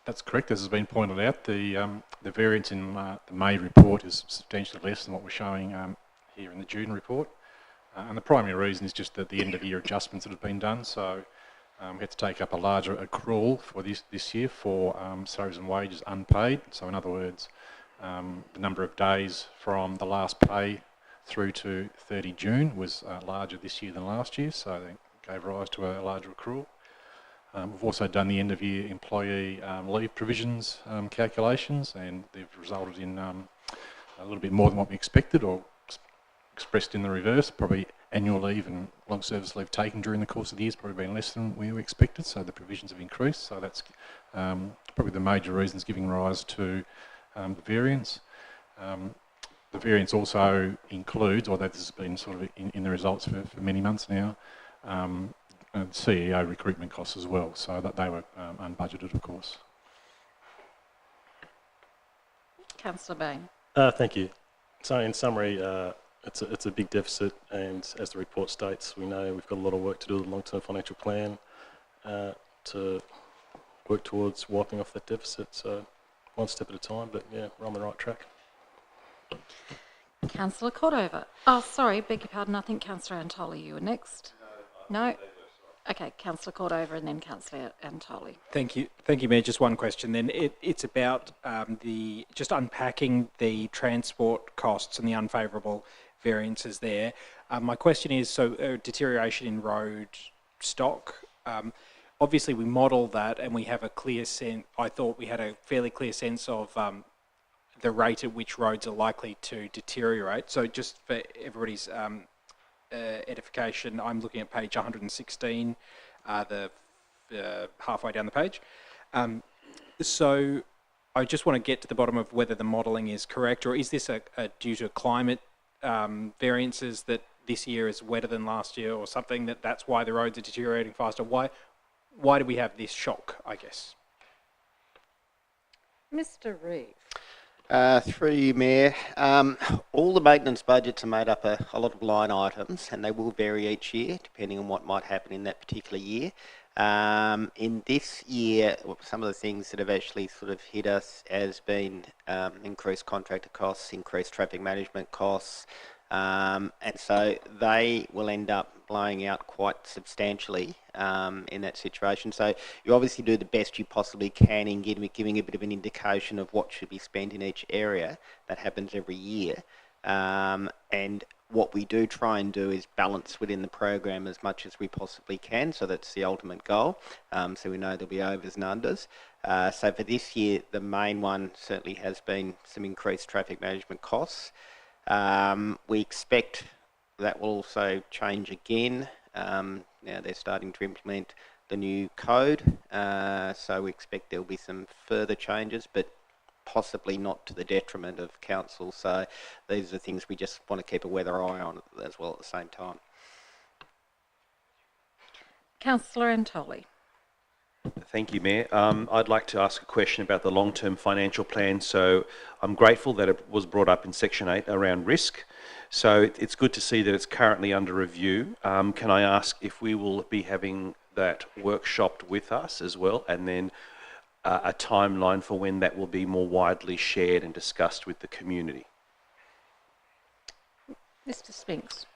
that's correct, as has been pointed out. The variance in the May report is substantially less than what we're showing here in the June report. And the primary reason is just that the end of year adjustments that have been done. So we had to take up a larger accrual for this year for salaries and wages unpaid. So in other words, the number of days from the last pay through to 30 June was larger this year than last year. So that gave rise to a larger accrual. We've also done the end-of-year employee leave provisions calculations, and they've resulted in a little bit more than what we expected, or expressed in the reverse. Probably annual leave and long service leave taken during the course of the year has probably been less than we expected, so the provisions have increased. So that's probably the major reasons giving rise to the variance. The variance also includes, although this has been sort of in the results for many months now, CEO recruitment costs as well, so that they were unbudgeted, of course. Councillor Bain. Thank you. So in summary, it's a big deficit, and as the report states, we know we've got a lot of work to do with the long-term financial plan to work towards wiping off that deficit. So one step at a time, but yeah, we're on the right track. Councillor Cordova. Oh, sorry, beg your pardon. I think Councillor Antoli, you were next. No? Okay, Councillor Cordova and then Councillor Antoli. Thank you, Mayor. Just one question then. It's about just unpacking the transport costs and the unfavourable variances there. My question is, so deterioration in road stock. Obviously, we model that and we have a clear sense. I thought we had a fairly clear sense of the rate at which roads are likely to deteriorate. So just for everybody's edification, I'm looking at page 116, halfway down the page. So I just want to get to the bottom of whether the modelling is correct, or is this due to climate variances that this year is wetter than last year or something, that's why the roads are deteriorating faster? Why do we have this shock, I guess? Mr. Reeve. Through you, Mayor. All the maintenance budgets are made up of a lot of line items, and they will vary each year depending on what might happen in that particular year. In this year, some of the things that have actually sort of hit us has been increased contractor costs, increased traffic management costs, and so they will end up blowing out quite substantially in that situation. So you obviously do the best you possibly can in giving a bit of an indication of what should be spent in each area. That happens every year. And what we do try and do is balance within the program as much as we possibly can. So that's the ultimate goal. So we know there'll be overs and unders. So for this year, the main one certainly has been some increased traffic management costs. We expect that will also change again. Now they're starting to implement the new code, so we expect there'll be some further changes, but possibly not to the detriment of council. So these are things we just want to keep a weather eye on as well at the same time. Councillor Antoli. Thank you, Mayor. I'd like to ask a question about the long-term financial plan. So I'm grateful that it was brought up in Section 8 around risk. So it's good to see that it's currently under review. Can I ask if we will be having that workshopped with us as well, and then a timeline for when that will be more widely shared and discussed with the community? Mr. Spinks.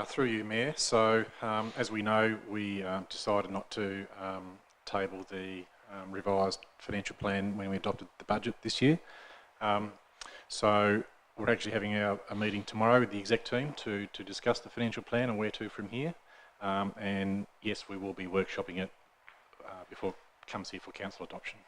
Through you, Mayor. So as we know, we decided not to table the revised financial plan when we adopted the budget this year. So we're actually having a meeting tomorrow with the exec team to discuss the financial plan and where to from here. And yes, we will be workshopping it before it comes here for council adoption.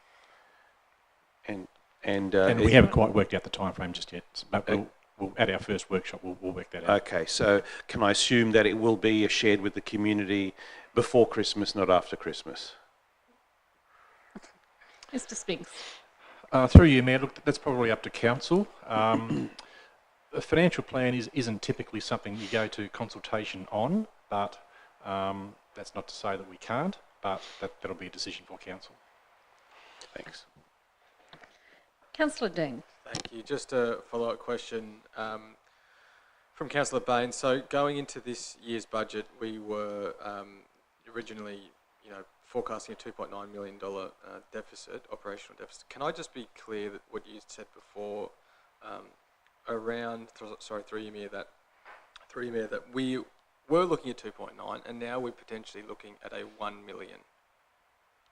And we haven't quite worked out the time frame just yet, but we'll at our first workshop we'll work that out. Okay, so can I assume that it will be shared with the community before Christmas, not after Christmas? Mr. Spinks. Through you, Mayor, look, that's probably up to council. A financial plan isn't typically something you go to consultation on, but that's not to say that we can't, but that'll be a decision for council. Thanks. Councillor Dean. Thank you. Just a follow-up question from Councillor Bain. So going into this year's budget, we were originally, forecasting a $2.9 million deficit, operational deficit. Can I just be clear that what you said before through you, Mayor, that we were looking at 2.9 and now we're potentially looking at a $1 million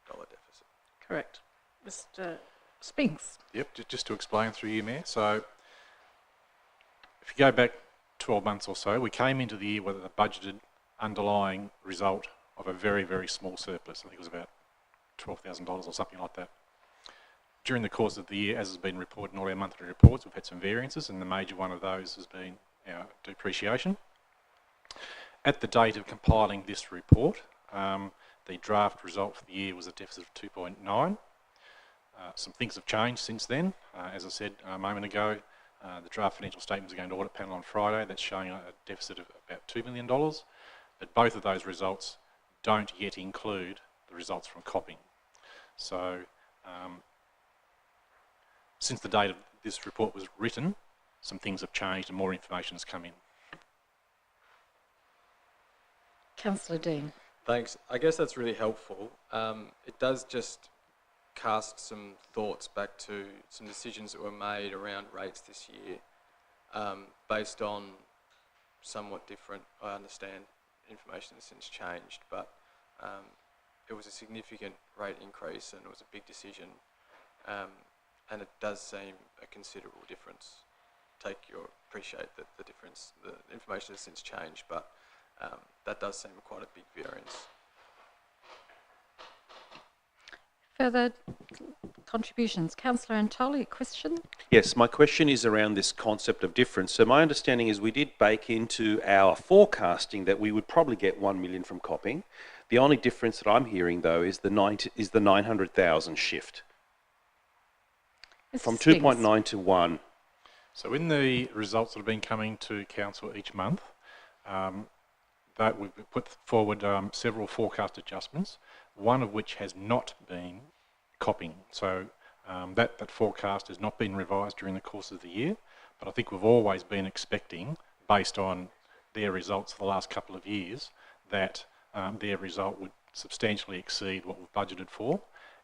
deficit? Correct. Mr. Spinks. Yep, just to explain through you, Mayor. So if you go back 12 months or so, we came into the year with a budgeted underlying result of a very, very small surplus. I think it was about $12,000 or something like that. During the course of the year, as has been reported in all our monthly reports, we've had some variances, and the major one of those has been our depreciation. At the date of compiling this report, the draft result for the year was a deficit of 2.9. Some things have changed since then. As I said a moment ago, the draft financial statements are going to audit panel on Friday. That's showing a deficit of about $2 million. But both of those results don't yet include the results from copying. So since the date of this report was written, some things have changed and more information has come in. Councillor Dean. Thanks. I guess that's really helpful. It does just cast some thoughts back to some decisions that were made around rates this year based on somewhat different, I understand, information has since changed, but it was a significant rate increase and it was a big decision, and it does seem a considerable difference. Appreciate that the difference, the information has since changed, but that does seem quite a big variance. Further contributions. Councillor Antoli, a question? Yes, my question is around this concept of difference. So my understanding is we did bake into our forecasting that we would probably get 1 million from copying. The only difference that I'm hearing, though, is the 900,000 shift. From 2.9 to 1. So in the results that have been coming to council each month, that we've put forward several forecast adjustments, one of which has not been copying. So that forecast has not been revised during the course of the year, but I think we've always been expecting, based on their results for the last couple of years, that their result would substantially exceed what we've budgeted for.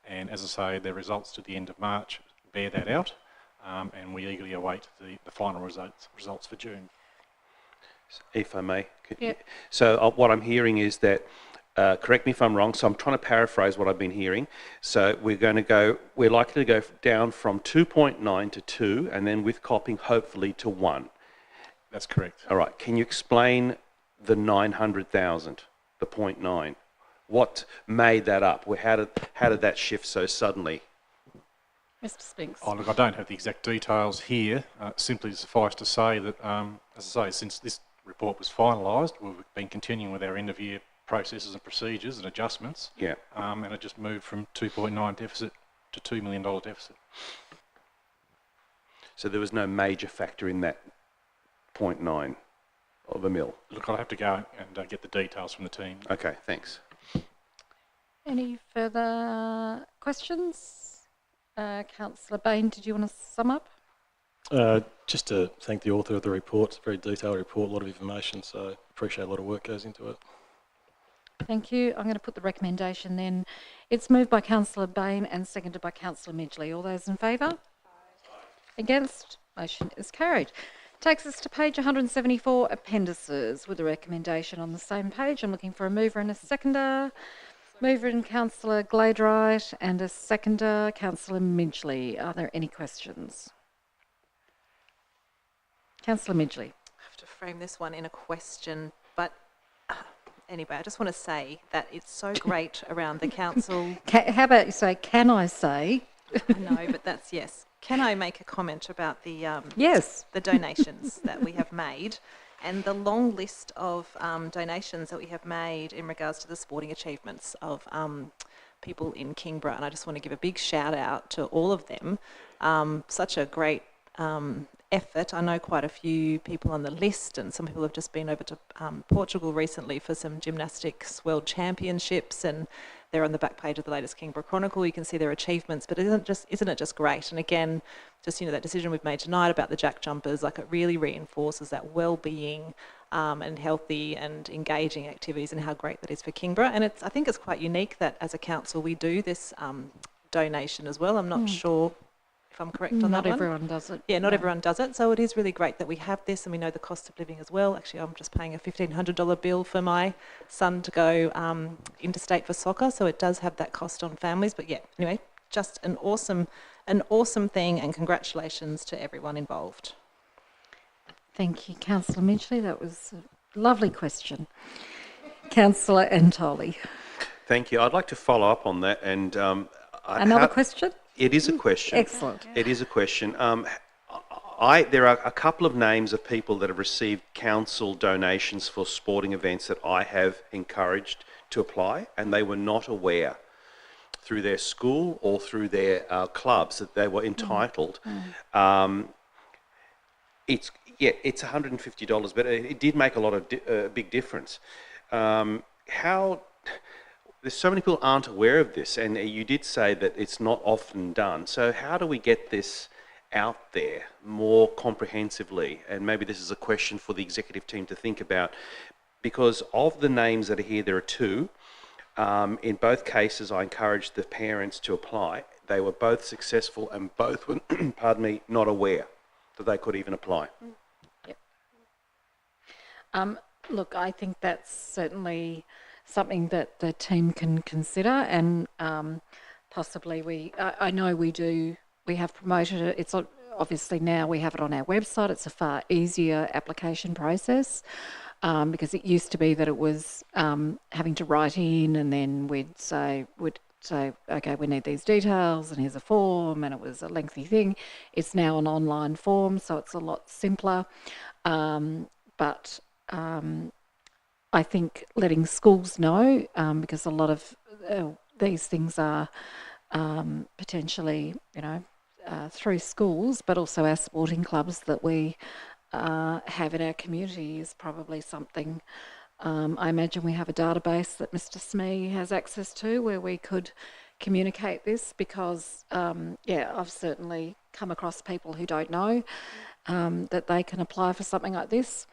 And as I say, their results to the end of March bear that out, and we eagerly await the final results for June. If I may. Yep. So what I'm hearing is that, correct me if I'm wrong, so I'm trying to paraphrase what I've been hearing. So we're likely to go down from 2.9 to 2, and then with copying, hopefully to 1. That's correct. All right. Can you explain the 900,000, the 0.9? What made that up? How did that shift so suddenly? Mr. Spinks. Oh, look, I don't have the exact details here. Simply suffice to say that, as I say, since this report was finalised, we've been continuing with our end-of-year processes and procedures and adjustments. Yeah. And it just moved from 2.9 deficit to $2 million deficit. So there was no major factor in that 0.9 of a mil? Look, I'll have to go and get the details from the team. Okay, thanks. Any further questions? Councillor Bain, did you want to sum up? Just to thank the author of the report. It's a very detailed report, a lot of information, so appreciate a lot of work goes into it. Thank you. I'm going to put the recommendation then. It's moved by Councillor Bain and seconded by Councillor Midgley. All those in favour? Against? Motion is carried. Takes us to page 174, appendices, with a recommendation on the same page. I'm looking for a mover and a seconder. Mover in Councillor Gladright and a seconder, Councillor Midgley. Are there any questions? Councillor Midgley. I have to frame this one in a question, but anyway, I just want to say that it's so great around the council. How about you say, can I say? No, but that's yes. Can I make a comment about the yes, the donations that we have made and the long list of donations that we have made in regards to the sporting achievements of people in Kingborough? And I just want to give a big shout out to all of them. Such a great effort. I know quite a few people on the list, and some people have just been over to Portugal recently for some gymnastics world championships, and they're on the back page of the latest Kingborough Chronicle. You can see their achievements, but isn't it just great? And again, just that decision we've made tonight about the jack jumpers, like it really reinforces that well-being and healthy and engaging activities, and how great that is for Kingborough. And I think it's quite unique that as a council we do this donation as well. I'm not sure if I'm correct on that one. Not everyone does it. Yeah, not everyone does it. So it is really great that we have this, and we know the cost of living as well. Actually, I'm just paying a $1,500 bill for my son to go interstate for soccer, so it does have that cost on families. But yeah, anyway, just an awesome thing, and congratulations to everyone involved. Thank you, Councillor Midgley. That was a lovely question. Councillor Antoli. Thank you. I'd like to follow up on that. And another question? It is a question. Excellent. It is a question. There are a couple of names of people that have received council donations for sporting events that I have encouraged to apply, and they were not aware through their school or through their clubs that they were entitled. It's $150, but it did make a lot of big difference. There's so many people aren't aware of this, and you did say that it's not often done. So how do we get this out there more comprehensively? And maybe this is a question for the executive team to think about, because of the names that are here, there are two. In both cases, I encouraged the parents to apply. They were both successful, and both were, not aware that they could even apply. Yep. Look, I think that's certainly something that the team can consider, and possibly I know we have promoted it. It's obviously now we have it on our website. It's a far easier application process because it used to be that it was having to write in, and then we'd say, okay, we need these details and here's a form, and it was a lengthy thing. It's now an online form, so it's a lot simpler. But I think letting schools know, because a lot of these things are potentially, through schools, but also our sporting clubs that we have in our community is probably something. I imagine we have a database that Mr. Smee has access to where we could communicate this, because, I've certainly come across people who don't know that they can apply for something like this.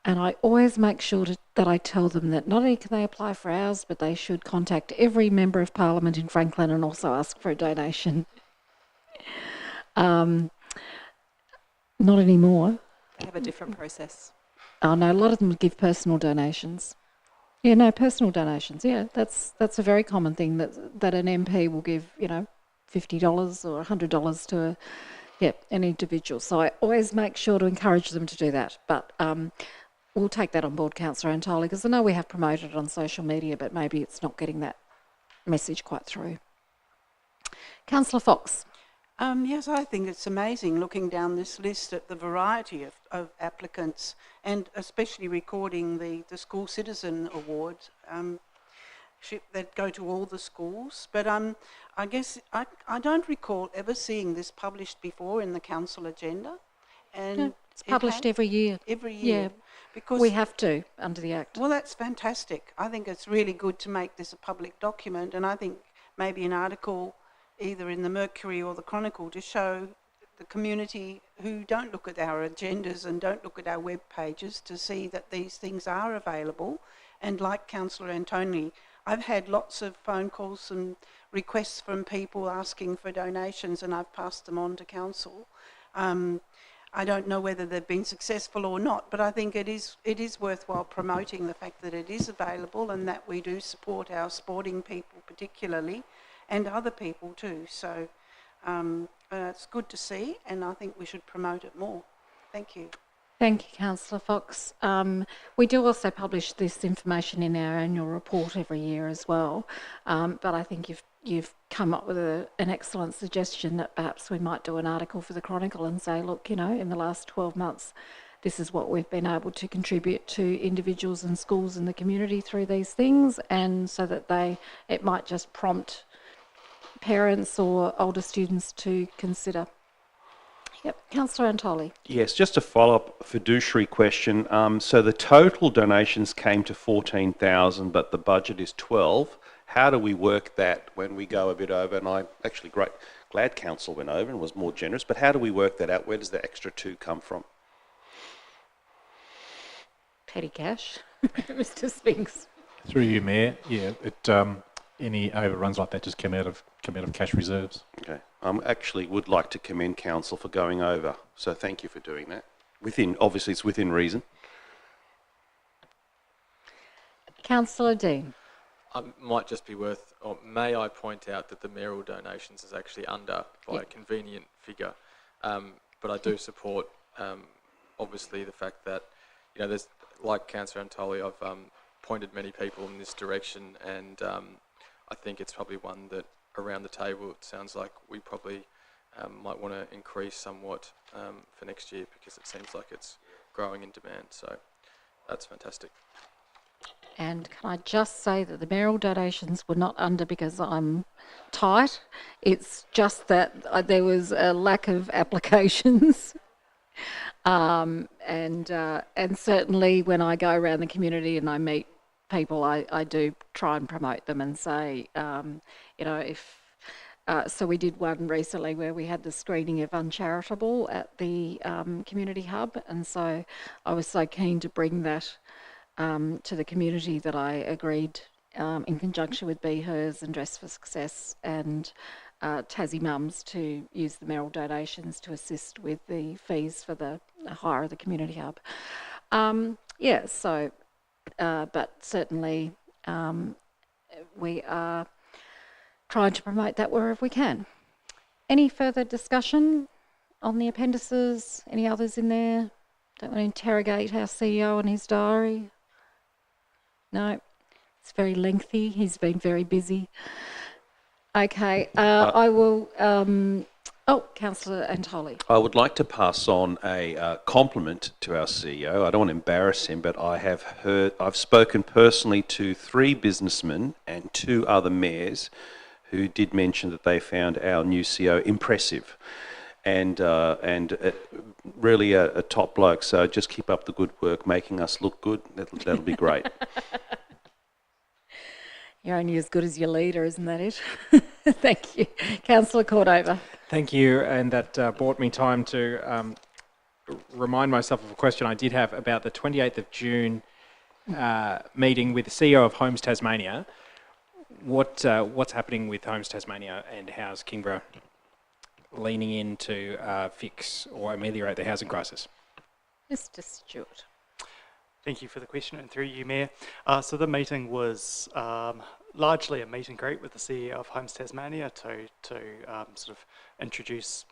And I always make sure that I tell them that not only can they apply for ours, but they should contact every Member of Parliament in Franklin and also ask for a donation. Not anymore. They have a different process. Oh no, a lot of them give personal donations. Yeah, no, personal donations. Yeah, that's a very common thing that an MP will give, $50 or $100 to an individual. So I always make sure to encourage them to do that. But we'll take that on board, Councillor Antoli, because I know we have promoted it on social media, but maybe it's not getting that message quite through. Councillor Fox. Yes, I think it's amazing looking down this list at the variety of applicants, and especially recording the School Citizen Award that go to all the schools. But I guess I don't recall ever seeing this published before in the council agenda. And no, it's published every year. Every year. Yeah, because we have to under the Act. Well, that's fantastic. I think it's really good to make this a public document, and I think maybe an article either in the Mercury or the Chronicle to show the community who don't look at our agendas and don't look at our web pages to see that these things are available. And like Councillor Antoni, I've had lots of phone calls and requests from people asking for donations, and I've passed them on to council. I don't know whether they've been successful or not, but I think it is worthwhile promoting the fact that it is available and that we do support our sporting people particularly, and other people too. So it's good to see, and I think we should promote it more. Thank you. Thank you, Councillor Fox. We do also publish this information in our annual report every year as well, but I think you've come up with an excellent suggestion that perhaps we might do an article for the Chronicle and say, look, in the last 12 months, this is what we've been able to contribute to individuals and schools in the community through these things, and so that it might just prompt parents or older students to consider. Yep, Councillor Antoli. Yes, just a follow-up fiduciary question. So the total donations came to 14,000, but the budget is 12. How do we work that when we go a bit over? And I'm actually glad council went over and was more generous, but how do we work that out? Where does the extra 2 come from? Petty cash. Mr. Spinks. Through you, Mayor. Yeah, any overruns like that just come out of cash reserves. Okay. Actually would like to commend council for going over, so thank you for doing that. Obviously it's within reason. Councillor Dean. Might just be worth, or may I point out that the mayoral donations is actually under by a convenient figure, but I do support obviously the fact that there's, like Councillor Antoli, I've pointed many people in this direction, and I think it's probably one that around the table it sounds like we probably might want to increase somewhat for next year, because it seems like it's growing in demand. So that's fantastic. And can I just say that the mayoral donations were not under because I'm tight. It's just that there was a lack of applications. And certainly when I go around the community and I meet people, I do try and promote them and say, so we did one recently where we had the screening of Uncharitable at the community hub, and so I was so keen to bring that to the community that I agreed in conjunction with Be Hers and Dress for Success and Tassie Mums to use the mayoral donations to assist with the fees for the hire of the community hub. But certainly we are trying to promote that wherever we can. Any further discussion on the appendices? Any others in there? Don't want to interrogate our CEO and his diary. No, it's very lengthy. He's been very busy. Okay, I will... Councillor Antoli. I would like to pass on a compliment to our CEO. I don't want to embarrass him, but I've spoken personally to 3 businessmen and 2 other mayors who did mention that they found our new CEO impressive and really a top bloke, so just keep up the good work, making us look good. That'll be great. You're only as good as your leader, isn't that it? Thank you. Councillor Cordova. Thank you, and that bought me time to remind myself of a question I did have about the 28th of June meeting with the CEO of Homes Tasmania. What's happening with Homes Tasmania, and how's Kingborough leaning in to fix or ameliorate the housing crisis? Mr. Stewart. Thank you for the question, and through you, Mayor. So the meeting was largely a meet and greet with the CEO of Homes Tasmania to sort of introduce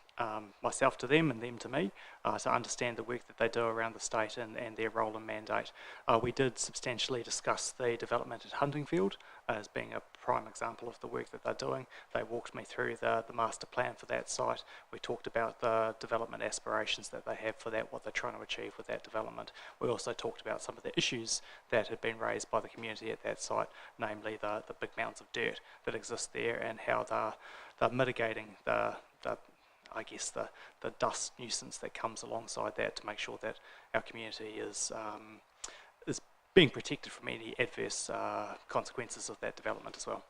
myself to them and them to me, to understand the work that they do around the state and their role and mandate. We did substantially discuss the development at Huntingfield as being a prime example of the work that they're doing. They walked me through the master plan for that site. We talked about the development aspirations that they have for that, what they're trying to achieve with that development. We also talked about some of the issues that had been raised by the community at that site, namely the big mounds of dirt that exist there and how they're mitigating the dust nuisance that comes alongside that to make sure that our community is being protected from any adverse consequences of that development as well.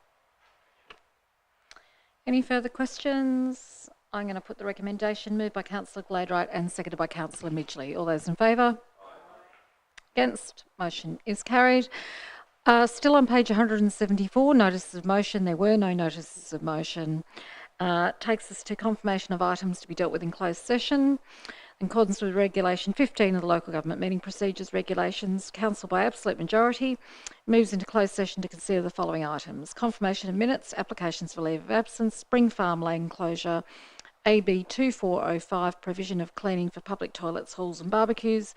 Any further questions? I'm going to put the recommendation moved by Councillor Gladwright and seconded by Councillor Midgley. All those in favour? Against? Motion is carried. Still on page 174, notices of motion. There were no notices of motion. Takes us to confirmation of items to be dealt with in closed session. In accordance with Regulation 15 of the Local Government Meeting Procedures Regulations, Council by absolute majority moves into closed session to consider the following items: confirmation of minutes, applications for leave of absence, Spring Farm Lane closure, AB 2405, provision of cleaning for public toilets, halls and barbecues,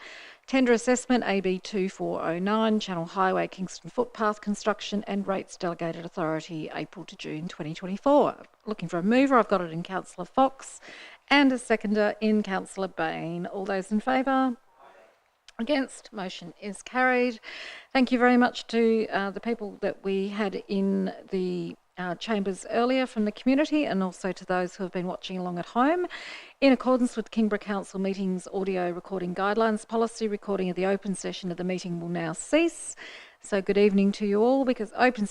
tender assessment, AB 2409, Channel Highway Kingston footpath construction, and rates delegated authority, April to June 2024. Looking for a mover, I've got it in Councillor Fox, and a seconder in Councillor Bain. All those in favour? Against? Motion is carried. Thank you very much to the people that we had in the chambers earlier from the community, and also to those who have been watching along at home. In accordance with Kingborough Council Meetings Audio Recording Guidelines Policy, recording of the open session of the meeting will now cease. So good evening to you all, because open